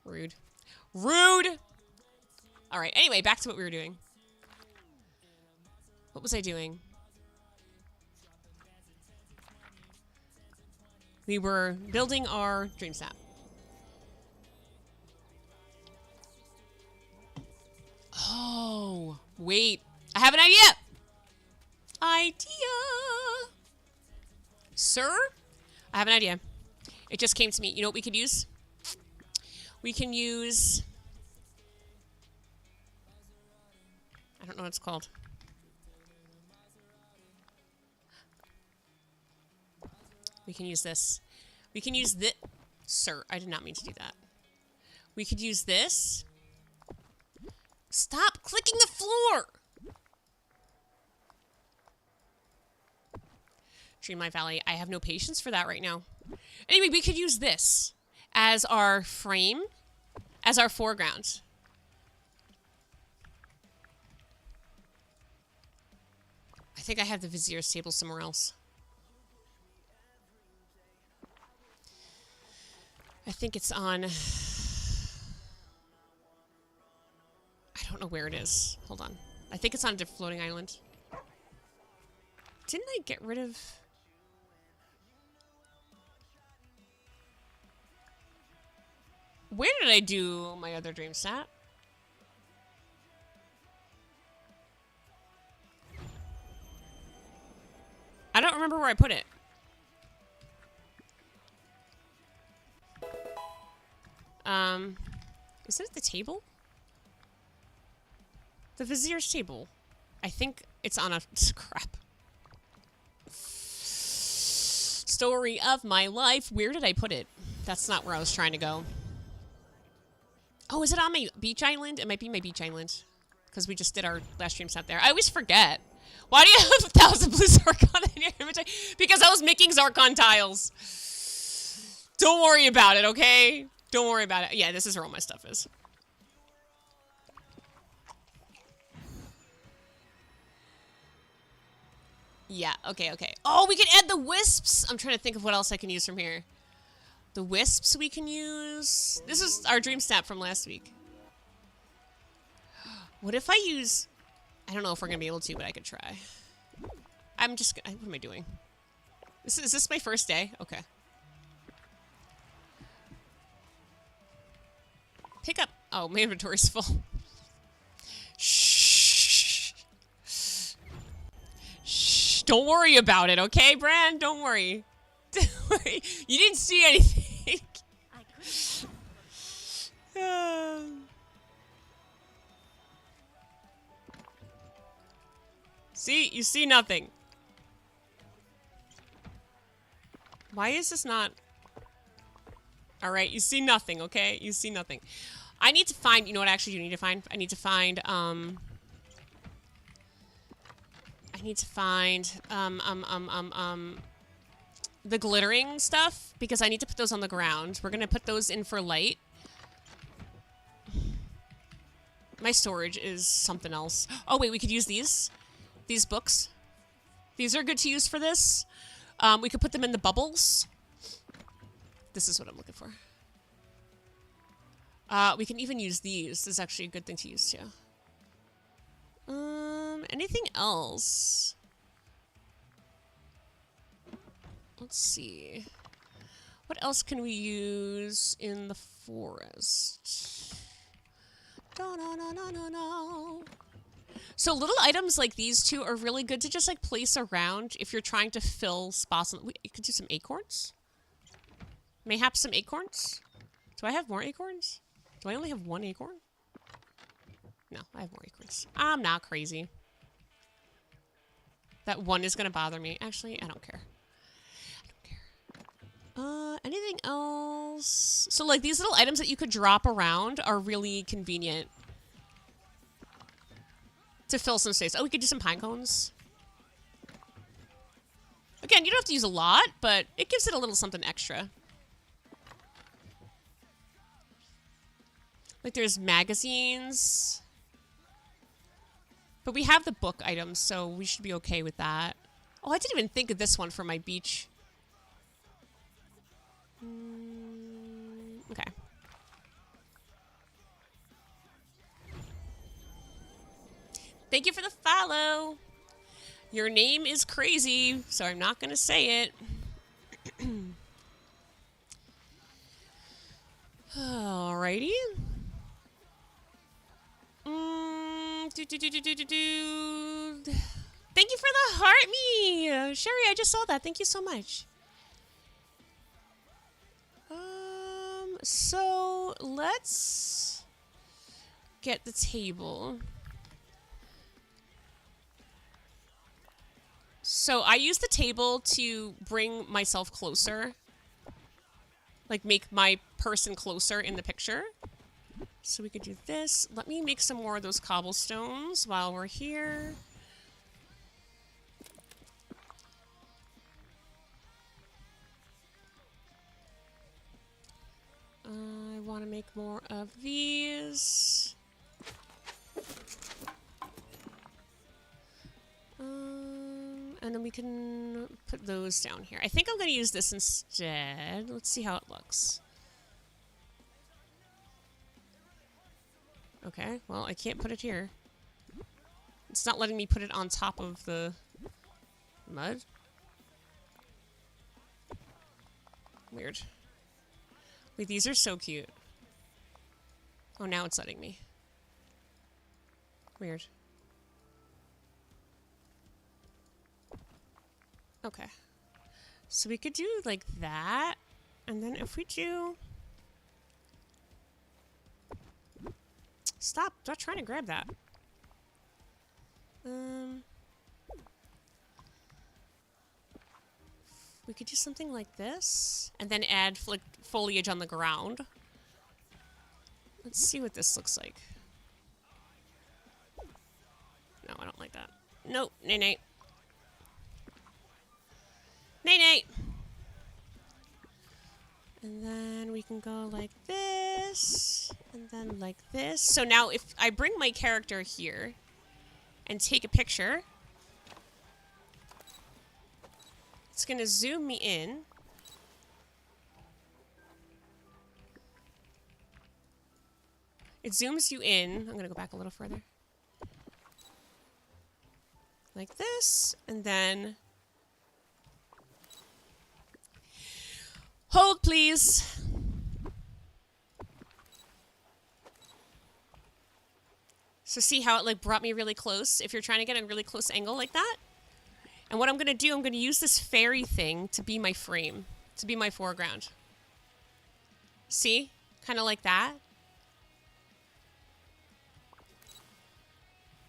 Rude. Rude! Alright, anyway, back to what we were doing. What was I doing? We were building our Dreamsnap. Oh, wait. I have an idea! Idea! Sir? I have an idea. It just came to me. You know what we could use? We can use... I don't know what it's called. We can use this. We can use this. Sir, I did not mean to do that. We could use this. Stop clicking the floor! Dreamlight Valley. I have no patience for that right now. Anyway, we could use this as our frame, as our foreground. I think I have the Vizier's table somewhere else. I think it's on... I don't know where it is. Hold on. I think it's on a different floating island. Didn't I get rid of... Where did I do my other Dreamsnap? I don't remember where I put it. Is it at the table? The Vizier's table. I think it's on a... Crap. Story of my life. Where did I put it? That's not where I was trying to go. Oh, is it on my beach island? It might be my beach island. Because we just did our last stream set there. I always forget. Why do you have 1,000 blue Zarkon in your inventory? Because I was making Zarkon tiles. Don't worry about it, okay? Don't worry about it. Yeah, this is where all my stuff is. Yeah, okay, okay. Oh, we can add the wisps! I'm trying to think of what else I can use from here. The wisps we can use. This is our Dreamsnap from last week. What if I use... I don't know if we're going to be able to, but I could try. I'm just... What am I doing? Is this my first day? Okay. Pick up... Oh, my inventory's full. Shh. Shh. Don't worry about it, okay, Bran? Don't worry. Don't worry. You didn't see anything. See? You see nothing. Why is this not... Alright, you see nothing, okay? You see nothing. I need to find... You know what I actually do need to find? I need to find, the glittering stuff, because I need to put those on the ground. We're gonna put those in for light. My storage is something else. Oh, wait, we could use these. These books. These are good to use for this. We could put them in the bubbles. This is what I'm looking for. We can even use these. This is actually a good thing to use, too. Anything else? Let's see. What else can we use in the forest? No. So little items like these two are really good to just like place around if you're trying to fill spots. You could do some acorns. Mayhaps some acorns. Do I have more acorns? Do I only have one acorn? No, I have more acorns. I'm not crazy. That one is gonna bother me. Actually, I don't care. Anything else? So like these little items that you could drop around are really convenient to fill some space. Oh, we could do some pine cones. Again, you don't have to use a lot, but it gives it a little something extra. Like there's magazines. But we have the book items, so we should be okay with that. Oh, I didn't even think of this one for my beach. Okay. Thank you for the follow. Your name is crazy, so I'm not going to say it. Alrighty. Thank you for the heart me. Sherry, I just saw that. Thank you so much. So let's get the table. So I use the table to bring myself closer. Like, make my person closer in the picture. So we could do this. Let me make some more of those cobblestones while we're here. I want to make more of these. And then we can put those down here. I think I'm going to use this instead. Let's see how it looks. Okay, well, I can't put it here. It's not letting me put it on top of the mud. Weird. Wait, these are so cute. Oh, now it's letting me. Weird. Okay. So we could do like that. And then if we do... Stop trying to grab that. We could do something like this. And then add foliage on the ground. Let's see what this looks like. No, I don't like that. Nope. Nay. Nay. And then we can go like this. And then like this. So now if I bring my character here and take a picture, it's going to zoom me in. It zooms you in. I'm going to go back a little further. Like this. And then... Hold, please. So see how it like brought me really close? If you're trying to get a really close angle like that. And what I'm going to do, I'm going to use this fairy thing to be my frame. To be my foreground. See? Kind of like that.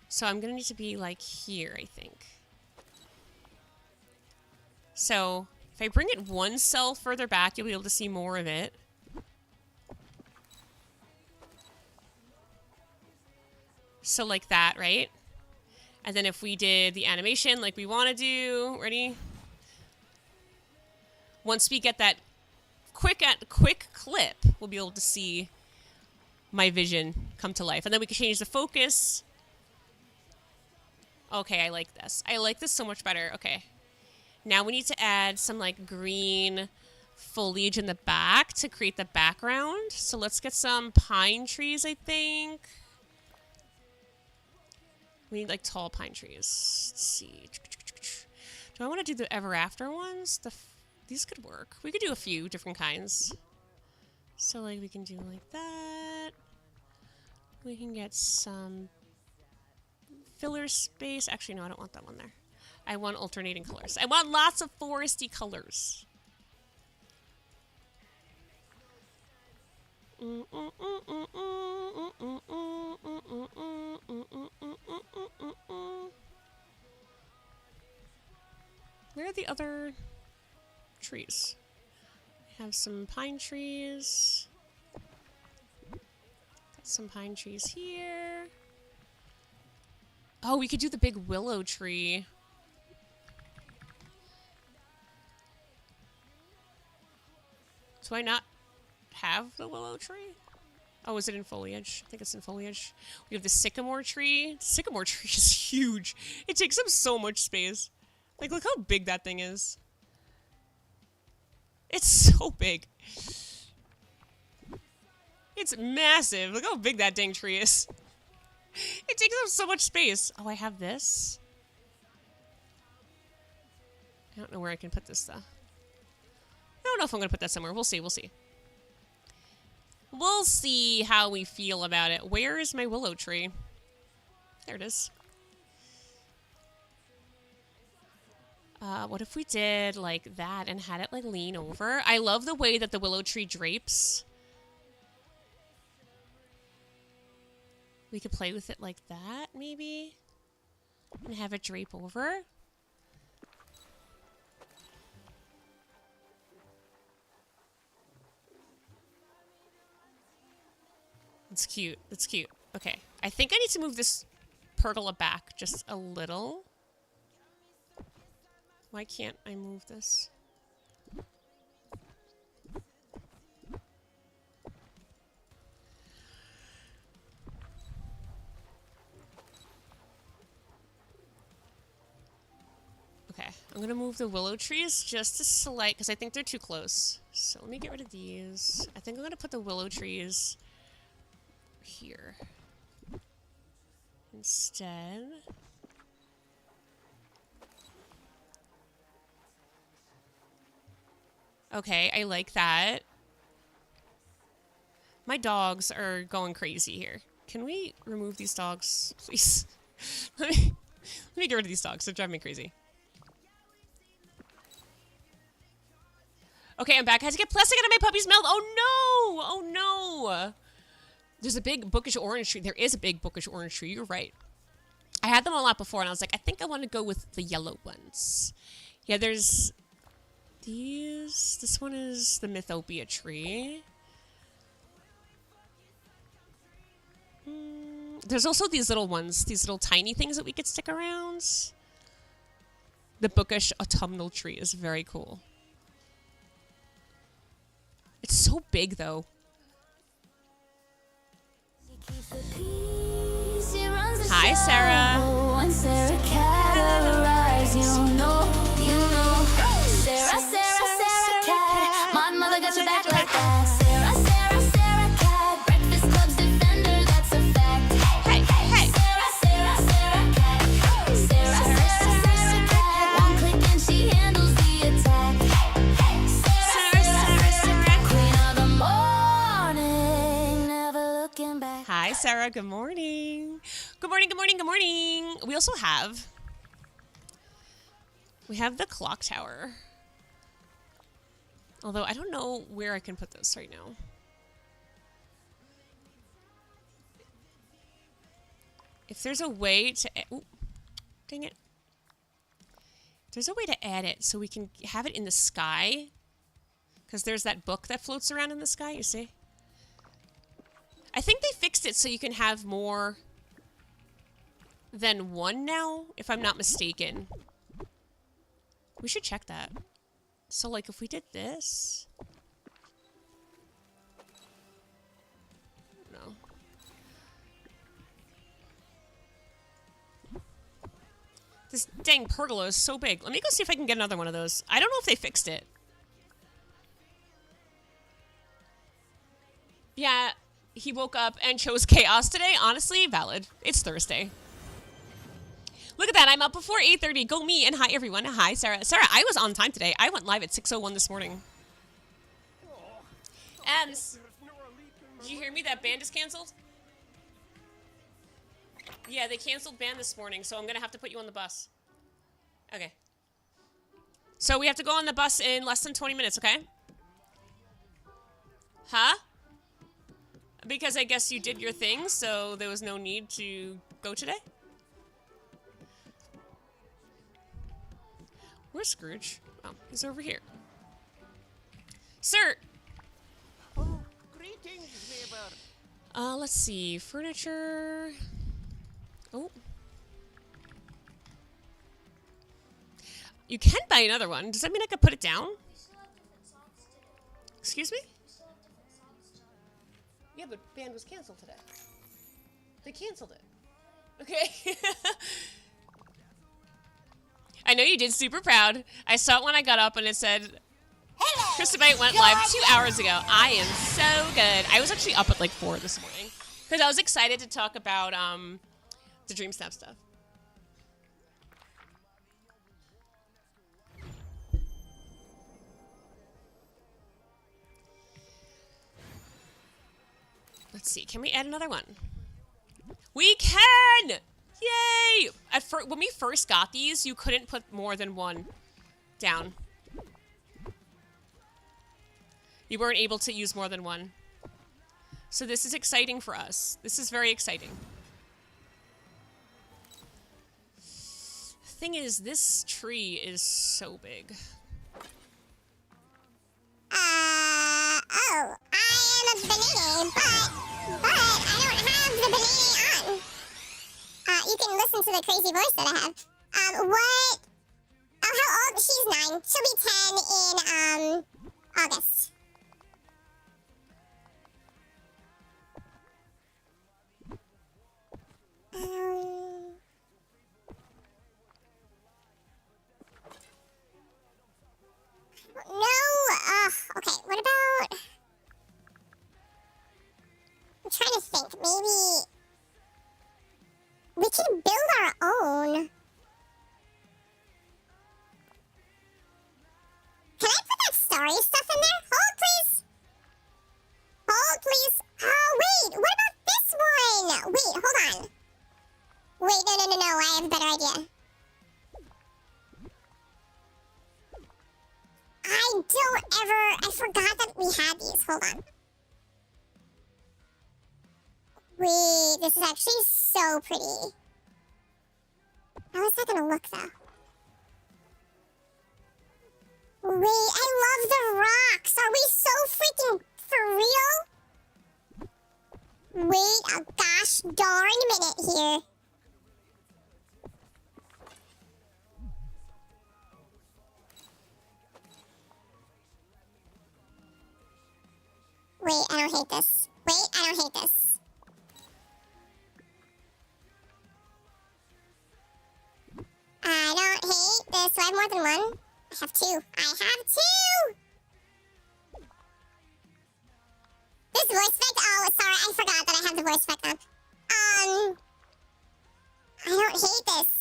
So I'm going to need to be like here, I think. So... if I bring it one cell further back, you'll be able to see more of it. So like that, right? And then if we did the animation like we want to do, ready? Once we get that quick clip, we'll be able to see my vision come to life. And then we can change the focus. Okay, I like this. I like this so much better. Okay. Now we need to add some like green foliage in the back to create the background. So let's get some pine trees, I think. We need like tall pine trees. Let's see. Do I want to do the ever after ones? These could work. We could do a few different kinds. So like we can do like that. We can get some filler space. Actually, no, I don't want that one there. I want alternating colors. I want lots of foresty colors. Where are the other trees? I have some pine trees. Got some pine trees here. Oh, we could do the big willow tree. Do I not have the willow tree? Oh, is it in foliage? I think it's in foliage. We have the sycamore tree. The sycamore tree is huge. It takes up so much space. Like, look how big that thing is. It's so big. It's massive. Look how big that dang tree is. It takes up so much space. Oh, I have this. I don't know where I can put this, though. I don't know if I'm going to put that somewhere. We'll see. We'll see. We'll see how we feel about it. Where is my willow tree? There it is. What if we did like that and had it like lean over? I love the way that the willow tree drapes. We could play with it like that, maybe. And have it drape over. It's cute. It's cute. Okay. I think I need to move this pergola back just a little. Why can't I move this? Okay, I'm gonna move the willow trees just to select, because I think they're too close. So let me get rid of these. I think I'm gonna put the willow trees here instead. Okay, I like that. My dogs are going crazy here. Can we remove these dogs, please? let me get rid of these dogs. They're driving me crazy. Okay, I'm back. I had to get plastic out of my puppy's mouth. Oh no! Oh no! There's a big bookish orange tree. There is a big bookish orange tree. You're right. I had them all out before, and I was like, I think I want to go with the yellow ones. Yeah, there's these. This one is the Mythopia tree. There's also these little ones, these little tiny things that we could stick around. The bookish autumnal tree is very cool. It's so big, though. Hi, Sarah. My mother got your back like that. Sarah cat. Breakfast Club's defender, that's a fact. Hey, hey. Sarah cat. Sarah cat. One click and she handles the attack. Sarah. Queen of the morning, never looking back. Hi, Sarah. Good morning. Good morning, good morning, good morning. We also have... We have the clock tower. Although I don't know where I can put this right now. If there's a way to... Ooh, dang it. There's a way to add it so we can have it in the sky. Because there's that book that floats around in the sky, you see? I think they fixed it so you can have more than one now, if I'm not mistaken. We should check that. So, like, if we did this... No. This dang pergola is so big. Let me go see if I can get another one of those. I don't know if they fixed it. Yeah, he woke up and chose chaos today. Honestly, valid. It's Thursday. Look at that. I'm up before 8:30. Go me. And hi, everyone. Hi, Sarah. Sarah, I was on time today. I went live at 6:01 this morning. Ems, did you hear me? That band is canceled? Yeah, they canceled band this morning, so I'm going to have to put you on the bus. Okay. So we have to go on the bus in less than 20 minutes, okay? Huh? Because I guess you did your thing, so there was no need to go today? Where's Scrooge? Oh, he's over here. Sir! Oh, greetings, neighbor. Let's see. Furniture. Oh. You can buy another one. Does that mean I could put it down? Excuse me? Yeah, but band was canceled today. They canceled it. Okay. I know you did. Super proud. I saw it when I got up and it said, Kristabyte went live 2 hours ago. I am so good. I was actually up at like 4 this morning because I was excited to talk about the Dreamsnap stuff. Let's see. Can we add another one? We can! Yay! When we first got these, you couldn't put more than one down. You weren't able to use more than one. So this is exciting for us. This is very exciting. Thing is, this tree is so big. I am a banana, but you can listen to the crazy voice that I have. What? Oh, how old? She's 9. She'll be 10 in, August. No, okay, what about... I'm trying to think, maybe... We can build our own. Can I put that starry stuff in there? Hold, please. Hold, please. Oh, wait, what about this one? Wait, hold on. Wait, no, I have a better idea. I forgot that we had these. Hold on. Wait, this is actually so pretty. How is that gonna look, though? Wait, I love the rocks. Are we so freaking for real? Wait a gosh darn minute here. Wait, I don't hate this. Wait, I don't hate this. I don't hate this. Do I have more than one? I have 2. I have 2! This voice effect? Oh, sorry, I forgot that I have the voice effect on. I don't hate this.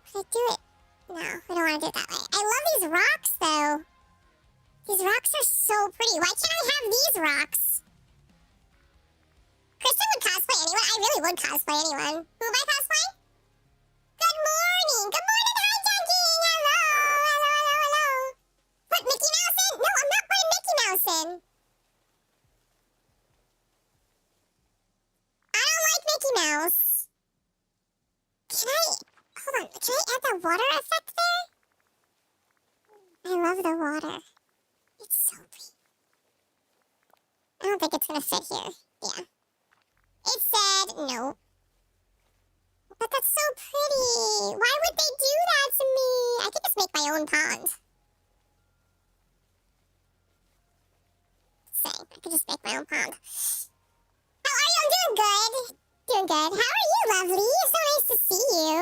Should I do it? No, we don't want to do it that way. I love these rocks, though. These rocks are so pretty. Why can't I have these rocks? Kristen would cosplay anyone. I really would cosplay anyone. Who am I cosplaying? Good morning. Good morning, hi, Duncan. Hello. Put Mickey Mouse in? No, I'm not putting Mickey Mouse in. I don't like Mickey Mouse. Hold on. Can I add the water effect there? I love the water. It's so pretty. I don't think it's gonna fit here. Yeah. It said no. But that's so pretty. Why would they do that to me? I could just make my own pond. Saying, I could just make my own pond. How are you? I'm doing good. Doing good. How are you, lovely? So nice to see you.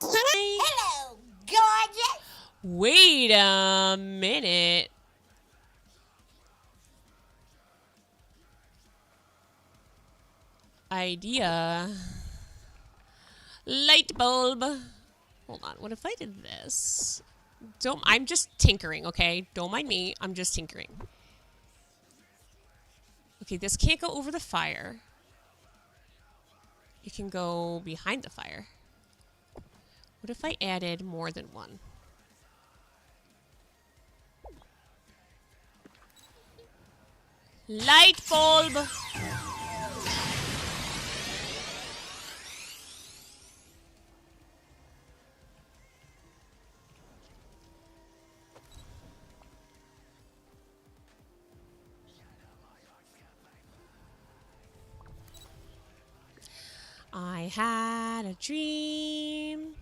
Can I? Hello, gorgeous. Wait a minute. Idea. Light bulb. Hold on. What if I did this? I'm just tinkering, okay? Don't mind me. I'm just tinkering. Okay, this can't go over the fire. It can go behind the fire. What if I added more than one? Light bulb. I had a dream.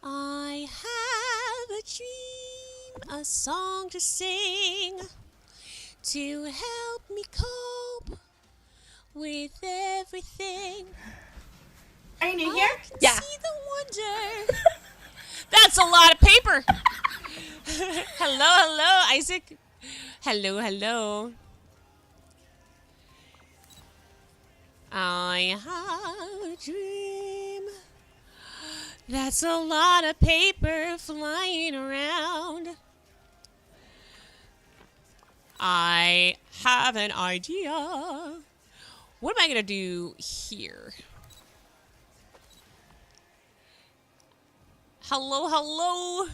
I have a dream, a song to sing to help me cope with everything. Are you new here? Yeah. See the wonder. That's a lot of paper. Hello, Isaac. Hello. I have a dream. That's a lot of paper flying around. I have an idea. What am I going to do here? Hello.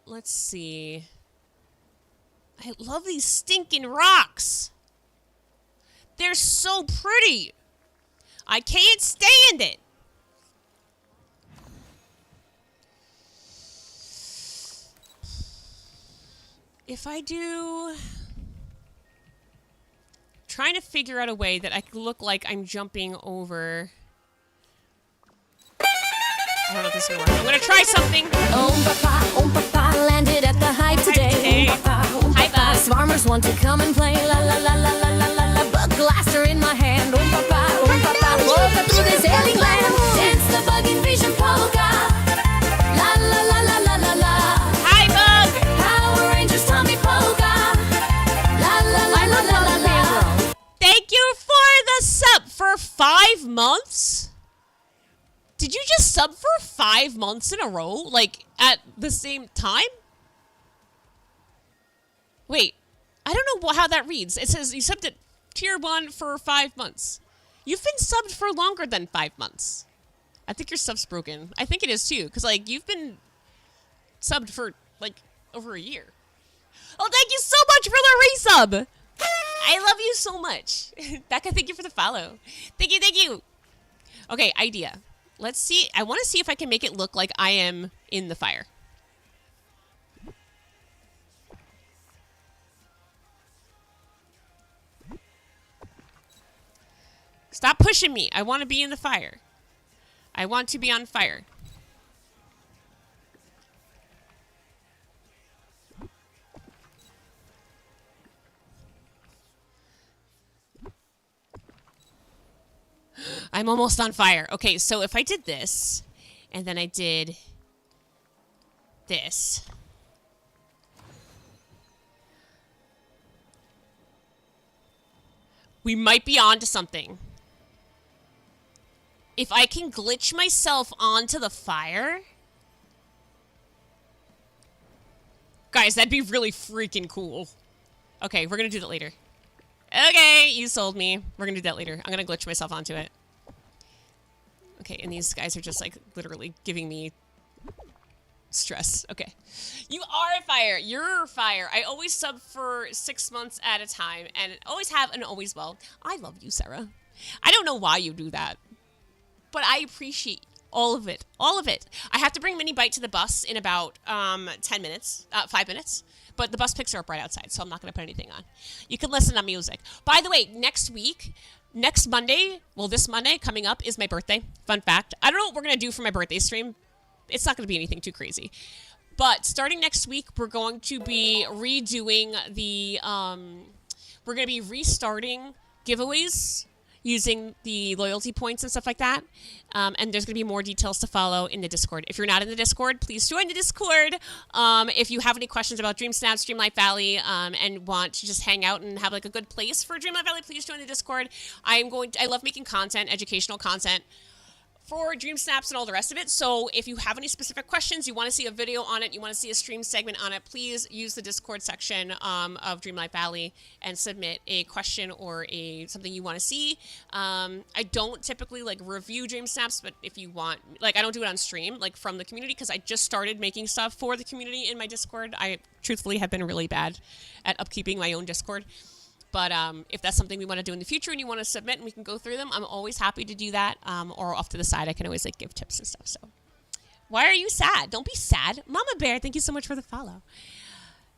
Let's see. I love these stinking rocks. They're so pretty. I can't stand it. If I do trying to figure out a way that I can look like I'm jumping over. I don't know if this is gonna work. I'm gonna try something. Oh papa, landed at the hype today. Hi, bug. Farmers want to come and play. La la la la la la la la. Bug blaster in my hand. Oh papa, walk up through this alien land. Dance the buggy fish and polka. La la la la la la la. Hi, bug. Power Rangers, Tommy Polka. La la la la la la la. Thank you for the sub for 5 months. Did you just sub for 5 months in a row? Like, at the same time? Wait. I don't know how that reads. It says you subbed at tier 1 for 5 months. You've been subbed for longer than 5 months. I think your sub's broken. I think it is too. Because, like, you've been subbed for, like, over a year. Oh, thank you so much for the resub! I love you so much. Becca, thank you for the follow. Thank you, thank you. Okay, idea. Let's see. I want to see if I can make it look like I am in the fire. Stop pushing me. I want to be in the fire. I want to be on fire. I'm almost on fire. Okay, so if I did this, and then I did this. We might be onto something. If I can glitch myself onto the fire... Guys, that'd be really freaking cool. Okay, we're gonna do that later. Okay, you sold me. We're gonna do that later. I'm gonna glitch myself onto it. Okay, and these guys are just, like, literally giving me stress. Okay. You are fire. You're fire. I always sub for 6 months at a time, and always have and always will. I love you, Sarah. I don't know why you do that, but I appreciate all of it. All of it. I have to bring Mini Bite to the bus in about 5 minutes. But the bus picks are up right outside, so I'm not going to put anything on. You can listen to music. By the way, next Monday, well, this Monday coming up is my birthday. Fun fact. I don't know what we're going to do for my birthday stream. It's not going to be anything too crazy. But starting next week, we're going to be redoing the, we're going to be restarting giveaways using the loyalty points and stuff like that. And there's going to be more details to follow in the Discord. If you're not in the Discord, please join the Discord. If you have any questions about Dreamsnaps, Dreamlight Valley, and want to just hang out and have like a good place for Dreamlight Valley, please join the Discord. I love making content, educational content for Dreamsnaps and all the rest of it. So if you have any specific questions, you want to see a video on it, you want to see a stream segment on it, please use the Discord section of Dreamlight Valley and submit a question or something you want to see. I don't typically like review Dreamsnaps, but if you want, like I don't do it on stream, like from the community, because I just started making stuff for the community in my Discord. I truthfully have been really bad at upkeeping my own Discord. But if that's something we want to do in the future and you want to submit and we can go through them, I'm always happy to do that. Or off to the side, I can always like give tips and stuff. So why are you sad? Don't be sad. Mama Bear, thank you so much for the follow.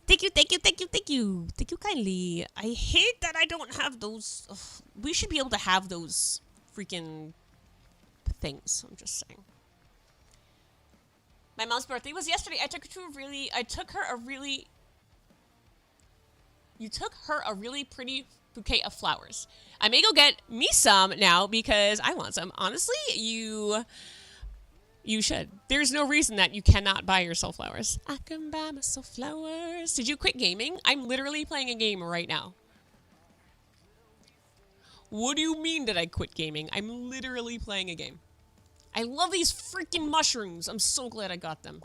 Thank you, thank you, thank you, thank you. Thank you kindly. I hate that I don't have those. Ugh, we should be able to have those freaking things. I'm just saying. My mom's birthday was yesterday. You took her a really pretty bouquet of flowers. I may go get me some now because I want some. Honestly, you should. There's no reason that you cannot buy yourself flowers. I can buy myself flowers. Did you quit gaming? I'm literally playing a game right now. What do you mean that I quit gaming? I'm literally playing a game. I love these freaking mushrooms. I'm so glad I got them.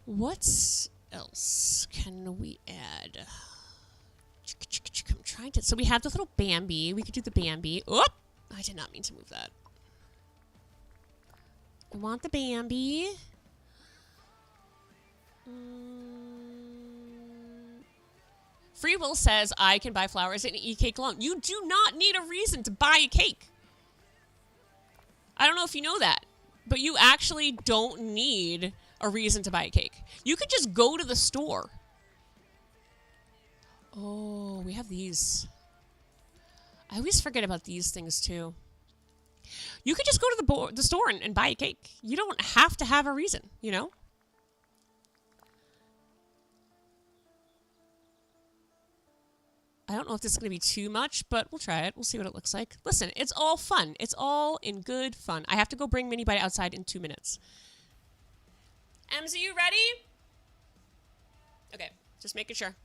What's else can we add? I'm trying to. So we have the little Bambi. We could do the Bambi. Oop! I did not mean to move that. I want the Bambi. Free Will says I can buy flowers and eat cake alone. You do not need a reason to buy a cake. I don't know if you know that, but you actually don't need a reason to buy a cake. You could just go to the store. Oh, we have these. I always forget about these things too. You could just go to the store and buy a cake. You don't have to have a reason, you know? I don't know if this is going to be too much, but we'll try it. We'll see what it looks like. Listen, it's all fun. It's all in good fun. I have to go bring Mini Bite outside in 2 minutes. Ems, are you ready? Okay, just making sure.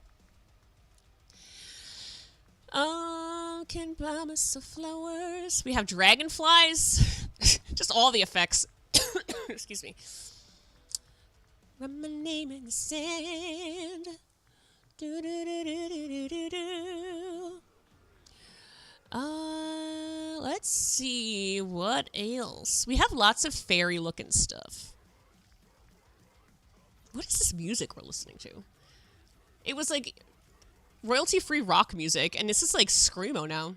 Can promise of flowers. We have dragonflies. Just all the effects. Excuse me. Write my name in the sand. Do, do, do, do, do, do, do. Let's see what else. We have lots of fairy looking stuff. What is this music we're listening to? It was like royalty-free rock music, and this is like screamo now.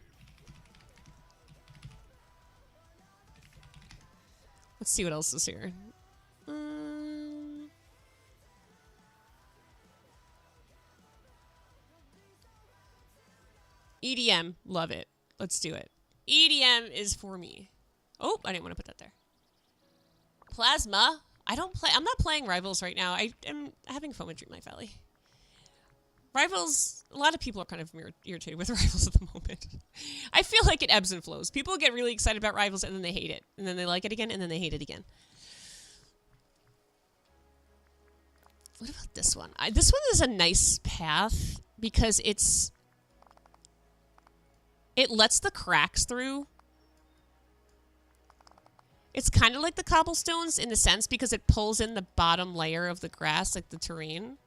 Let's see what else is here. EDM, love it. Let's do it. EDM is for me. Oh, I didn't want to put that there. Plasma. I'm not playing Rivals right now. I am having fun with Dreamlight Valley. Rivals, a lot of people are kind of irritated with Rivals at the moment. I feel like it ebbs and flows. People get really excited about Rivals and then they hate it. And then they like it again and then they hate it again. What about this one? This one is a nice path because it lets the cracks through. It's kind of like the cobblestones in a sense because it pulls in the bottom layer of the grass, like the terrain.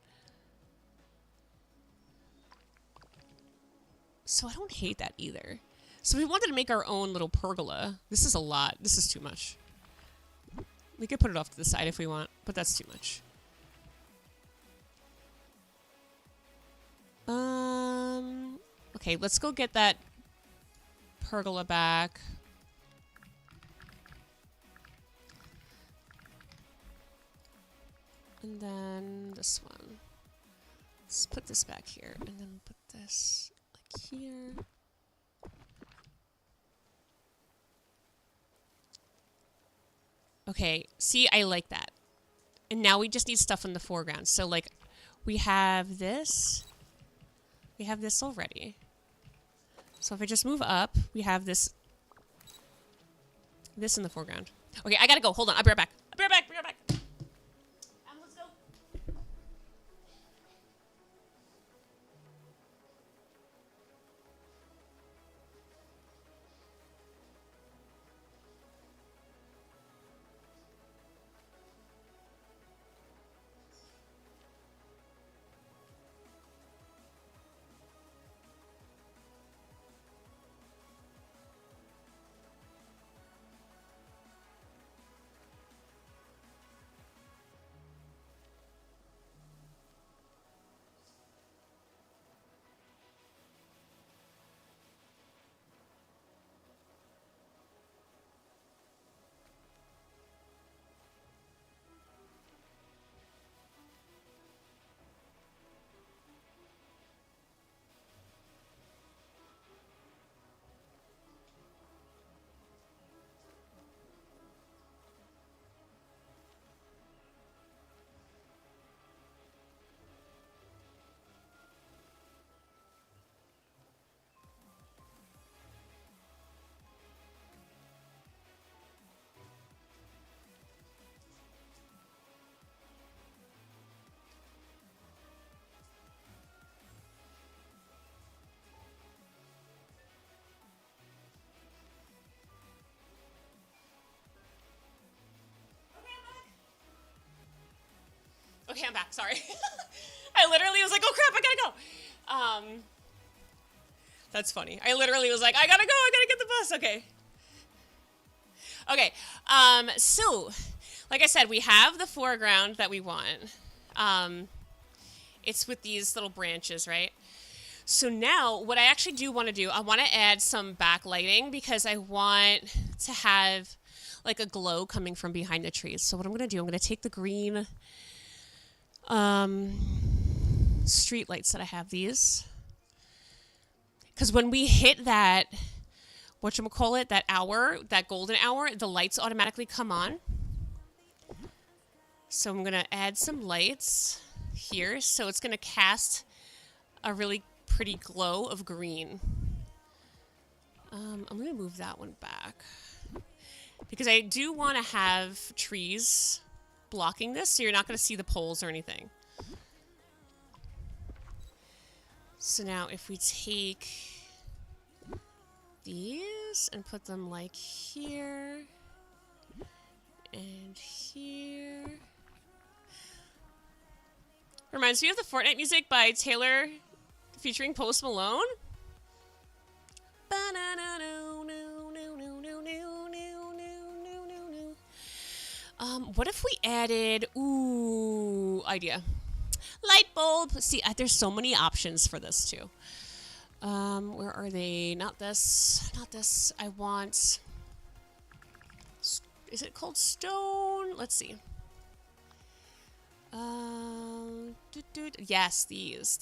So I don't hate that either. So we wanted to make our own little pergola. This is a lot. This is too much. We could put it off to the side if we want, but that's too much. Okay, let's go get that pergola back. And then this one. Let's put this back here. And then put this like here. Okay, see, I like that. And now we just need stuff in the foreground. So, like, we have this. We have this already. So if I just move up, we have this in the foreground. Okay, I gotta go. Hold on. I'll be right back. I'll be right back. Be right back. Let's go. Okay, I'm back. Sorry. I literally was like, oh crap, I gotta go. That's funny. I literally was like, I gotta go. I gotta get the bus. Okay. Okay. So, like I said, we have the foreground that we want. It's with these little branches, right? So now, what I actually do want to do, I want to add some backlighting because I want to have like a glow coming from behind the trees. So what I'm going to do, I'm going to take the green street lights that I have, these. Because when we hit that, whatchamacallit, that hour, that golden hour, the lights automatically come on. So I'm going to add some lights here. So it's going to cast a really pretty glow of green. I'm going to move that one back. Because I do want to have trees blocking this, so you're not going to see the poles or anything. So now if we take these and put them like here and here. Reminds me of the Fortnite music by Taylor featuring Post Malone. What if we added, idea. Light bulb. See, there's so many options for this too. Where are they? Not this. Not this. I want... Is it called stone? Let's see. Yes, these.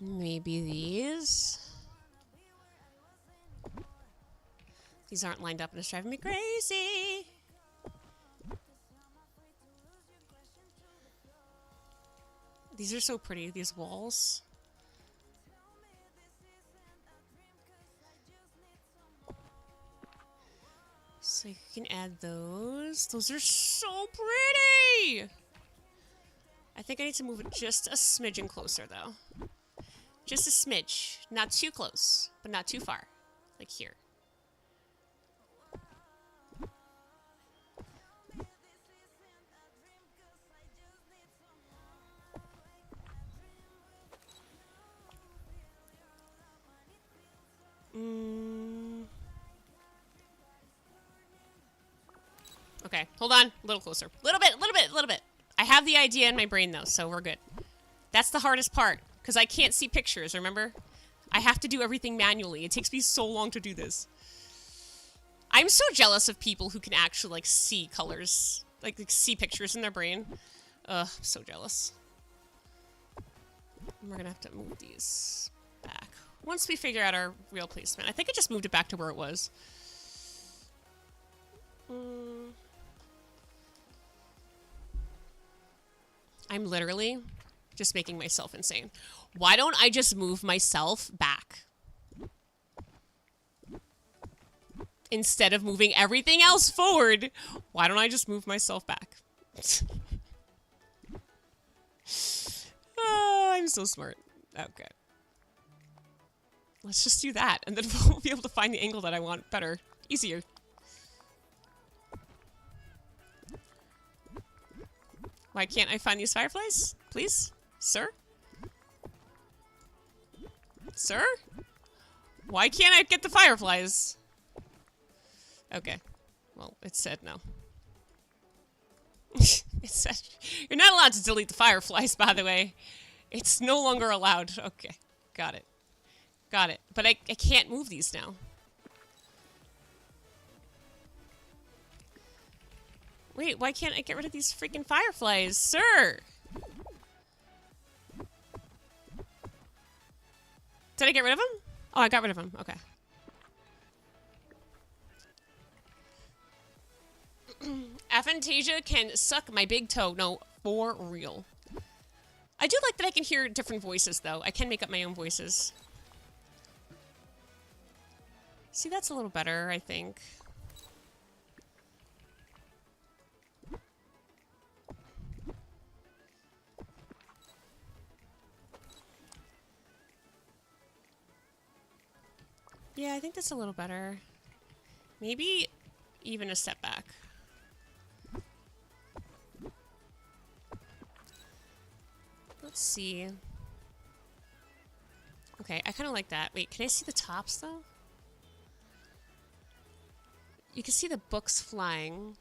Maybe these. These aren't lined up and it's driving me crazy. These are so pretty, these walls. So you can add those. Those are so pretty! I think I need to move it just a smidgen closer, though. Just a smidge. Not too close, but not too far. Like here. Okay, hold on. A little closer. Little bit. I have the idea in my brain, though, so we're good. That's the hardest part, because I can't see pictures, remember? I have to do everything manually. It takes me so long to do this. I'm so jealous of people who can actually, like, see colors. Like see pictures in their brain. Ugh, I'm so jealous. And we're gonna have to move these back. Once we figure out our real placement. I think I just moved it back to where it was. I'm literally just making myself insane. Why don't I just move myself back? Instead of moving everything else forward, why don't I just move myself back? Oh, I'm so smart. Okay. Let's just do that, and then we'll be able to find the angle that I want better. Easier. Why can't I find these fireflies? Please? Sir? Sir? Why can't I get the fireflies? Okay. Well, it said no. It said... You're not allowed to delete the fireflies, by the way. It's no longer allowed. Okay. Got it. Got it. But I can't move these now. Wait, why can't I get rid of these freaking fireflies? Sir! Did I get rid of them? Oh, I got rid of them. Okay. Aphantasia can suck my big toe. No, for real. I do like that I can hear different voices, though. I can make up my own voices. See, that's a little better, I think. Yeah, I think that's a little better. Maybe even a step back. Let's see. Okay, I kind of like that. Wait, can I see the tops, though? You can see the books flying.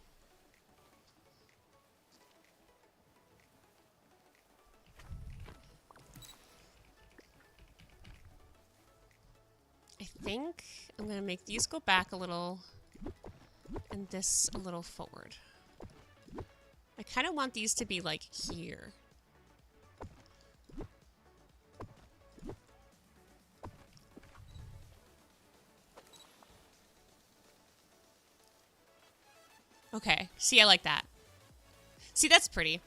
I think I'm going to make these go back a little and this a little forward. I kind of want these to be like here. Okay, see, I like that. See, that's pretty.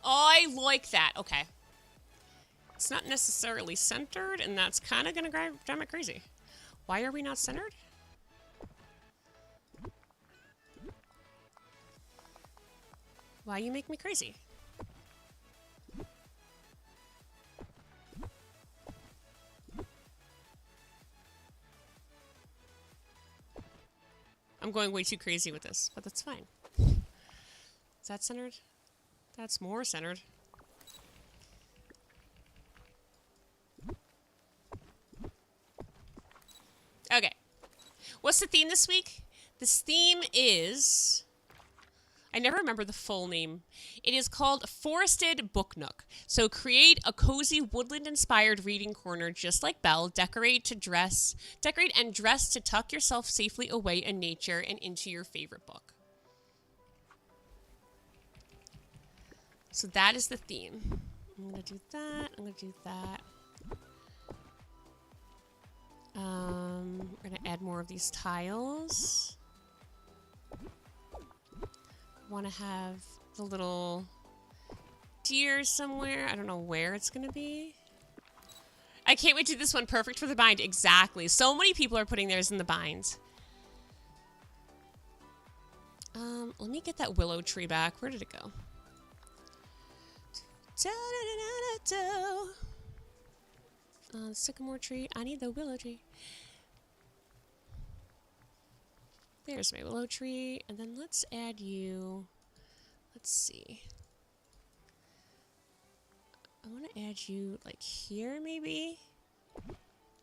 I like that. Okay. It's not necessarily centered, and that's kind of going to drive me crazy. Why are we not centered? Why you make me crazy? I'm going way too crazy with this, but that's fine. Is that centered? That's more centered. Okay. What's the theme this week? This theme is... I never remember the full name. It is called Forested Book Nook. So create a cozy woodland-inspired reading corner just like Belle. Decorate and dress to tuck yourself safely away in nature and into your favorite book. So that is the theme. I'm gonna do that. I'm gonna do that. We're gonna add more of these tiles. Want to have the little deer somewhere. I don't know where it's gonna be. I can't wait to do this one perfect for the bind. Exactly. So many people are putting theirs in the bind. Let me get that willow tree back. Where did it go? Sycamore tree. I need the willow tree. There's my willow tree. And then let's add you. Let's see. I want to add you like here maybe.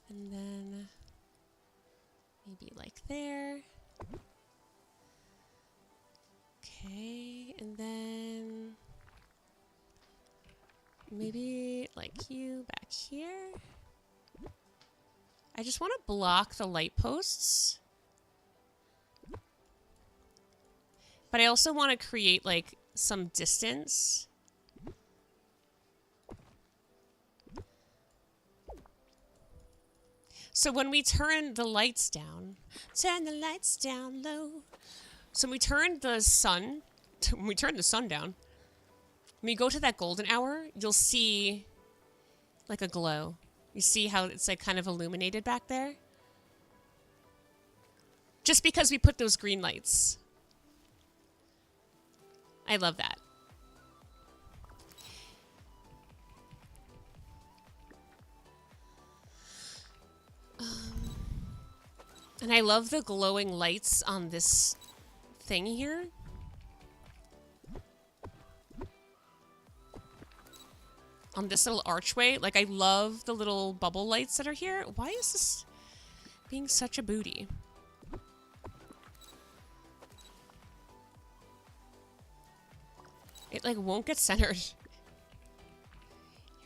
And then maybe like there. Okay. And then maybe like you back here. I just want to block the light posts. But I also want to create, like, some distance. So when we turn the lights down low. So when we turn the sun, down, when you go to that golden hour, you'll see, like, a glow. You see how it's, like, kind of illuminated back there? Just because we put those green lights. I love that. And I love the glowing lights on this thing here. On this little archway. Like, I love the little bubble lights that are here. Why is this being such a booty? It, like, won't get centered.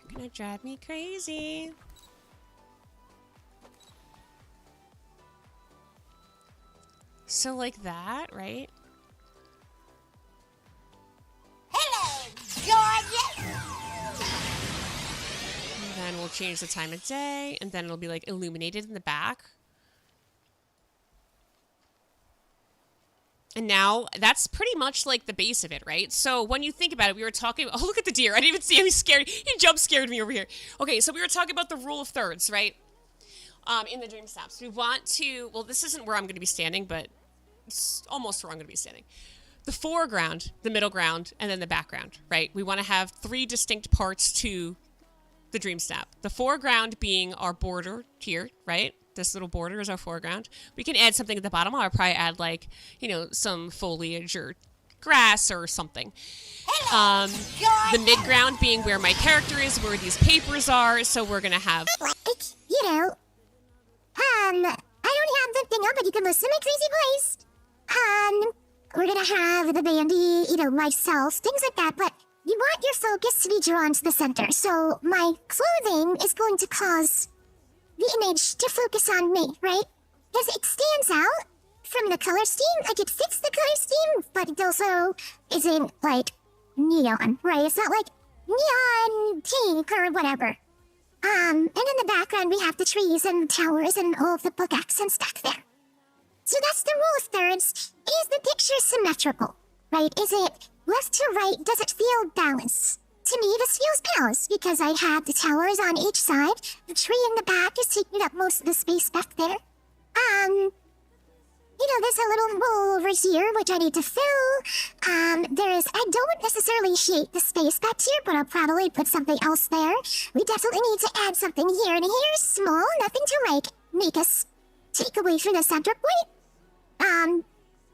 You're gonna drive me crazy. So, like that, right? Hello, gorgeous! And then we'll change the time of day, and then it'll be, like, illuminated in the back. And now, that's pretty much like the base of it, right? So when you think about it, we were talking... Oh, look at the deer. I didn't even see him. He's scared. He jump scared me over here. Okay, so we were talking about the rule of thirds, right? In the Dreamsnaps. We want to... Well, this isn't where I'm going to be standing, but it's almost where I'm going to be standing. The foreground, the middle ground, and then the background, right? We want to have 3 distinct parts to the Dreamsnap. The foreground being our border here, right? This little border is our foreground. We can add something at the bottom. I'll probably add, like, you know, some foliage or grass or something. The mid-ground being where my character is, where these papers are. So we're going to have... You know, I don't have the thing up, but you can listen to my crazy voice. We're going to have the bandy, you know, myself, things like that, but you want your focus to be drawn to the center. So my clothing is going to cause the image to focus on me, right? Because it stands out from the color scheme. Like, it fits the color scheme, but it also isn't, like, neon, right? It's not, like, neon pink or whatever. And in the background, we have the trees and towers and all of the book accents back there. So that's the rule of thirds. Is the picture symmetrical, right? Is it left to right? Does it feel balanced? To me, this feels balanced because I have the towers on each side. The tree in the back is taking up most of the space back there. You know, there's a little hole over here, which I need to fill. I don't necessarily hate the space back here, but I'll probably put something else there. We definitely need to add something here and here. Small, nothing to, like, make us take away from the center point.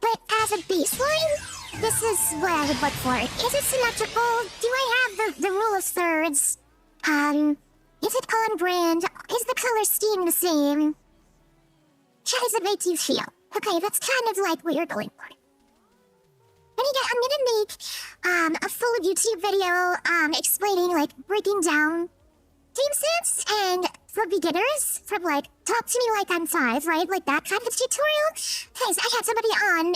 But as a baseline, this is what I would look for. Is it symmetrical? Do I have the rule of thirds? Is it on brand? Is the color scheme the same? How does it make you feel? Okay, that's kind of like what you're going for. And again, I'm gonna make a full YouTube video explaining, like, breaking down Dreamsnaps and for beginners, from, like, talk to me like I'm 5, right? Like that kind of tutorial. Because I had somebody on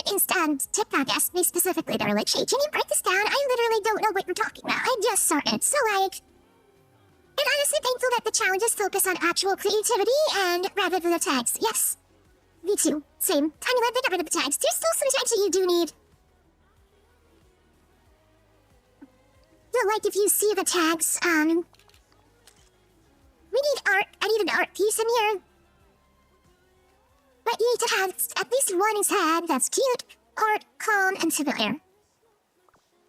TikTok ask me specifically, they were like, hey, can you break this down? I literally don't know what you're talking about. I just started. So, like, and honestly thankful that the challenges focus on actual creativity and rather than the tags. Yes. Me too. Same. Tiny led, they got rid of the tags. There's still some tags that you do need. But, like, if you see the tags, we need art. I need an art piece in here. But you need to have at least one tag that's cute, art, calm, and familiar.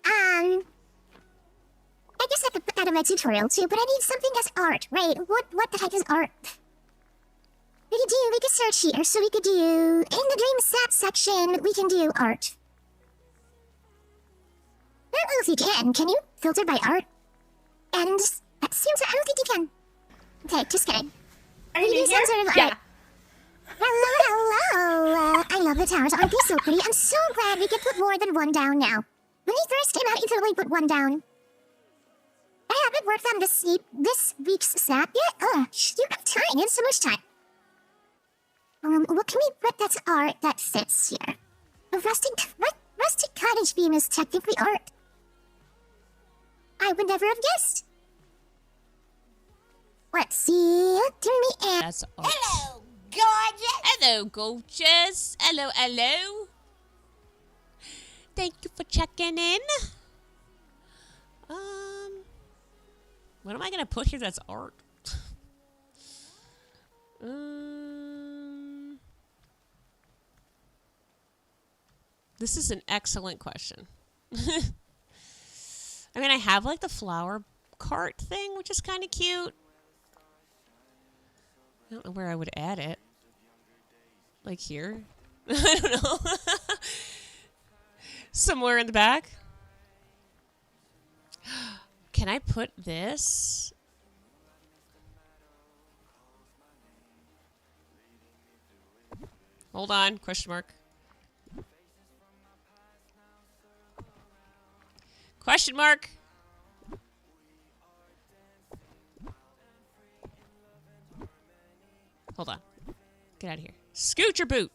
I guess I could put that in my tutorial too, but I need something as art, right? What the heck is art? We could search here, so we could do, in the Dreamsnap section, we can do art. I don't know if you can you? Filter by art? And that seems, I don't think you can. Okay, just kidding. Are you here? Sort of yeah. art. Hello. I love the towers. Aren't they so pretty? I'm so glad we could put more than one down now. When we first came out, you could only put one down. I haven't worked on this week's snap yet. Ugh, you have time. You have so much time. What can we put that's art that fits here? A rustic cottage beam is technically art. I would never have guessed. Let's see. Turn me in. That's art. Hello, gorgeous. Hello, gorgeous. Hello. Thank you for checking in. What am I gonna put here that's art? This is an excellent question. I mean, I have, like, the flower cart thing, which is kind of cute. I don't know where I would add it. Like here? I don't know. Somewhere in the back. Can I put this? Hold on, question mark. Question mark. Hold on. Get out of here. Scoot your boot.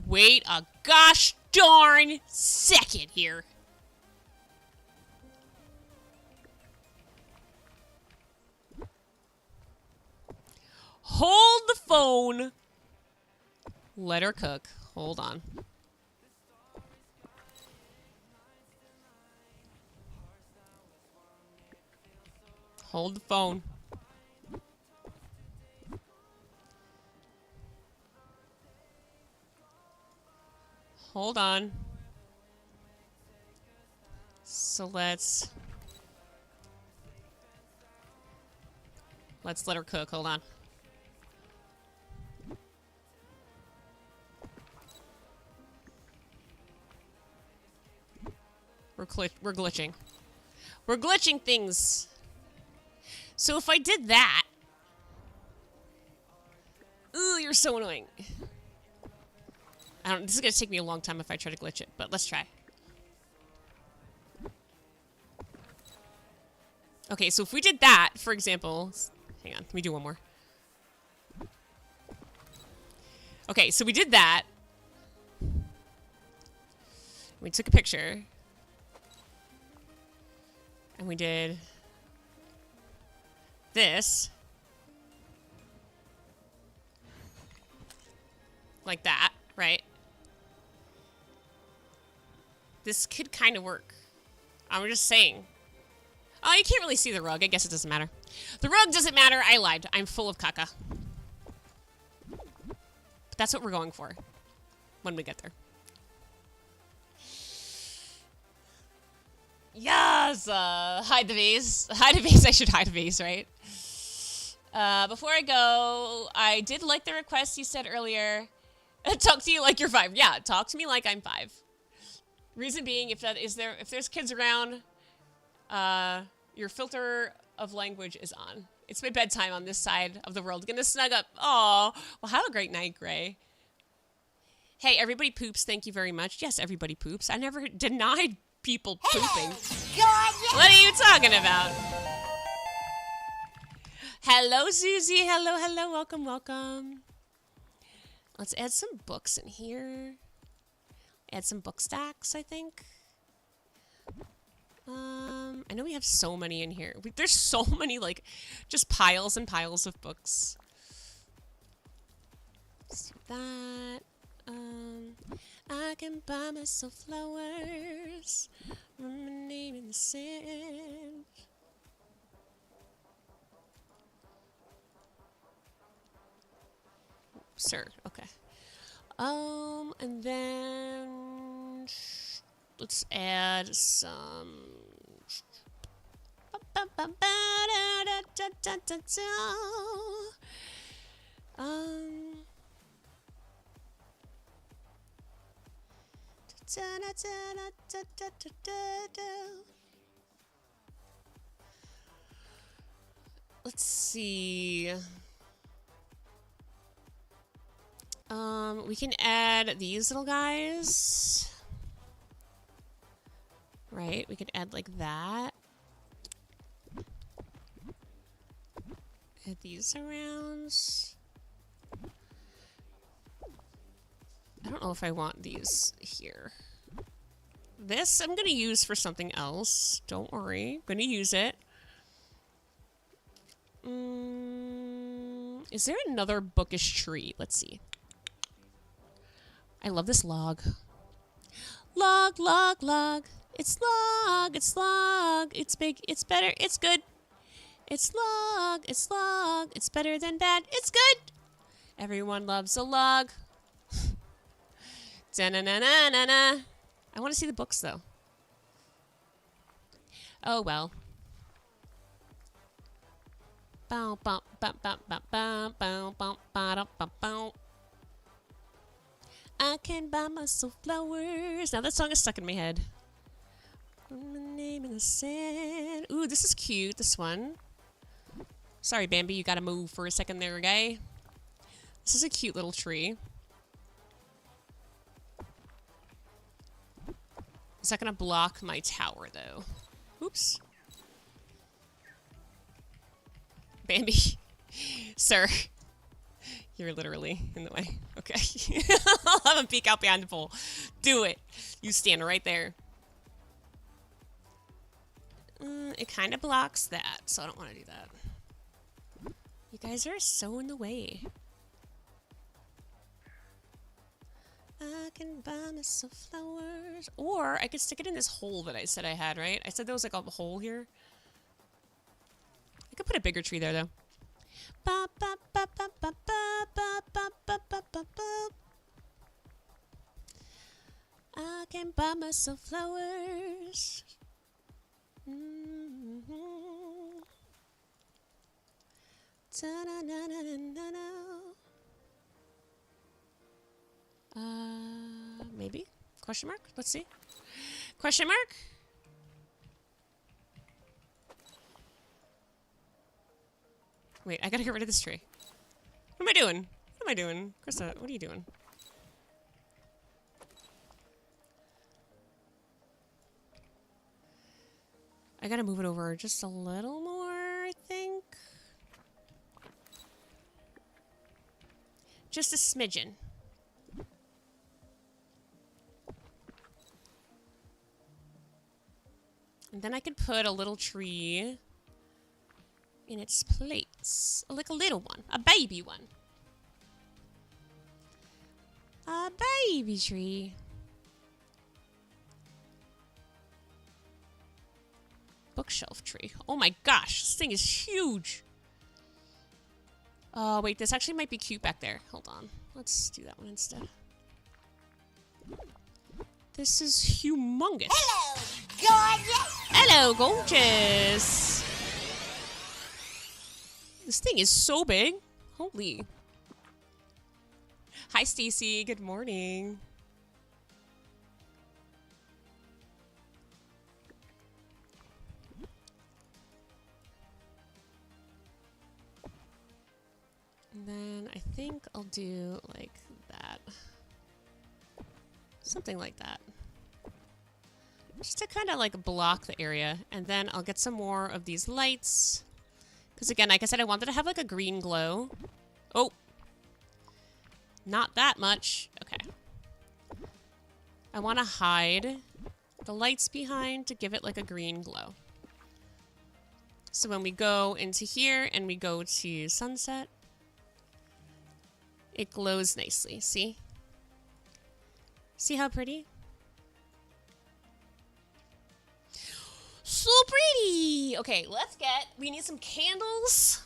Wait a gosh darn second here. Hold the phone. Let her cook. Hold on. Hold the phone. Hold on. So let's let her cook. Hold on. We're glitching. We're glitching things. So if I did that... Ooh, you're so annoying. This is gonna take me a long time if I try to glitch it, but let's try. Okay, so if we did that, for example, hang on, let me do one more. Okay, so we did that. We took a picture. And we did this. Like that, right? This could kind of work. I'm just saying. Oh, you can't really see the rug. I guess it doesn't matter. The rug doesn't matter. I lied. I'm full of caca. But that's what we're going for when we get there. Yes! Hide the vase. Hide a vase. I should hide a vase, right? Before I go, I did like the request you said earlier. Talk to you like you're 5. Yeah, talk to me like I'm 5. Reason being, if there's kids around, your filter of language is on. It's my bedtime on this side of the world. Gonna snug up. Aw. Well, have a great night, Gray. Hey, everybody poops. Thank you very much. Yes, everybody poops. I never denied people pooping. What are you talking about? Hello, Susie. Hello, hello. Welcome, welcome. Let's add some books in here. Add some book stacks, I think. I know we have so many in here. There's so many, like, just piles and piles of books. Let's do that. I can buy myself flowers. Write my name in the sand. Sir, okay. And then let's add some. Let's see. We can add these little guys. Right, we could add like that. Add these around. I don't know if I want these here. This I'm gonna use for something else. Don't worry, I'm gonna use it. Is there another bookish tree? Let's see. I love this log. Log, log, log. It's log, it's log. It's big, it's better, it's good. It's log, it's log. It's better than bad, it's good. Everyone loves a log. Da-na-na-na-na-na. I want to see the books, though. Oh, well. Bow, bow, bow, bow, bow, bow, bow, bow, bow, bow, bow. I can buy myself flowers. Now that song is stuck in my head. My name in the sand. Ooh, this is cute, this one. Sorry, Bambi, you gotta move for a second there, guy. This is a cute little tree. Is that gonna block my tower, though? Oops. Bambi. Sir. You're literally in the way. Okay. I'll have him peek out behind the pole. Do it. You stand right there. It kind of blocks that, so I don't want to do that. You guys are so in the way. I can buy myself flowers. Or I could stick it in this hole that I said I had, right? I said there was like a hole here. I could put a bigger tree there, though. Ba, ba, ba, ba, ba, ba, ba, ba, ba, ba, ba, ba. I can buy myself flowers. Maybe? Question mark? Let's see. Question mark? Wait, I gotta get rid of this tree. What am I doing? What am I doing? Krista, what are you doing? I gotta move it over just a little more, I think. Just a smidgen. And then I could put a little tree in its place. Like a little one. A baby one. A baby tree. Bookshelf tree. Oh my gosh, this thing is huge. Oh, wait, this actually might be cute back there. Hold on. Let's do that one instead. This is humongous. Hello, gorgeous. Hello, gorgeous. This thing is so big. Holy. Hi, Stacy. Good morning. And then I think I'll do like that. Something like that. Just to kind of like block the area. And then I'll get some more of these lights. Because again, like I said, I wanted to have like a green glow. Oh. Not that much. Okay. I want to hide the lights behind to give it like a green glow. So when we go into here and we go to sunset, it glows nicely. See? See how pretty? So pretty! Okay, we need some candles.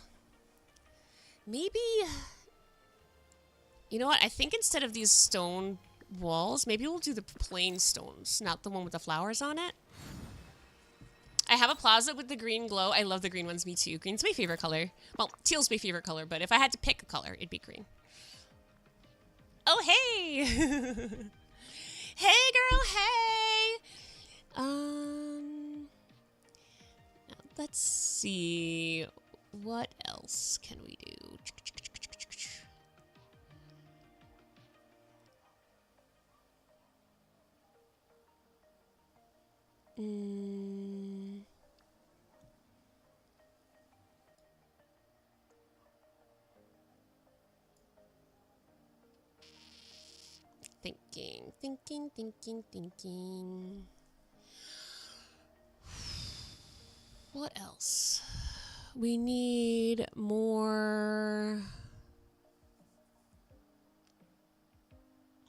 Maybe, you know what? I think instead of these stone walls, maybe we'll do the plain stones, not the one with the flowers on it. I have a plaza with the green glow. I love the green ones, me too. Green's my favorite color. Well, teal's my favorite color, but if I had to pick a color, it'd be green. Oh, hey! Hey, girl, hey! Let's see. What else can we do? Thinking. What else? We need more.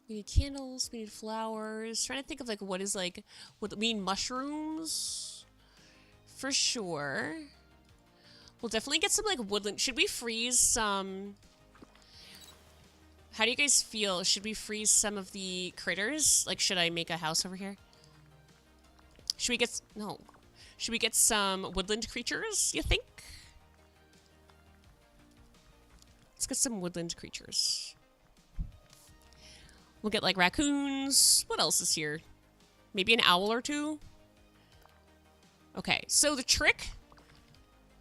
We need candles. We need flowers. Trying to think of like what is like. We need mushrooms. For sure. We'll definitely get some like woodland. Should we freeze some? How do you guys feel? Should we freeze some of the critters? Like, should I make a house over here? Should we get... No. Should we get some woodland creatures, you think? Let's get some woodland creatures. We'll get, like, raccoons. What else is here? Maybe an owl or two? Okay, so the trick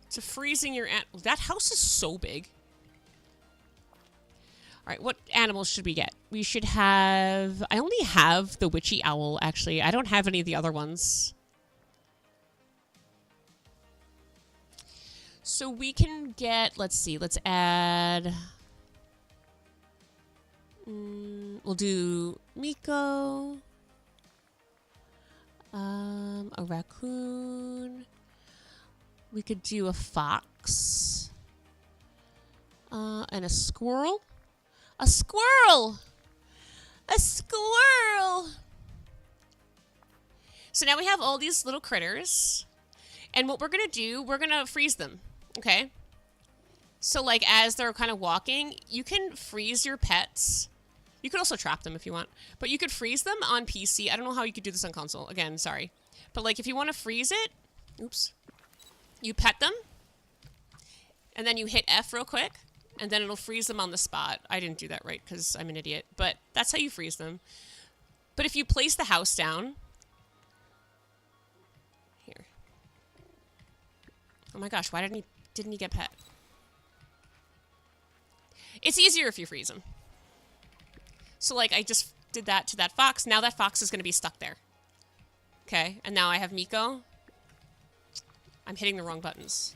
to freezing your... That house is so big. All right, what animals should we get? We should have... I only have the witchy owl, actually. I don't have any of the other ones. So we can get... Let's see. Let's add... we'll do Miko. A raccoon. We could do a fox. And a squirrel. A squirrel! A squirrel! So now we have all these little critters. And what we're going to do, we're going to freeze them. Okay? So, like, as they're kind of walking, you can freeze your pets. You could also trap them if you want. But you could freeze them on PC. I don't know how you could do this on console. Again, sorry. But, like, if you want to freeze it... Oops. You pet them. And then you hit F real quick. And then it'll freeze them on the spot. I didn't do that right because I'm an idiot. But that's how you freeze them. But if you place the house down... Here. Oh my gosh, why didn't he get pet? It's easier if you freeze them. So, like, I just did that to that fox. Now that fox is going to be stuck there. Okay, and now I have Miko. I'm hitting the wrong buttons.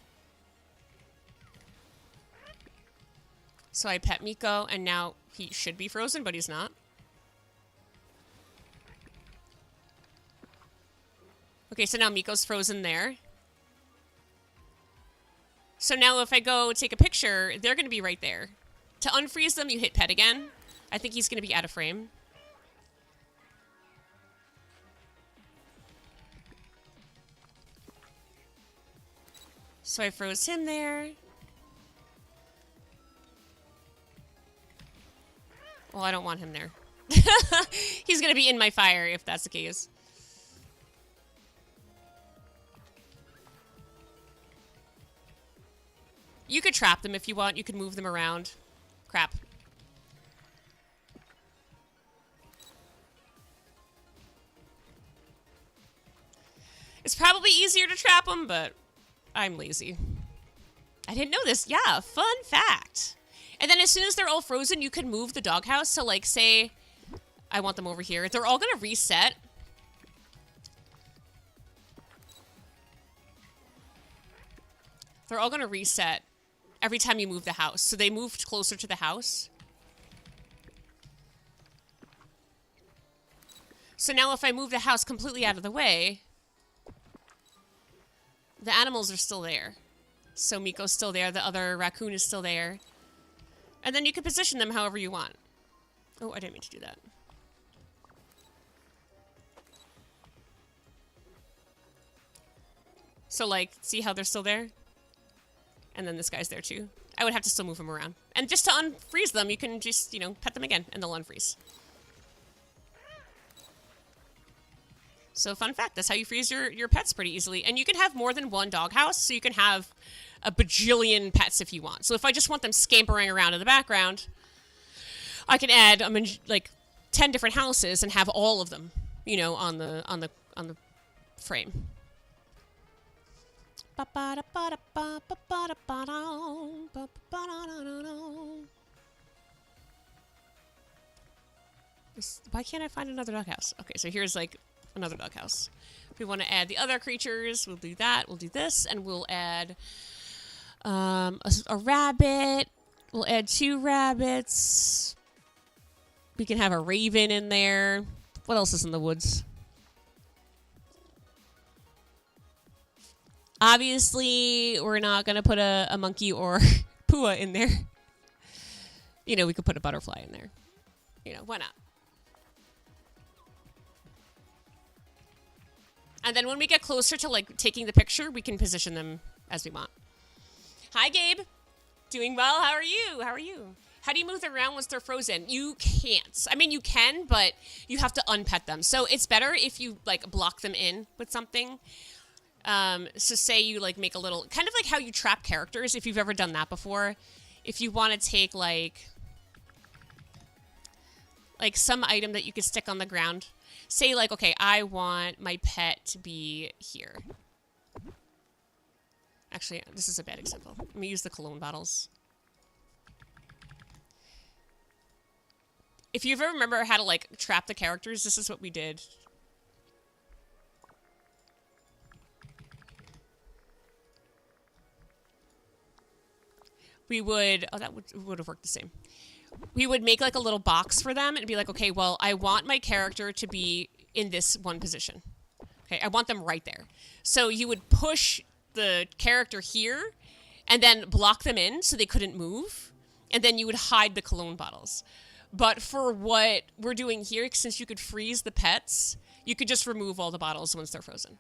So I pet Miko, and now he should be frozen, but he's not. Okay, so now Miko's frozen there. So now if I go take a picture, they're going to be right there. To unfreeze them, you hit pet again. I think he's going to be out of frame. So I froze him there. Well, I don't want him there. He's going to be in my fire if that's the case. You could trap them if you want. You could move them around. Crap. It's probably easier to trap them, but I'm lazy. I didn't know this. Yeah, fun fact. And then as soon as they're all frozen, you can move the doghouse. So, like, say I want them over here. They're all going to reset. They're all going to reset every time you move the house. So they moved closer to the house. So now if I move the house completely out of the way, the animals are still there. So Miko's still there. The other raccoon is still there. And then you can position them however you want. Oh, I didn't mean to do that. So, like, see how they're still there? And then this guy's there, too. I would have to still move them around. And just to unfreeze them, you can just, you know, pet them again, and they'll unfreeze. So, fun fact, that's how you freeze your pets pretty easily. And you can have more than one doghouse, so you can have a bajillion pets if you want. So, if I just want them scampering around in the background, I can add, like, 10 different houses and have all of them, you know, on the frame. Why can't I find another doghouse? Okay, so here's like another doghouse. If we want to add the other creatures, we'll do that. We'll do this, and we'll add a rabbit. We'll add 2 rabbits. We can have a raven in there. What else is in the woods? Obviously, we're not going to put a monkey or Pua in there. You know, we could put a butterfly in there. You know, why not? And then when we get closer to, like, taking the picture, we can position them as we want. Hi, Gabe. Doing well. How are you? How are you? How do you move them around once they're frozen? You can't. I mean, you can, but you have to unpet them. So it's better if you, like, block them in with something. So say you, like, make a little, kind of like how you trap characters, if you've ever done that before. If you want to take, like some item that you could stick on the ground. Say, like, okay, I want my pet to be here. Actually, this is a bad example. Let me use the cologne bottles. If you ever remember how to, like, trap the characters, this is what we did. We would, oh, that would have worked the same. We would make, like, a little box for them and be like, okay, well, I want my character to be in this one position. Okay, I want them right there. So you would push the character here and then block them in so they couldn't move. And then you would hide the cologne bottles. But for what we're doing here, since you could freeze the pets, you could just remove all the bottles once they're frozen.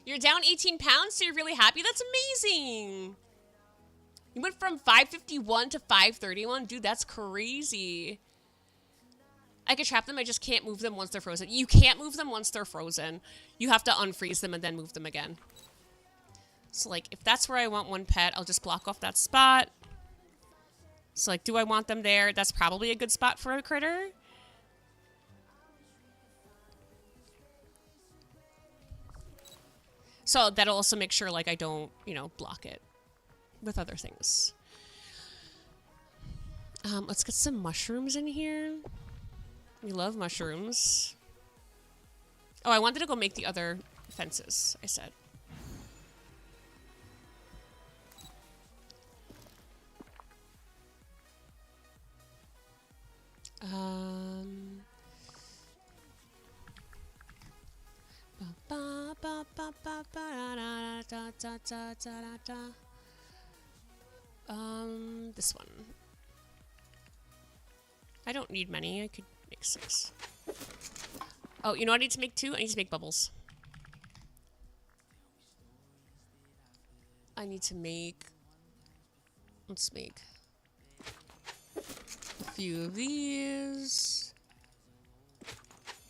You're down 18 pounds, so you're really happy? That's amazing. You went from 551 to 531? Dude, that's crazy. I could trap them, I just can't move them once they're frozen. You can't move them once they're frozen. You have to unfreeze them and then move them again. So, like, if that's where I want one pet, I'll just block off that spot. So, like, do I want them there? That's probably a good spot for a critter. So that'll also make sure, like, I don't, you know, block it with other things. Let's get some mushrooms in here. We love mushrooms. Oh, I wanted to go make the other fences, I said. This one. I don't need many. I could make 6. Oh, you know what I need to make 2? I need to make bubbles. I need to make... Let's make a few of these.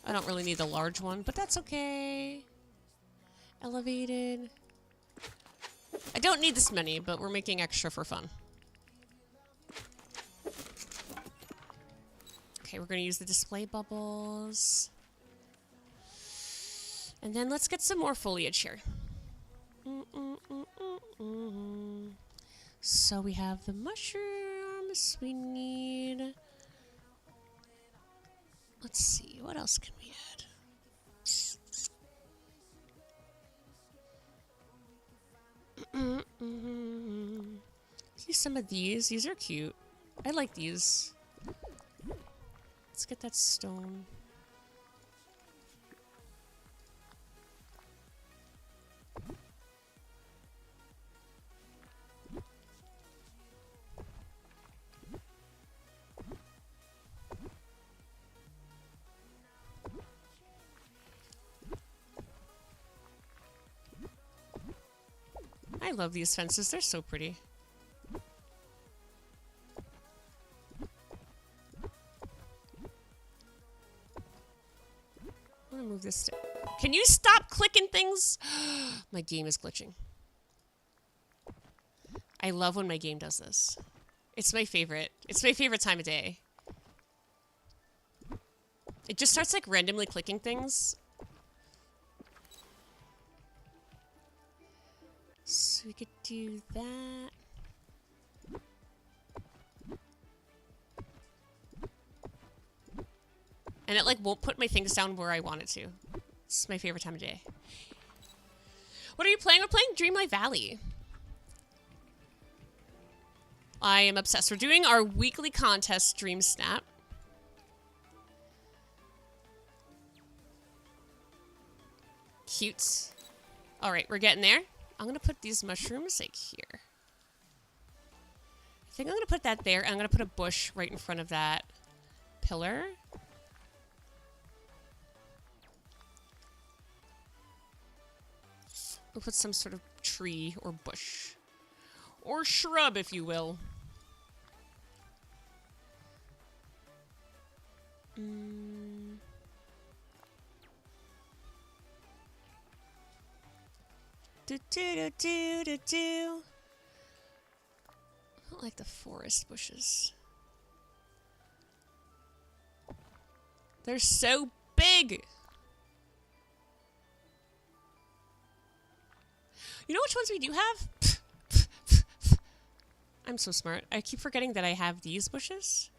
I don't really need the large one, but that's okay. Elevated. I don't need this many, but we're making extra for fun. Okay, we're going to use the display bubbles. And then let's get some more foliage here. So we have the mushrooms we need. Let's see, what else can we add? Use some of these. These are cute. I like these. Let's get that stone. I love these fences. They're so pretty. I'm gonna move this. Can you stop clicking things? My game is glitching. I love when my game does this. It's my favorite. It's my favorite time of day. It just starts like randomly clicking things. So we could do that. And it like won't put my things down where I want it to. It's my favorite time of day. What are you playing? We're playing Dreamlight Valley. I am obsessed. We're doing our weekly contest, Dreamsnap. Cute. All right, we're getting there. I'm going to put these mushrooms like here. I think I'm going to put that there. I'm going to put a bush right in front of that pillar. We'll put some sort of tree or bush. Or shrub, if you will. Do do do do do do. I don't like the forest bushes. They're so big. You know which ones we do have? I'm so smart. I keep forgetting that I have these bushes.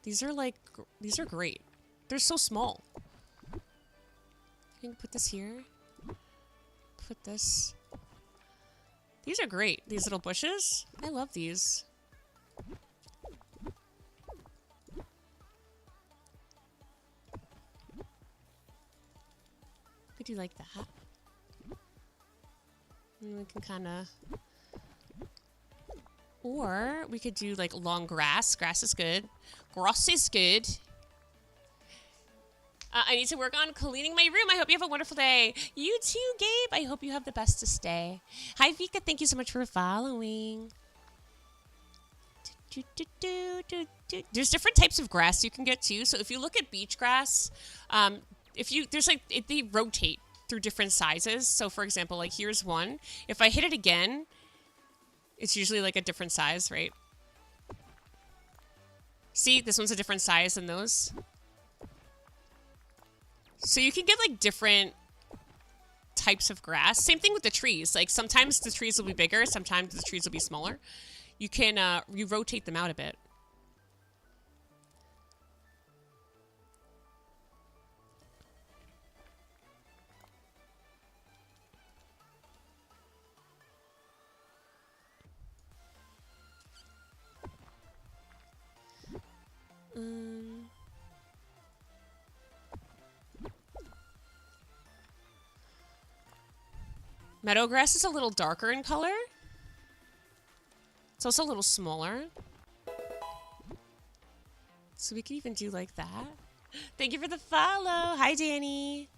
These are like, these are great. They're so small. I can put this here. Put this. These are great. These little bushes. I love these. We do like that. And we can kind of... Or we could do like long grass. Grass is good. Grass is good. I need to work on cleaning my room. I hope you have a wonderful day. You too, Gabe. I hope you have the bestest day. Hi, Vika. Thank you so much for following. There's different types of grass you can get too. So if you look at beach grass, they rotate through different sizes. So for example, like here's one. If I hit it again, it's usually like a different size, right? See, this one's a different size than those. So you can get like different types of grass. Same thing with the trees. Like sometimes the trees will be bigger, sometimes the trees will be smaller. You can you rotate them out a bit. Meadow grass is a little darker in color. It's also a little smaller. So we can even do like that. Thank you for the follow. Hi, Danny.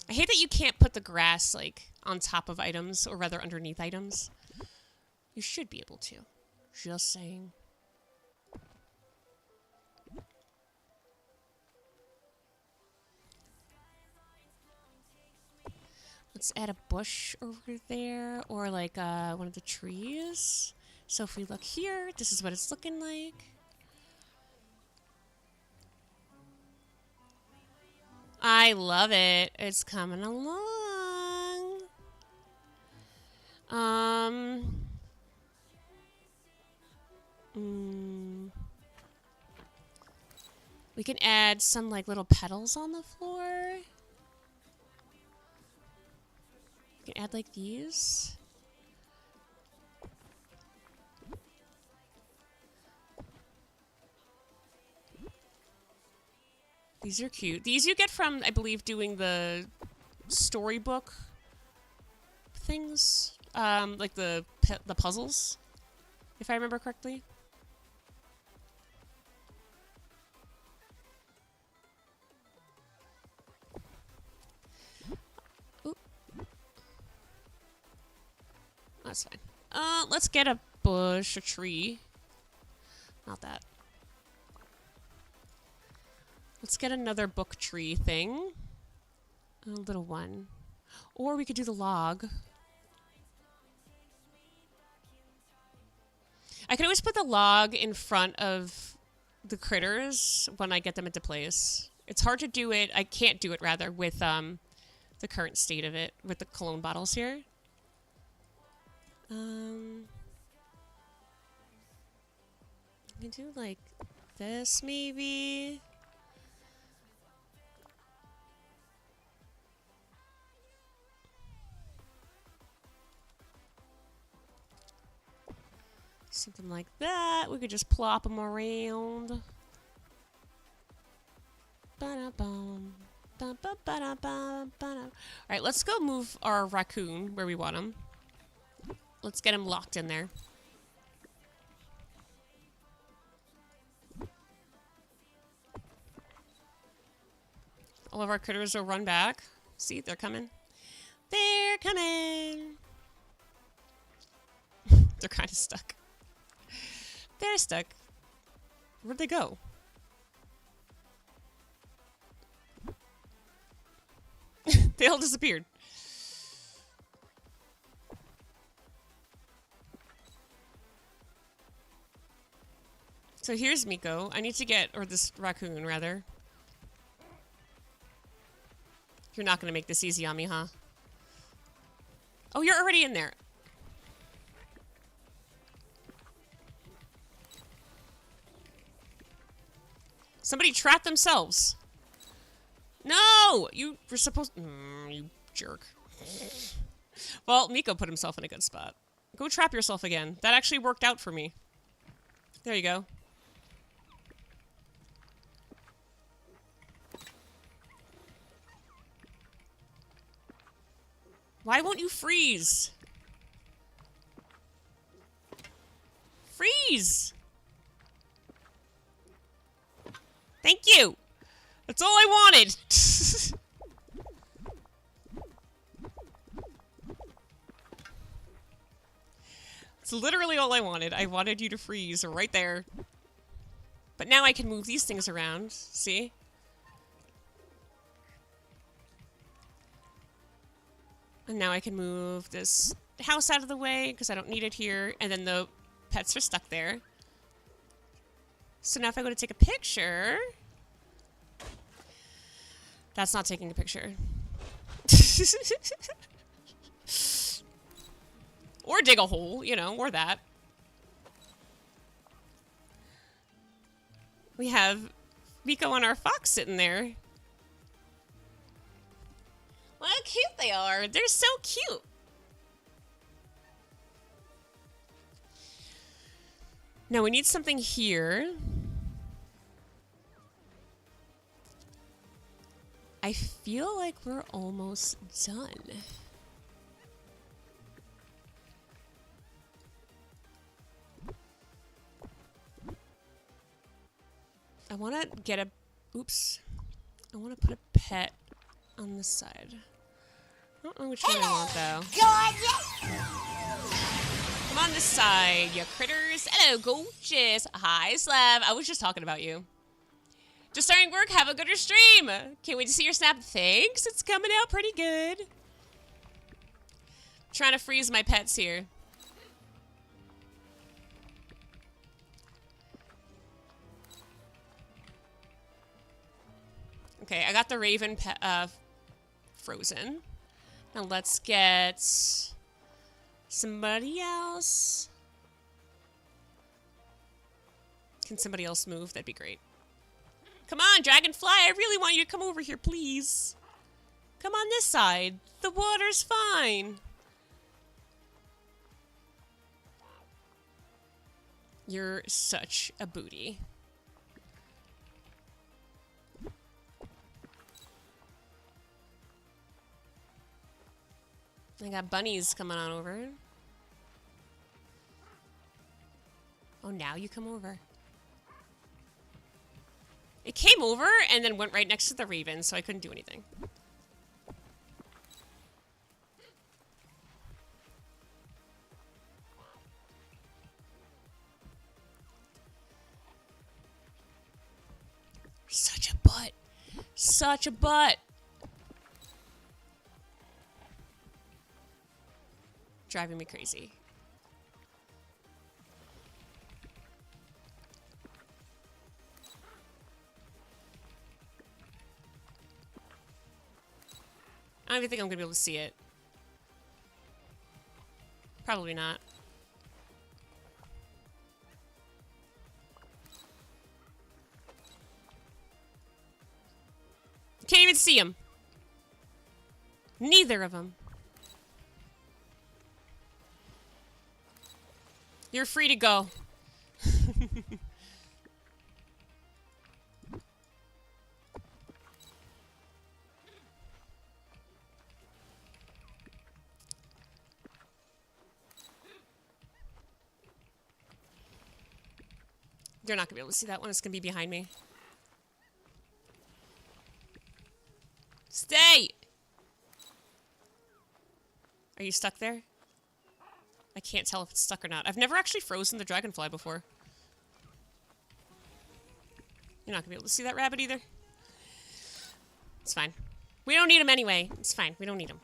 I hate that you can't put the grass like on top of items, or rather underneath items. You should be able to. Just saying. Let's add a bush over there, or like one of the trees. So if we look here, this is what it's looking like. I love it. It's coming along. We can add some like little petals on the floor. We can add like these. These are cute. These you get from, I believe, doing the storybook things, like the puzzles, if I remember correctly. Oop. That's fine. Let's get a bush, a tree. Not that. Let's get another book tree thing. A little one. Or we could do the log. I can always put the log in front of the critters when I get them into place. It's hard to do it. I can't do it, rather, with the current state of it, with the cologne bottles here. I can do like this, maybe. Something like that. We could just plop them around. Alright, let's go move our raccoon where we want him. Let's get him locked in there. All of our critters will run back. See, they're coming. They're coming. They're kind of stuck. They're stuck. Where'd they go? They all disappeared. So here's Miko. I need to get, or this raccoon, rather. You're not going to make this easy on me, huh? Oh, you're already in there. Somebody trapped themselves. No! You were supposed... you jerk. Well, Miko put himself in a good spot. Go trap yourself again. That actually worked out for me. There you go. Why won't you freeze? Freeze! Thank you! That's all I wanted! It's literally all I wanted. I wanted you to freeze right there. But now I can move these things around. See? And now I can move this house out of the way because I don't need it here. And then the pets are stuck there. So now if I go to take a picture... That's not taking a picture. Or dig a hole, you know, or that. We have Miko and our fox sitting there. Look how cute they are. They're so cute. Now we need something here. I feel like we're almost done. I want to get a... Oops. I want to put a pet on this side. I don't know which one I want, though. Come on this side, you critters. Hello, gorgeous. Hi, Slav. I was just talking about you. Just starting work. Have a gooder stream. Can't wait to see your snap. Thanks. It's coming out pretty good. Trying to freeze my pets here. Okay, I got the raven frozen. Now let's get somebody else. Can somebody else move? That'd be great. Come on, Dragonfly. I really want you to come over here, please. Come on this side. The water's fine. You're such a booty. I got bunnies coming on over. Oh, now you come over. It came over and then went right next to the raven, so I couldn't do anything. Such a butt. Such a butt. Driving me crazy. I don't even think I'm gonna be able to see it. Probably not. Can't even see him. Neither of them. You're free to go. You're not gonna be able to see that one. It's gonna be behind me. Stay! Are you stuck there? I can't tell if it's stuck or not. I've never actually frozen the dragonfly before. You're not gonna be able to see that rabbit either. It's fine. We don't need him anyway. It's fine. We don't need him.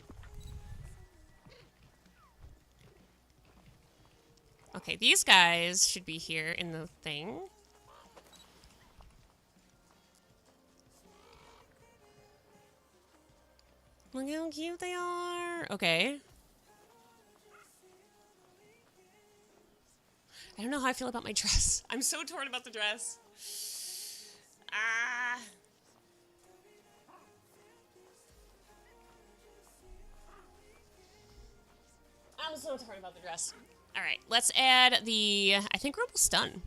Okay, these guys should be here in the thing. Look how cute they are. Okay. I don't know how I feel about my dress. I'm so torn about the dress. Ah. I'm so torn about the dress. All right, let's add the... I think we're almost done.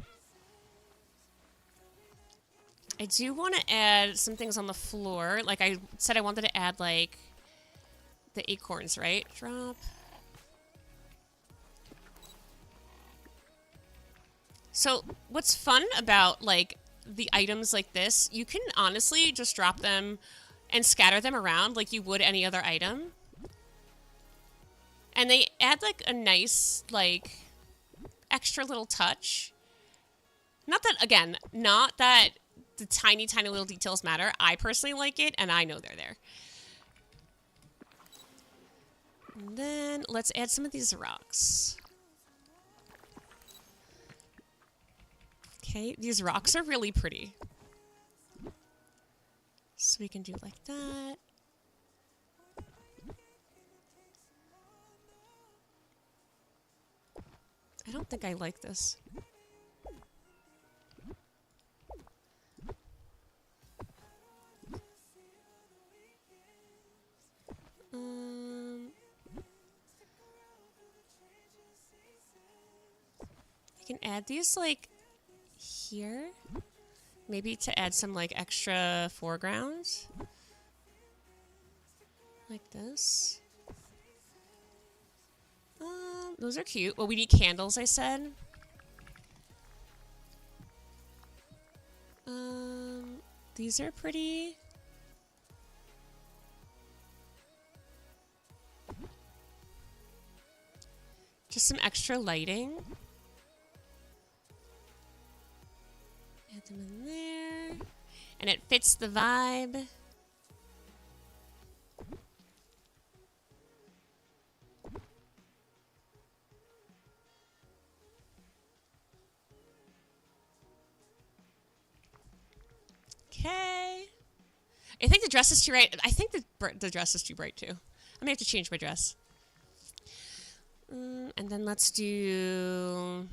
I do want to add some things on the floor. Like I said, I wanted to add, like, the acorns, right? Drop. So what's fun about, like, the items like this, you can honestly just drop them and scatter them around like you would any other item. And they add, like, a nice, like, extra little touch. Not that, again, not that the tiny, tiny little details matter. I personally like it, and I know they're there. And then let's add some of these rocks. Okay, these rocks are really pretty. So we can do like that. I don't think I like this. I can add these like here. Maybe to add some like extra foreground. Like this. Those are cute. Well, we need candles, I said. These are pretty. Just some extra lighting. Add them in there. And it fits the vibe. Okay. I think the dress is too bright. I think the dress is too bright too. I may have to change my dress. And then let's do...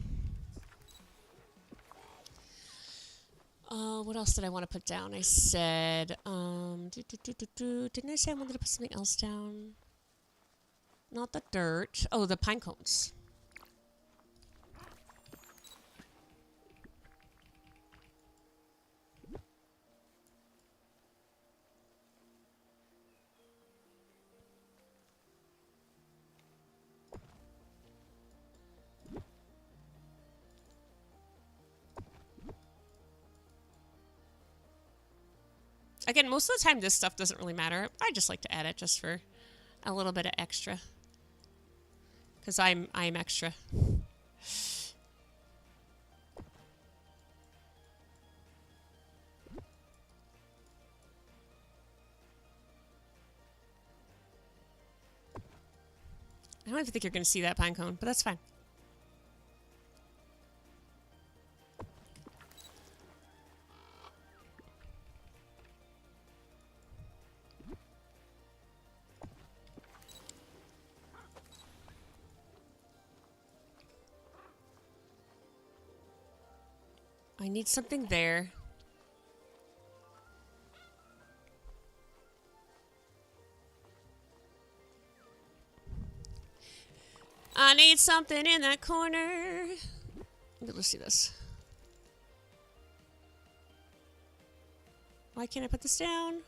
what else did I want to put down? I said... Didn't I say I wanted to put something else down? Not the dirt. Oh, the pine cones. Again, most of the time this stuff doesn't really matter. I just like to add it just for a little bit of extra. Because I'm extra. I don't even think you're going to see that pine cone, but that's fine. I need something there. I need something in that corner. Let's see this. Why can't I put this down?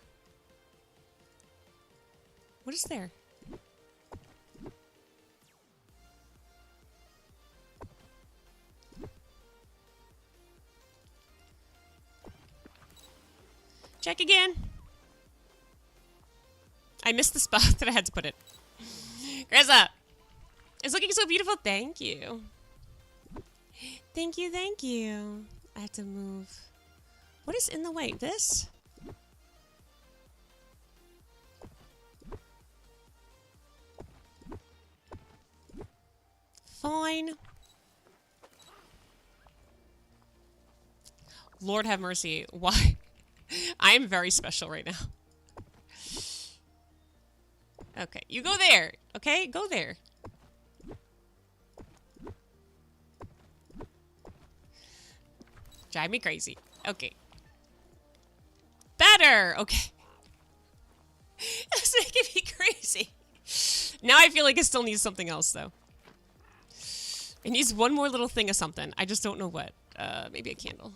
What is there? Check again. I missed the spot that I had to put it. Krista! It's looking so beautiful. Thank you. Thank you, thank you. I have to move. What is in the way? This? Fine. Lord have mercy. Why? I am very special right now. Okay, you go there. Okay, go there. Drive me crazy. Okay. Better. Okay. That's making me crazy. Now I feel like it still needs something else, though. It needs one more little thing of something. I just don't know what. Maybe a candle.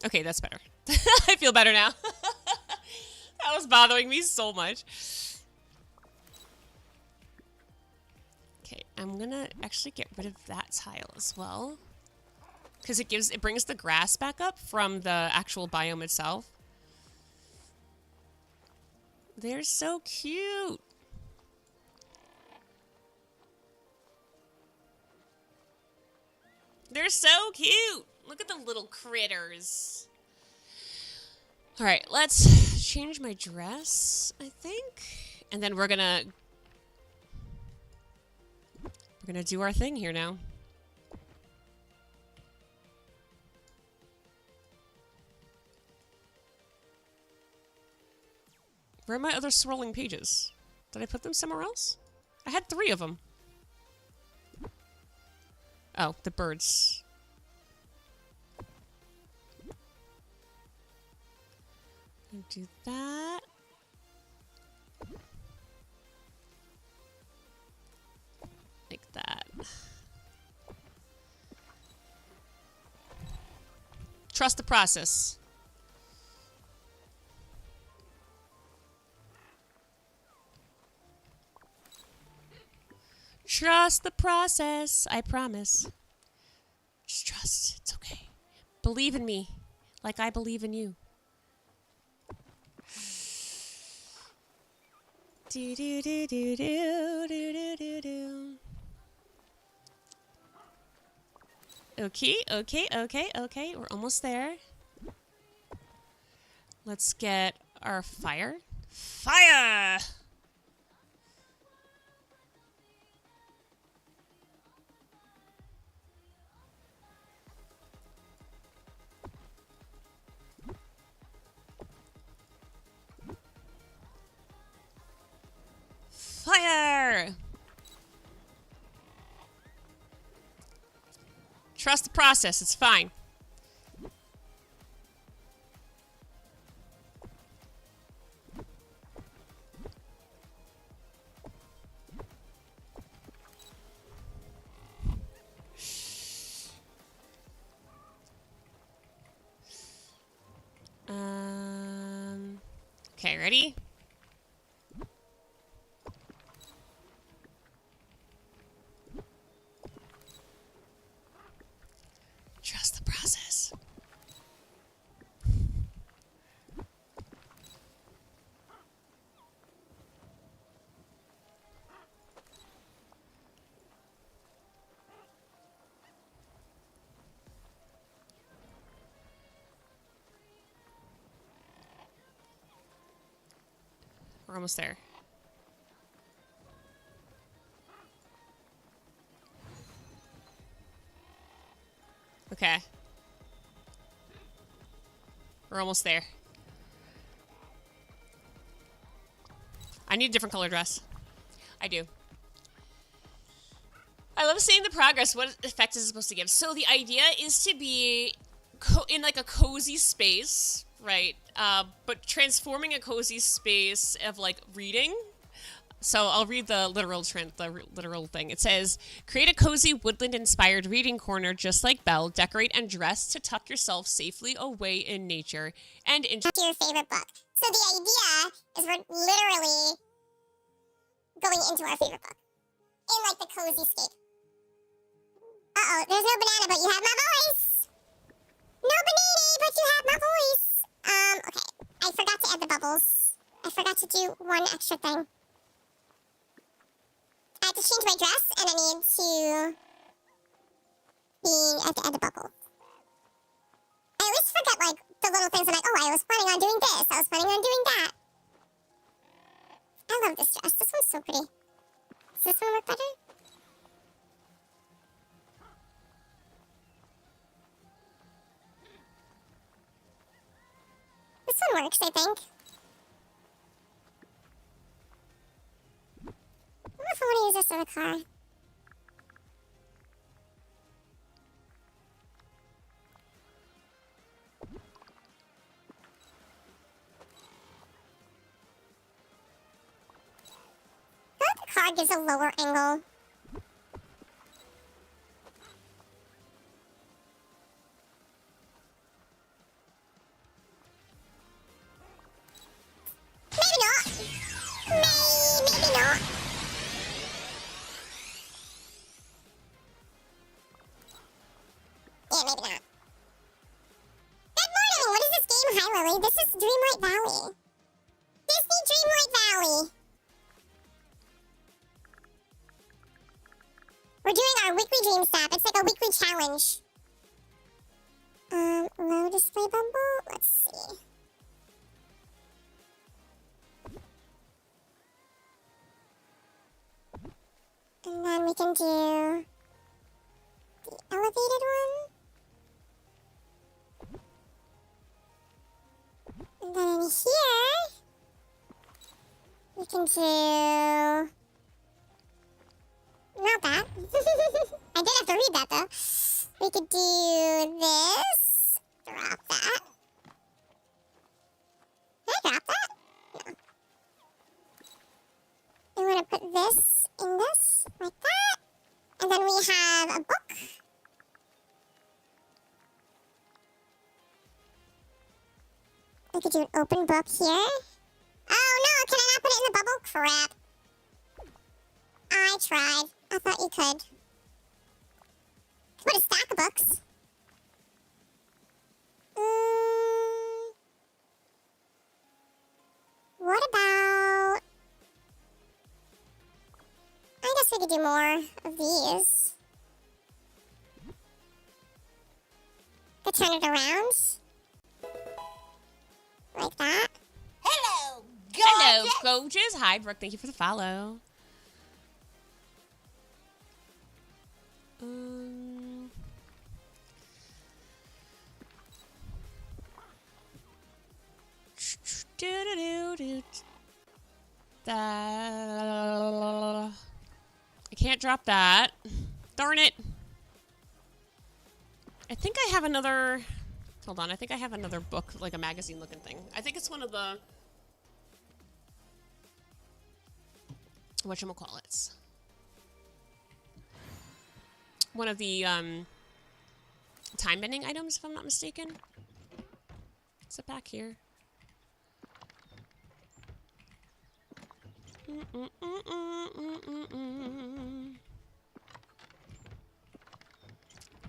Okay, that's better. I feel better now. That was bothering me so much. Okay, I'm gonna actually get rid of that tile as well. Because it brings the grass back up from the actual biome itself. They're so cute. They're so cute. Look at the little critters. All right, let's change my dress, I think. And then we're gonna do our thing here now. Where are my other swirling pages? Did I put them somewhere else? I had 3 of them. Oh, the birds. Do that. Like that. Trust the process. Trust the process, I promise. Just trust, it's okay. Believe in me, like I believe in you. Do do do do do do do do do. Okay, okay, okay, okay. We're almost there. Let's get our fire. Fire! Fire! Trust the process, it's fine. Okay, ready? Trust the process. We're almost there. Okay. We're almost there. I need a different color dress. I do. I love seeing the progress. What effect is it supposed to give? So the idea is to be in like a cozy space, right? But transforming a cozy space of like reading. So I'll read the literal thing. It says, create a cozy woodland-inspired reading corner just like Belle. Decorate and dress to tuck yourself safely away in nature and enjoy your favorite book. So the idea is we're literally going into our favorite book in like the cozy scape. Uh-oh, there's no banana, but you have my voice. No banana, but you have my voice. Okay. I forgot to add the bubbles. I forgot to do one extra thing. I have to change my dress, and I need to I have to add the bubble. I always forget, like, the little things. I'm like, oh, I was planning on doing this. I was planning on doing that. I love this dress. This one's so pretty. Does this one look better? This one works, I think. I wonder if I want to use this in the car. I feel like the car gives a lower angle. Maybe not. Maybe not. Yeah, maybe not. Good morning! What is this game? Hi, Lily. This is Dreamlight Valley. Disney Dreamlight Valley. We're doing our weekly dream snap. It's like a weekly challenge. Low display bubble. Let's see. And then we can do the elevated one. And then in here, we can do... Not that. I did have to read that, though. We could do this. Drop that. this in this, like that. And then we have a book. We could do an open book here. Oh no, can I not put it in the bubble? Crap. I tried. I thought you could. Put a stack of books. What about... I guess we could do more of these. Could turn it around. Like that. Hello, gorgeous. Hello, gorgeous. Hi, Brooke. Thank you for the follow. That I can't drop that. Darn it. I think I have another. Hold on. I think I have another book, like a magazine-looking thing. I think it's one of the whatchamacallits. One of the time-bending items, if I'm not mistaken. Is it back here?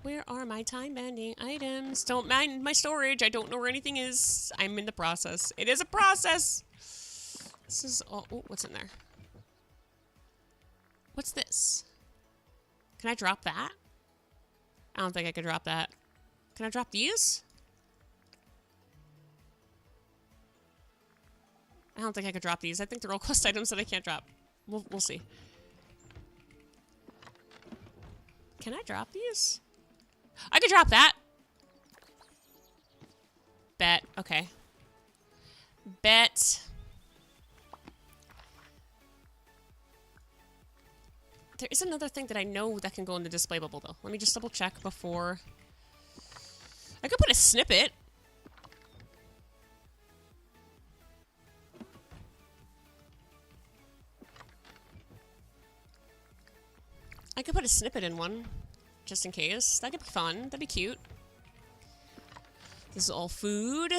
Where are my time-bending items? Don't mind my storage. I don't know where anything is. I'm in the process. It is a process. This is all... Oh, what's in there? What's this? Can I drop that? I don't think I could drop that. Can I drop these? I don't think I could drop these. I think they're all quest items that I can't drop. We'll see. Can I drop these? I could drop that. Bet. Okay. Bet. There is another thing that I know that can go in the display bubble, though. Let me just double check before... I could put a snippet. I could put a snippet in one, just in case. That could be fun. That'd be cute. This is all food.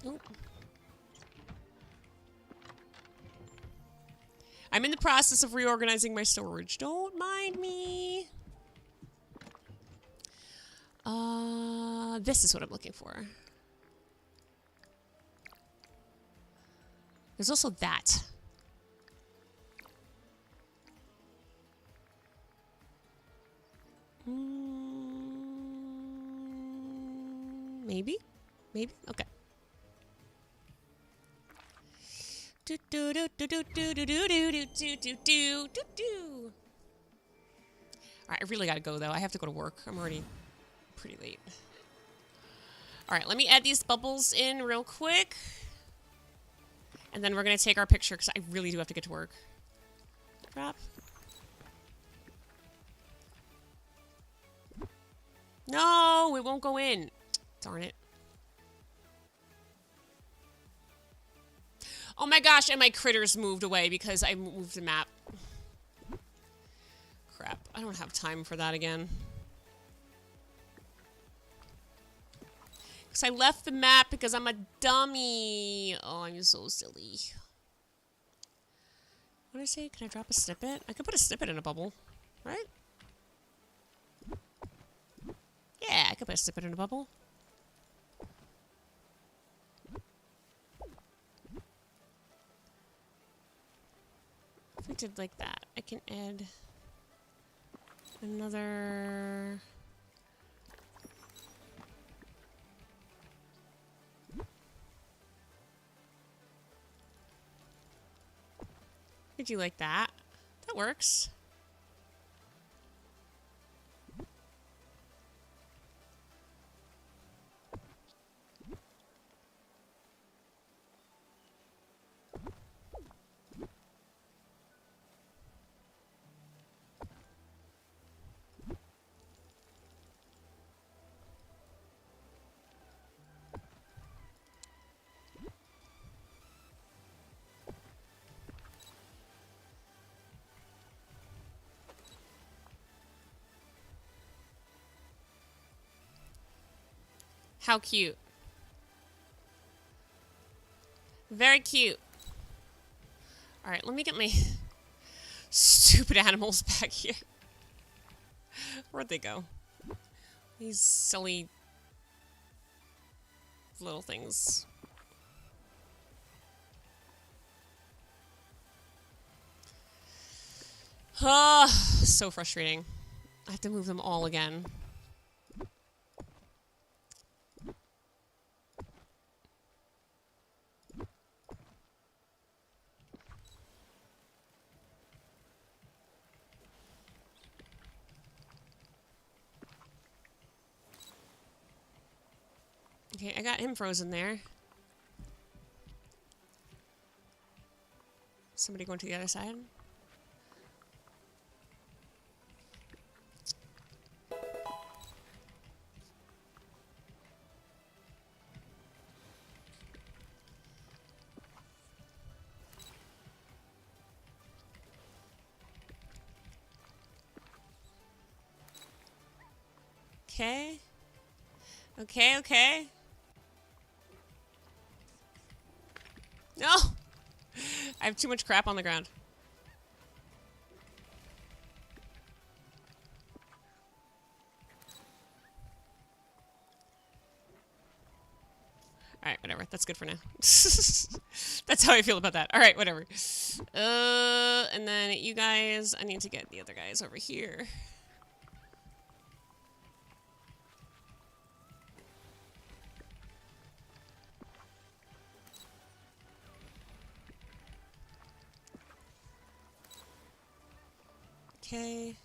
Oh. I'm in the process of reorganizing my storage. Don't mind me. This is what I'm looking for. There's also that. Maybe? Maybe? Okay. Alright, I really gotta go, though. I have to go to work. I'm already pretty late. Alright, let me add these bubbles in real quick. And then we're gonna take our picture, because I really do have to get to work. Drop. No, it won't go in. Darn it. Oh my gosh, and my critters moved away because I moved the map. Crap, I don't have time for that again. Because I left the map because I'm a dummy. Oh, I'm so silly. What did I say? Can I drop a snippet? I could put a snippet in a bubble, right? Yeah, I could put a snippet in a bubble. If we did like that, I can add another... Could you like that? That works. How cute. Very cute. Alright, let me get my stupid animals back here. Where'd they go? These silly little things. Ah, so frustrating. I have to move them all again. Okay, I got him frozen there. Somebody going to the other side? Okay. Okay, okay. No! I have too much crap on the ground. Alright, whatever. That's good for now. That's how I feel about that. Alright, whatever. And then you guys, I need to get the other guys over here. Okay.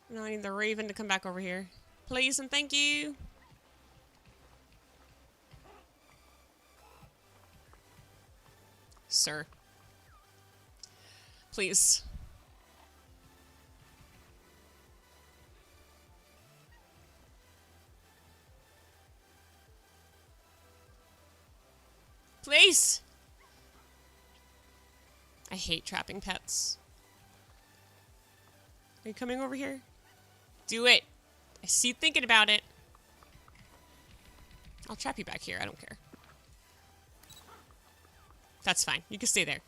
Now I need the Raven to come back over here. Please and thank you. Sir. Please. Please. I hate trapping pets. Are you coming over here? Do it. I see you thinking about it. I'll trap you back here. I don't care. That's fine. You can stay there.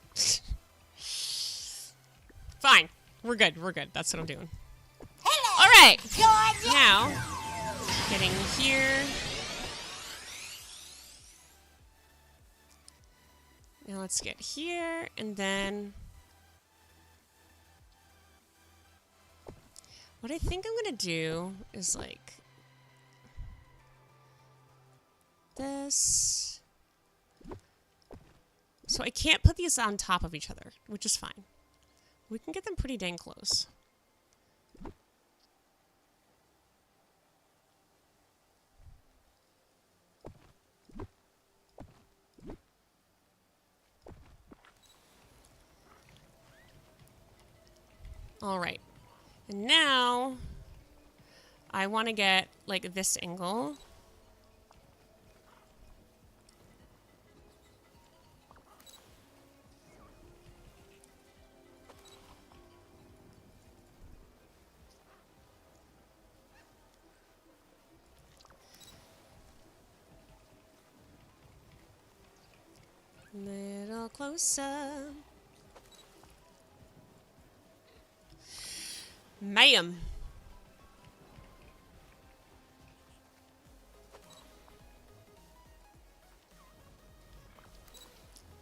Fine. We're good. We're good. That's what I'm doing. Hello, All right. Georgia. Now, getting here. Now let's get here, and then... What I think I'm gonna do is like this. So I can't put these on top of each other, which is fine. We can get them pretty dang close. All right. And now, I want to get, like, this angle. Little closer. Ma'am.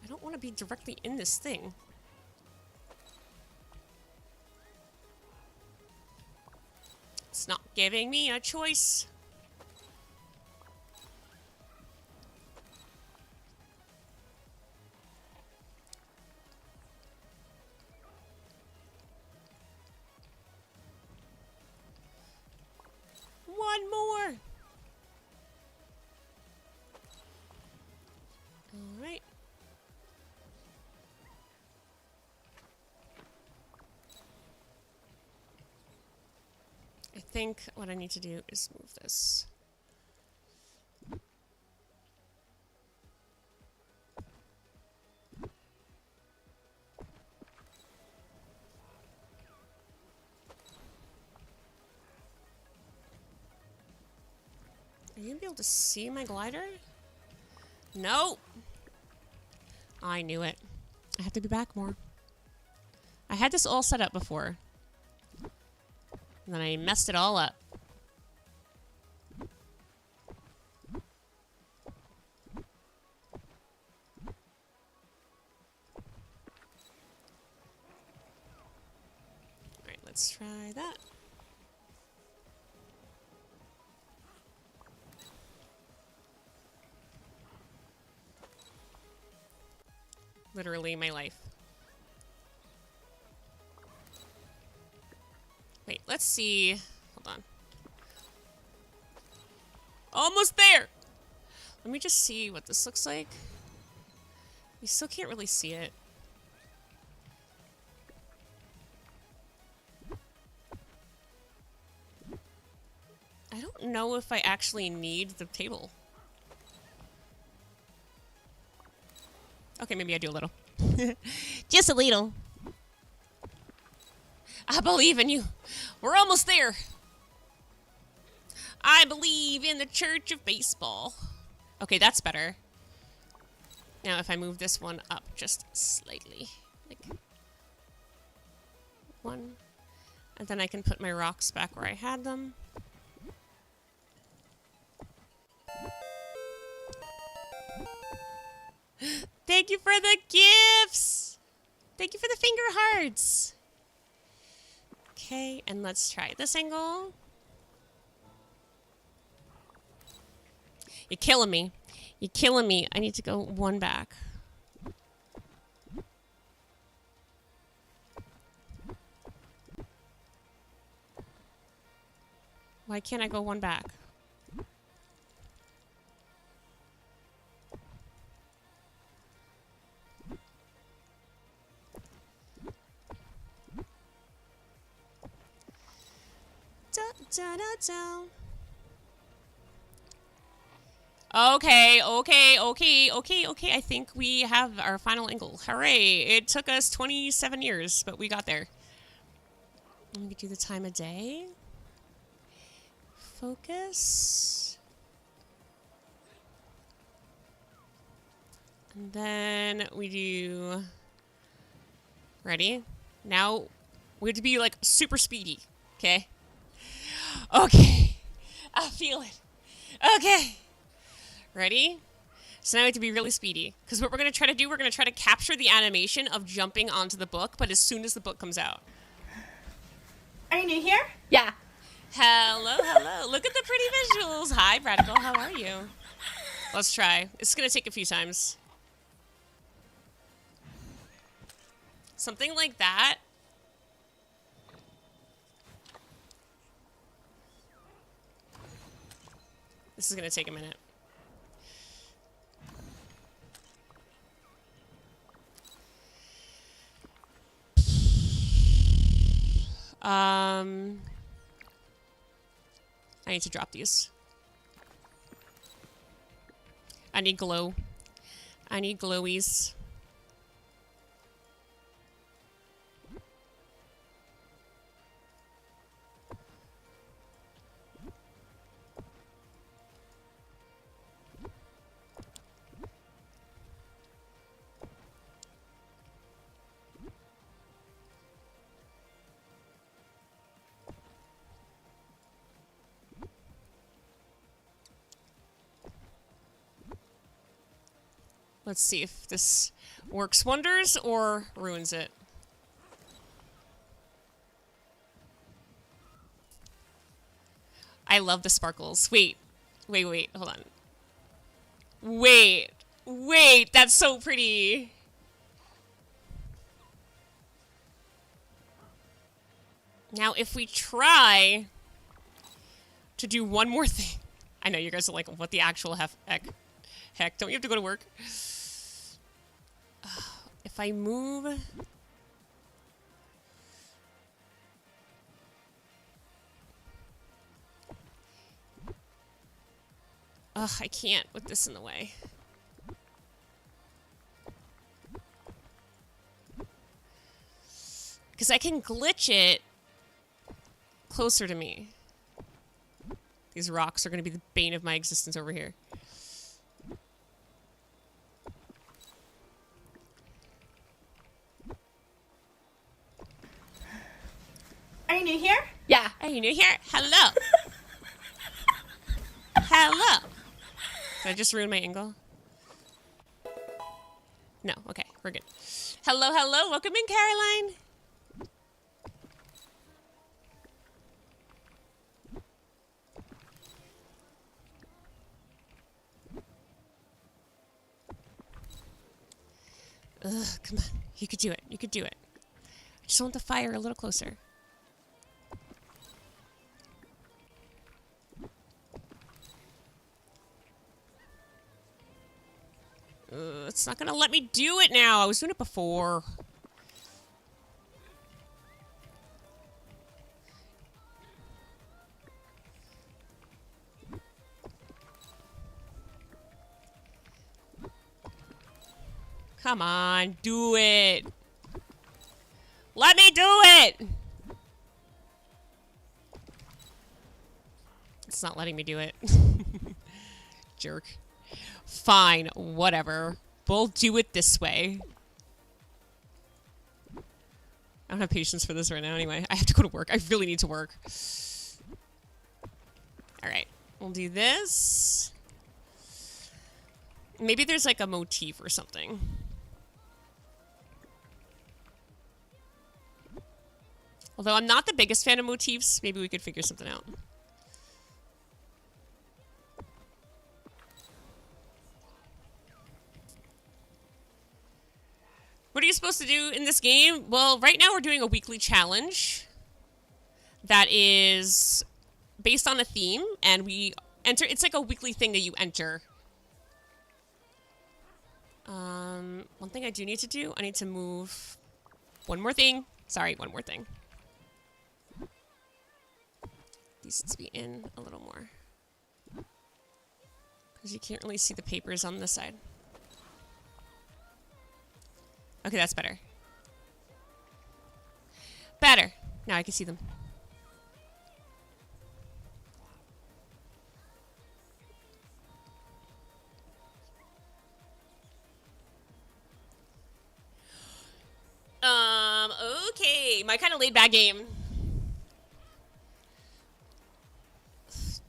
I don't want to be directly in this thing. It's not giving me a choice. One more. All right. I think what I need to do is move this. Are you gonna be able to see my glider? No! I knew it. I have to be back more. I had this all set up before. And then I messed it all up. Alright, let's try that. Literally my life. Wait, let's see. Hold on. Almost there! Let me just see what this looks like. You still can't really see it. I don't know if I actually need the table. Okay, maybe I do a little. Just a little. I believe in you. We're almost there. I believe in the Church of Baseball. Okay, that's better. Now if I move this one up just slightly. Like one. And then I can put my rocks back where I had them. Thank you for the gifts! Thank you for the finger hearts! Okay, and let's try this angle. You're killing me. You're killing me. I need to go one back. Why can't I go one back? Da, da, da. Okay. I think we have our final angle. Hooray! It took us 27 years, but we got there. Let me do the time of day. Focus. And then we do... Ready? Now, we have to be, like, super speedy. Okay? Okay. I feel it. Okay. Ready? So now we have to be really speedy. Because what we're going to try to do, we're going to try to capture the animation of jumping onto the book, but as soon as the book comes out. Are you new here? Yeah. Hello. Look at the pretty visuals. Hi, Radical. How are you? Let's try. It's going to take a few times. Something like that. This is going to take a minute. I need to drop these. I need glow. I need glowies. Let's see if this works wonders or ruins it. I love the sparkles. Wait, hold on. Wait, that's so pretty. Now, if we try to do one more thing. I know you guys are like, what the actual heck, don't you have to go to work? If I move... Ugh, I can't with this in the way. Because I can glitch it closer to me. These rocks are going to be the bane of my existence over here. Are you new here? Yeah. Are you new here? Hello. Hello. Did I just ruin my angle? No. Okay, we're good. Hello, hello. Welcome in, Caroline. Ugh, come on. You could do it. You could do it. I just want the fire a little closer. It's not gonna let me do it now. I was doing it before. Come on, do it. Let me do it. It's not letting me do it. Jerk. Fine, whatever. We'll do it this way. I don't have patience for this right now anyway. I have to go to work. I really need to work. Alright, we'll do this. Maybe there's like a motif or something. Although I'm not the biggest fan of motifs, maybe we could figure something out. What are you supposed to do in this game? Well, right now we're doing a weekly challenge that is based on a theme, and we enter. It's like a weekly thing that you enter. One thing I do need to do, I need to move one more thing. Sorry, one more thing. These need to be in a little more. Because you can't really see the papers on this side. Okay, that's better. Better. Now I can see them. Okay. My kind of laid back game.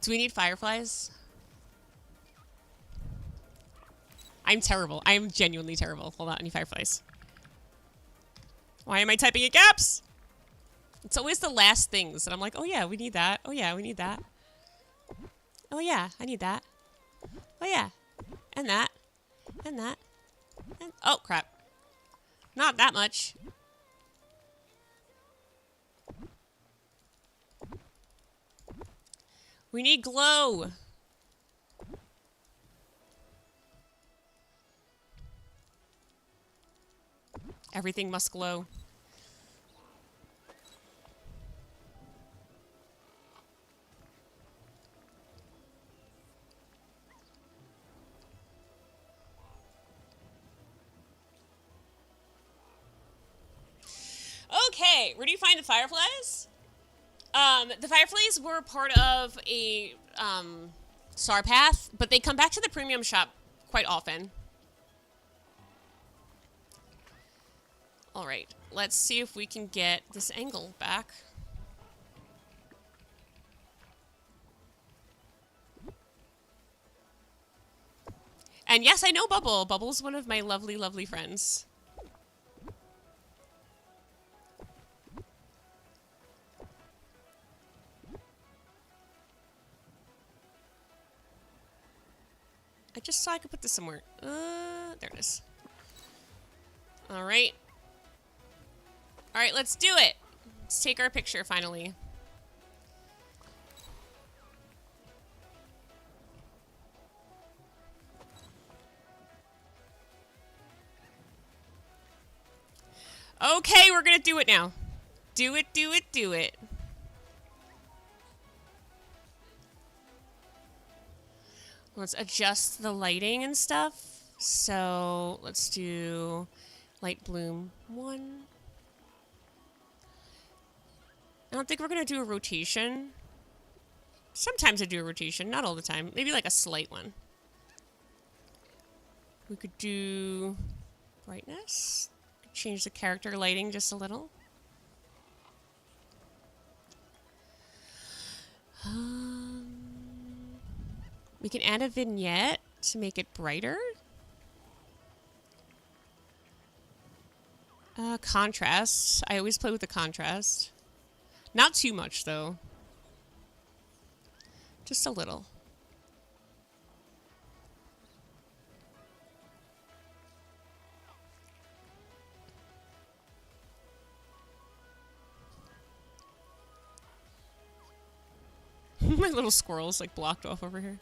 Do we need fireflies? I'm terrible. I'm genuinely terrible. Hold on, I need fireflies. Why am I typing in caps? It's always the last things that I'm like, oh yeah, we need that. Oh yeah, we need that. Oh yeah, I need that. Oh yeah. And that. And that. And oh crap. Not that much. We need glow. Everything must glow. Okay, where do you find the fireflies? The fireflies were part of a star path, but they come back to the premium shop quite often. All right, let's see if we can get this angle back. And yes, I know Bubble. Bubble's one of my lovely, lovely friends. I just saw I could put this somewhere. There it is. All right. All right, let's do it. Let's take our picture finally. Okay, we're gonna do it now. Do it, do it, do it. Let's adjust the lighting and stuff. So let's do light bloom 1. I don't think we're gonna do a rotation. Sometimes I do a rotation, not all the time. Maybe like a slight one. We could do brightness. Change the character lighting just a little. We can add a vignette to make it brighter. Contrast. I always play with the contrast. Not too much, though. Just a little. My little squirrel's like blocked off over here.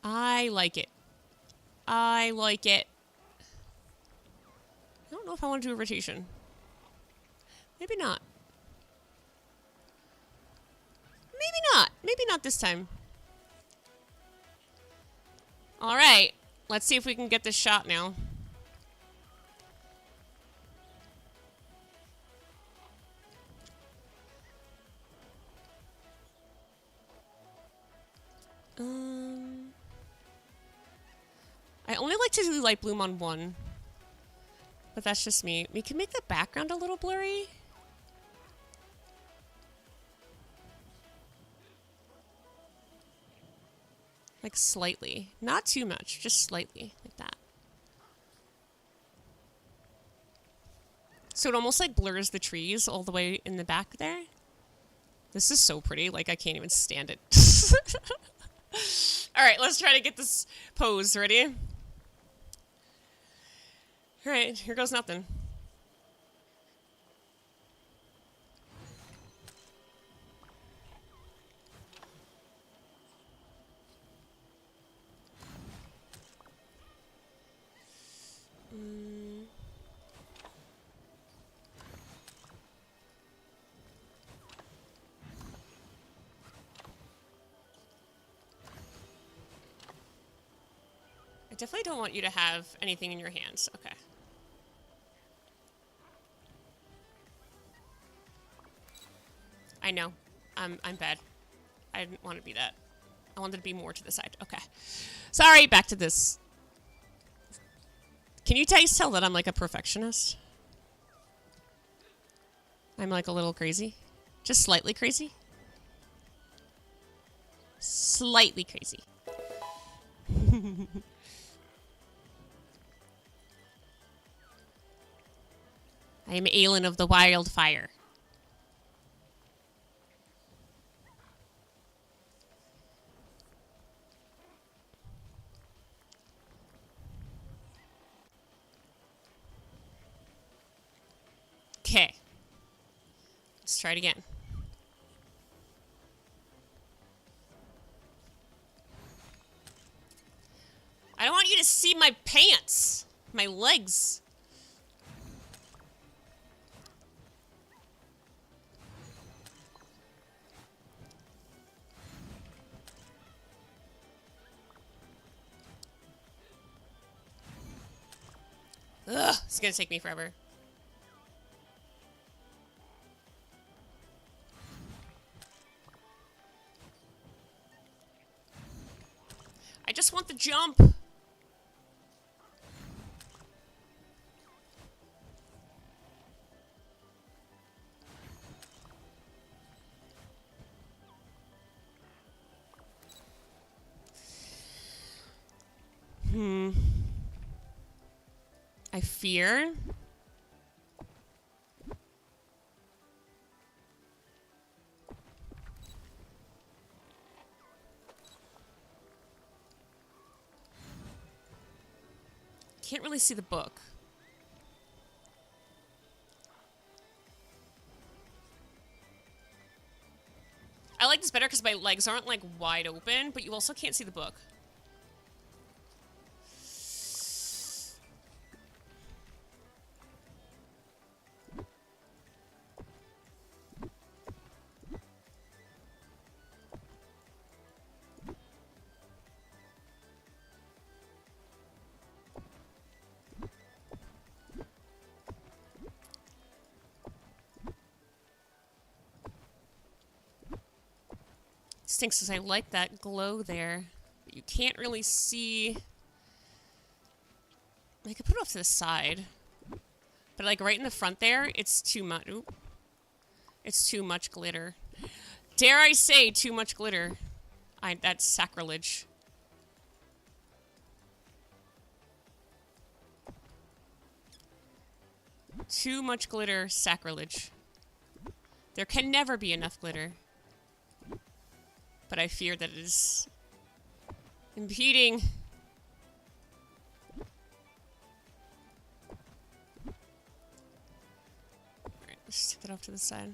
I like it. I like it. I don't know if I want to do a rotation. Maybe not. Maybe not. Maybe not this time. All right. Let's see if we can get this shot now. I only like to do light bloom on one. But that's just me. We can make the background a little blurry. Like slightly. Not too much, just slightly, like that. So it almost like blurs the trees all the way in the back there. This is so pretty, like I can't even stand it. Alright, let's try to get this pose. Ready? Alright, here goes nothing. I definitely don't want you to have anything in your hands. Okay. I know. I'm bad. I didn't want to be that. I wanted to be more to the side. Okay. Sorry, back to this. Can you guys tell that I'm like a perfectionist? I'm like a little crazy. Just slightly crazy. Slightly crazy. I am Aelin of the Wildfire. Okay. Let's try it again. I don't want you to see my pants. My legs. Ugh, it's gonna take me forever. I just want the jump. I fear. Can't really see the book. I like this better because my legs aren't like wide open, but you also can't see the book. Stinks because I like that glow there. But you can't really see. I could put it off to the side. But like right in the front there, it's too much. Oop. It's too much glitter. Dare I say too much glitter. That's sacrilege. Too much glitter, sacrilege. There can never be enough glitter. But I fear that it is impeding. Alright, let's take that off to the side.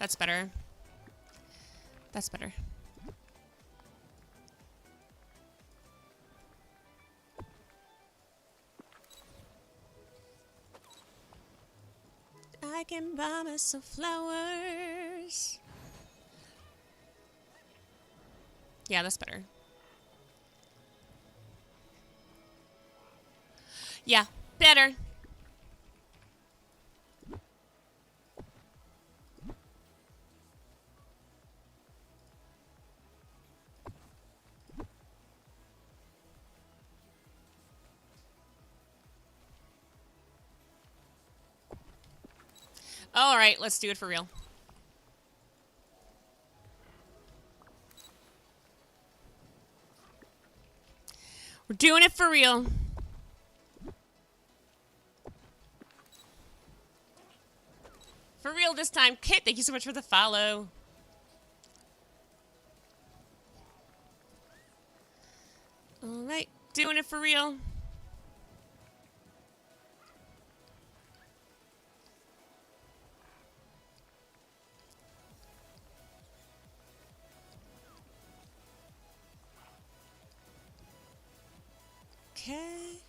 That's better. That's better. I can buy me some flowers. Yeah, that's better. Yeah, better. All right, let's do it for real. We're doing it for real. For real this time. Kit, thank you so much for the follow. All right, doing it for real. Okay.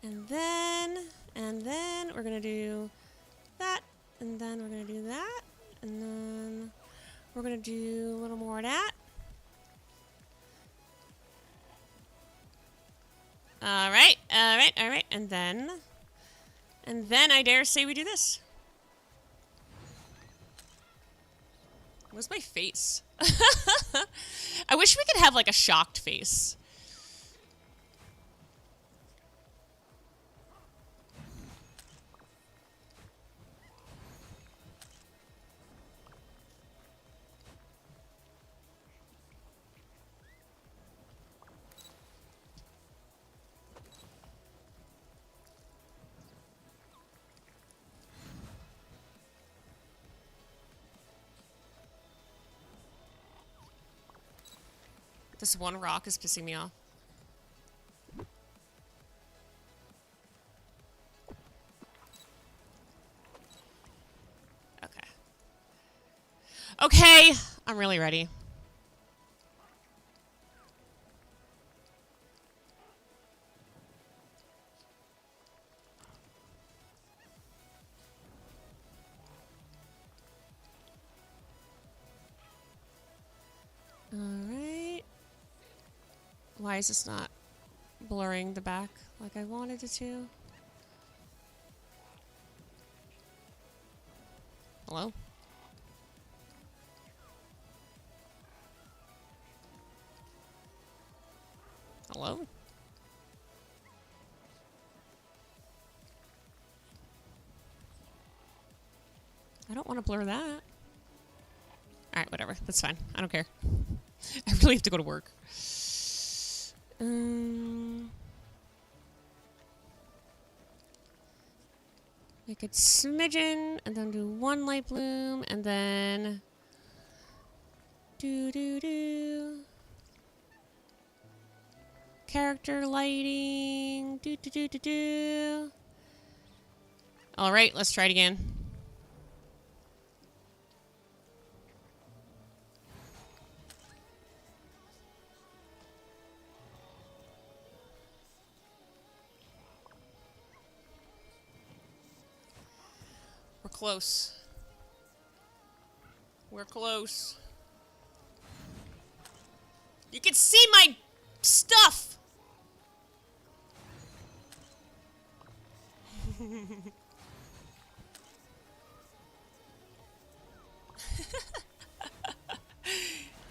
And then we're gonna do that, and then we're gonna do that, and then we're gonna do a little more of that. All right, and then I dare say we do this. What's my face? I wish we could have like a shocked face. This one rock is pissing me off. Okay. Okay, I'm really ready. All right. Why is this not blurring the back like I wanted it to? Hello? Hello? I don't want to blur that. Alright, whatever. That's fine. I don't care. I really have to go to work. Make it smidgen, and then do one light bloom, and then do. Character lighting, do. All right, let's try it again. We're close. We're close. You can see my stuff!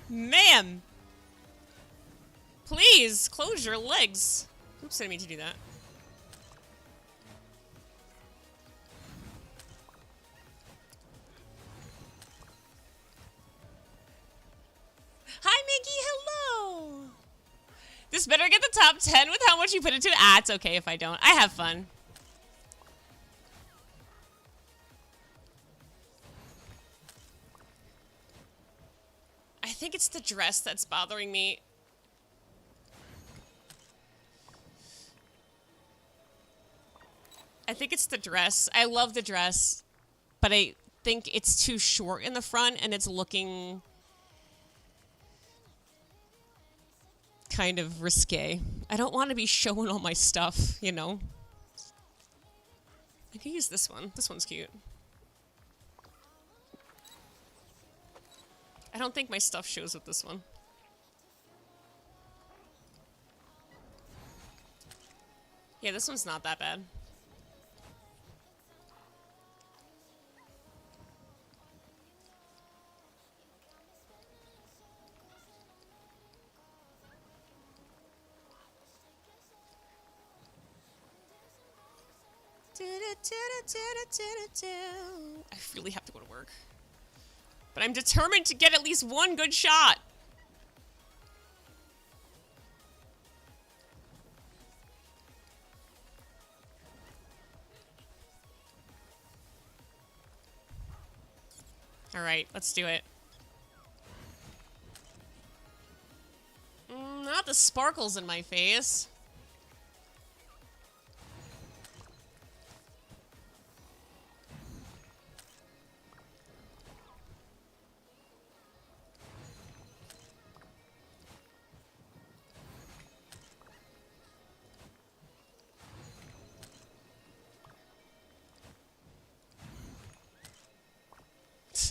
Ma'am! Please, close your legs. Oops, I didn't mean to do that. Hi, Mickey, hello! This better get the top 10 with how much you put into it. Ah, it's okay if I don't. I have fun. I think it's the dress that's bothering me. I think it's the dress. I love the dress, but I think it's too short in the front and it's looking kind of risque. I don't want to be showing all my stuff, you know. I could use this one. This one's cute. I don't think my stuff shows with this one. Yeah, this one's not that bad. I really have to go to work. But I'm determined to get at least one good shot. All right, let's do it. Not the sparkles in my face.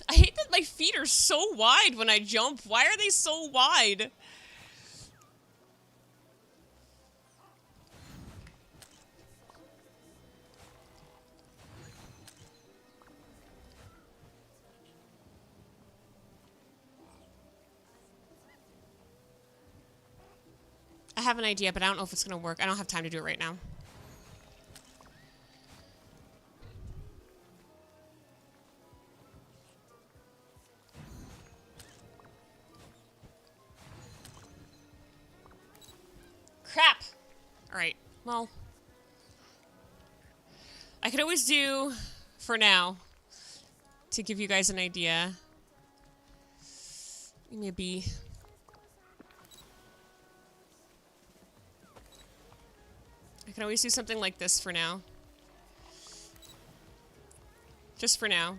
I hate that my feet are so wide when I jump. Why are they so wide? I have an idea, but I don't know if it's going to work. I don't have time to do it right now. Crap! Alright, well. I could always do, for now, to give you guys an idea. Maybe. I can always do something like this for now. Just for now.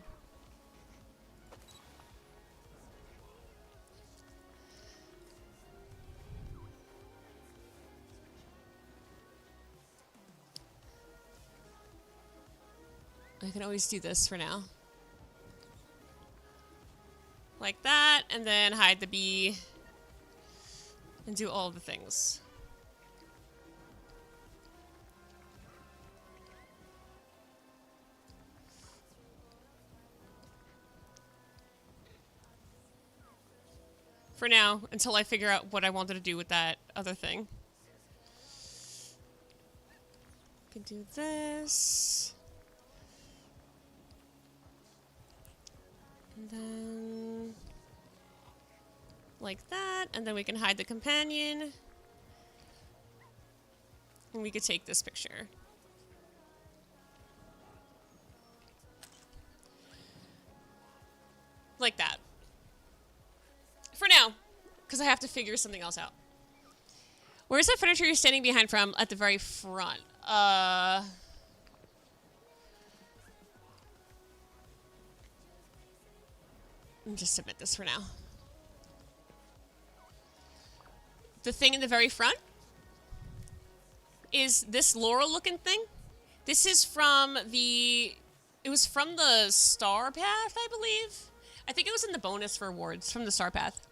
I can always do this for now. Like that, and then hide the bee. And do all the things. For now, until I figure out what I wanted to do with that other thing. I can do this. And then like that, and then we can hide the companion. And we could take this picture. Like that. For now, because I have to figure something else out. Where's the furniture you're standing behind from? At the very front. Just submit this for now. The thing in the very front is this laurel looking thing. This is from the, it was from the Star Path, I believe. I think it was in the bonus for awards from the Star Path.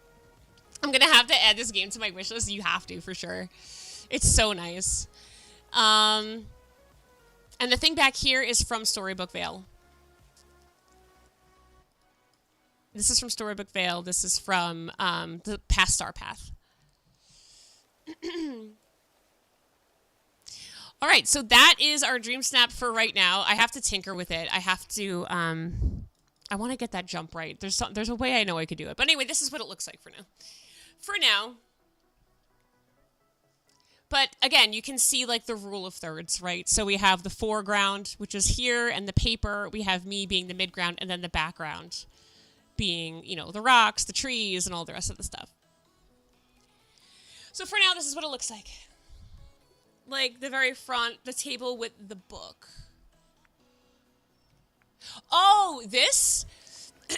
I'm gonna have to add this game to my wish list. You have to, for sure. It's so nice. I And the thing back here is from Storybook Vale. This is from Storybook Vale. This is from the past Star Path. All right, so that is our Dreamsnap for right now. I have to tinker with it. I have to, I want to get that jump right. There's a way I know I could do it. But anyway, this is what it looks like for now. For now. But again, you can see like the rule of thirds, right? So we have the foreground, which is here, and the paper. We have me being the midground, and then the background being, you know, the rocks, the trees, and all the rest of the stuff. So for now, this is what it looks like. Like the very front, the table with the book. Oh, this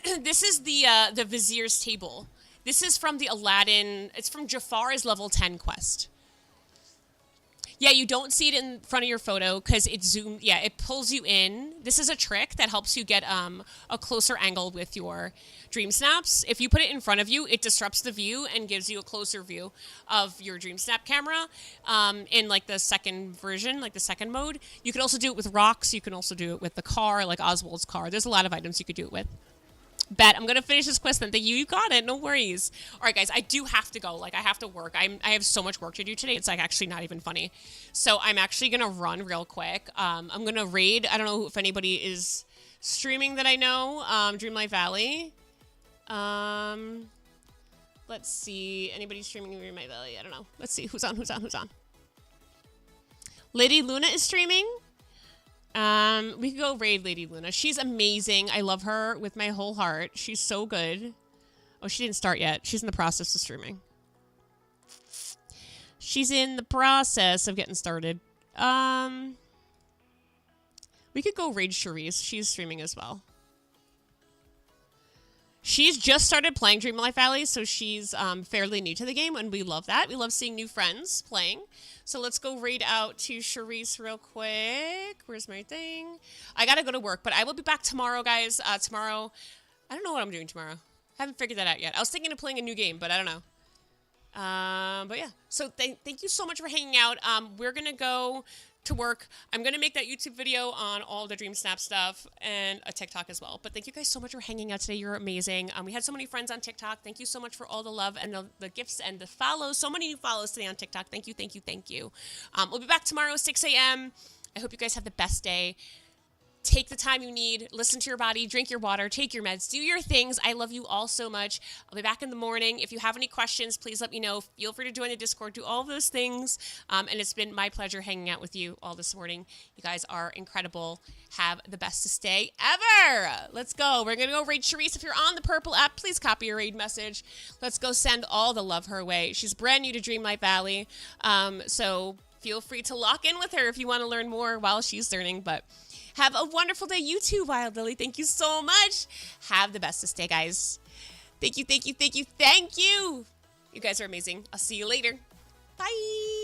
is the Vizier's table. This is from the Aladdin. It's from Jafar's level 10 quest. Yeah, you don't see it in front of your photo because it zoomed. Yeah, it pulls you in. This is a trick that helps you get a closer angle with your dream snaps. If you put it in front of you, it disrupts the view and gives you a closer view of your dream snap camera in like the second version, like the second mode. You can also do it with rocks. You can also do it with the car, like Oswald's car. There's a lot of items you could do it with. Bet I'm gonna finish this quest then. Thank you. You got it. No worries. All right, guys. I do have to go. Like, I have to work. I have so much work to do today. It's like actually not even funny. So I'm actually gonna run real quick. I'm gonna raid. I don't know if anybody is streaming that I know. Dreamlight Valley. Let's see. Anybody streaming Dreamlight Valley? I don't know. Let's see. Who's on? Lady Luna is streaming. We could go raid Lady Luna. She's amazing. I love her with my whole heart. She's so good. Oh, she didn't start yet. She's in the process of streaming. She's in the process of getting started. We could go raid Cherise. She's streaming as well. She's just started playing Dreamlight Valley, so she's fairly new to the game, and we love that. We love seeing new friends playing. So let's go raid out to Cherise real quick. Where's my thing? I gotta go to work, but I will be back tomorrow, guys. Tomorrow, I don't know what I'm doing tomorrow. I haven't figured that out yet. I was thinking of playing a new game, but I don't know. But yeah, so thank you so much for hanging out. We're gonna go to work. I'm gonna make that YouTube video on all the Dreamsnap stuff and a TikTok as well. But thank you guys so much for hanging out today. You're amazing. We had so many friends on TikTok. Thank you so much for all the love and the gifts and the follows. So many new follows today on TikTok. Thank you. We'll be back tomorrow 6 a.m. I hope you guys have the best day. Take the time you need, listen to your body, drink your water, take your meds, do your things. I love you all so much. I'll be back in the morning. If you have any questions, please let me know. Feel free to join the Discord, do all those things. And it's been my pleasure hanging out with you all this morning. You guys are incredible. Have the bestest day ever. Let's go. We're going to go raid Cherise. If you're on the purple app, please copy your raid message. Let's go send all the love her way. She's brand new to Dreamlight Valley. So feel free to lock in with her if you want to learn more while she's learning. But have a wonderful day. You too, Wild Lily. Thank you so much. Have the bestest day, guys. Thank you. You guys are amazing. I'll see you later. Bye.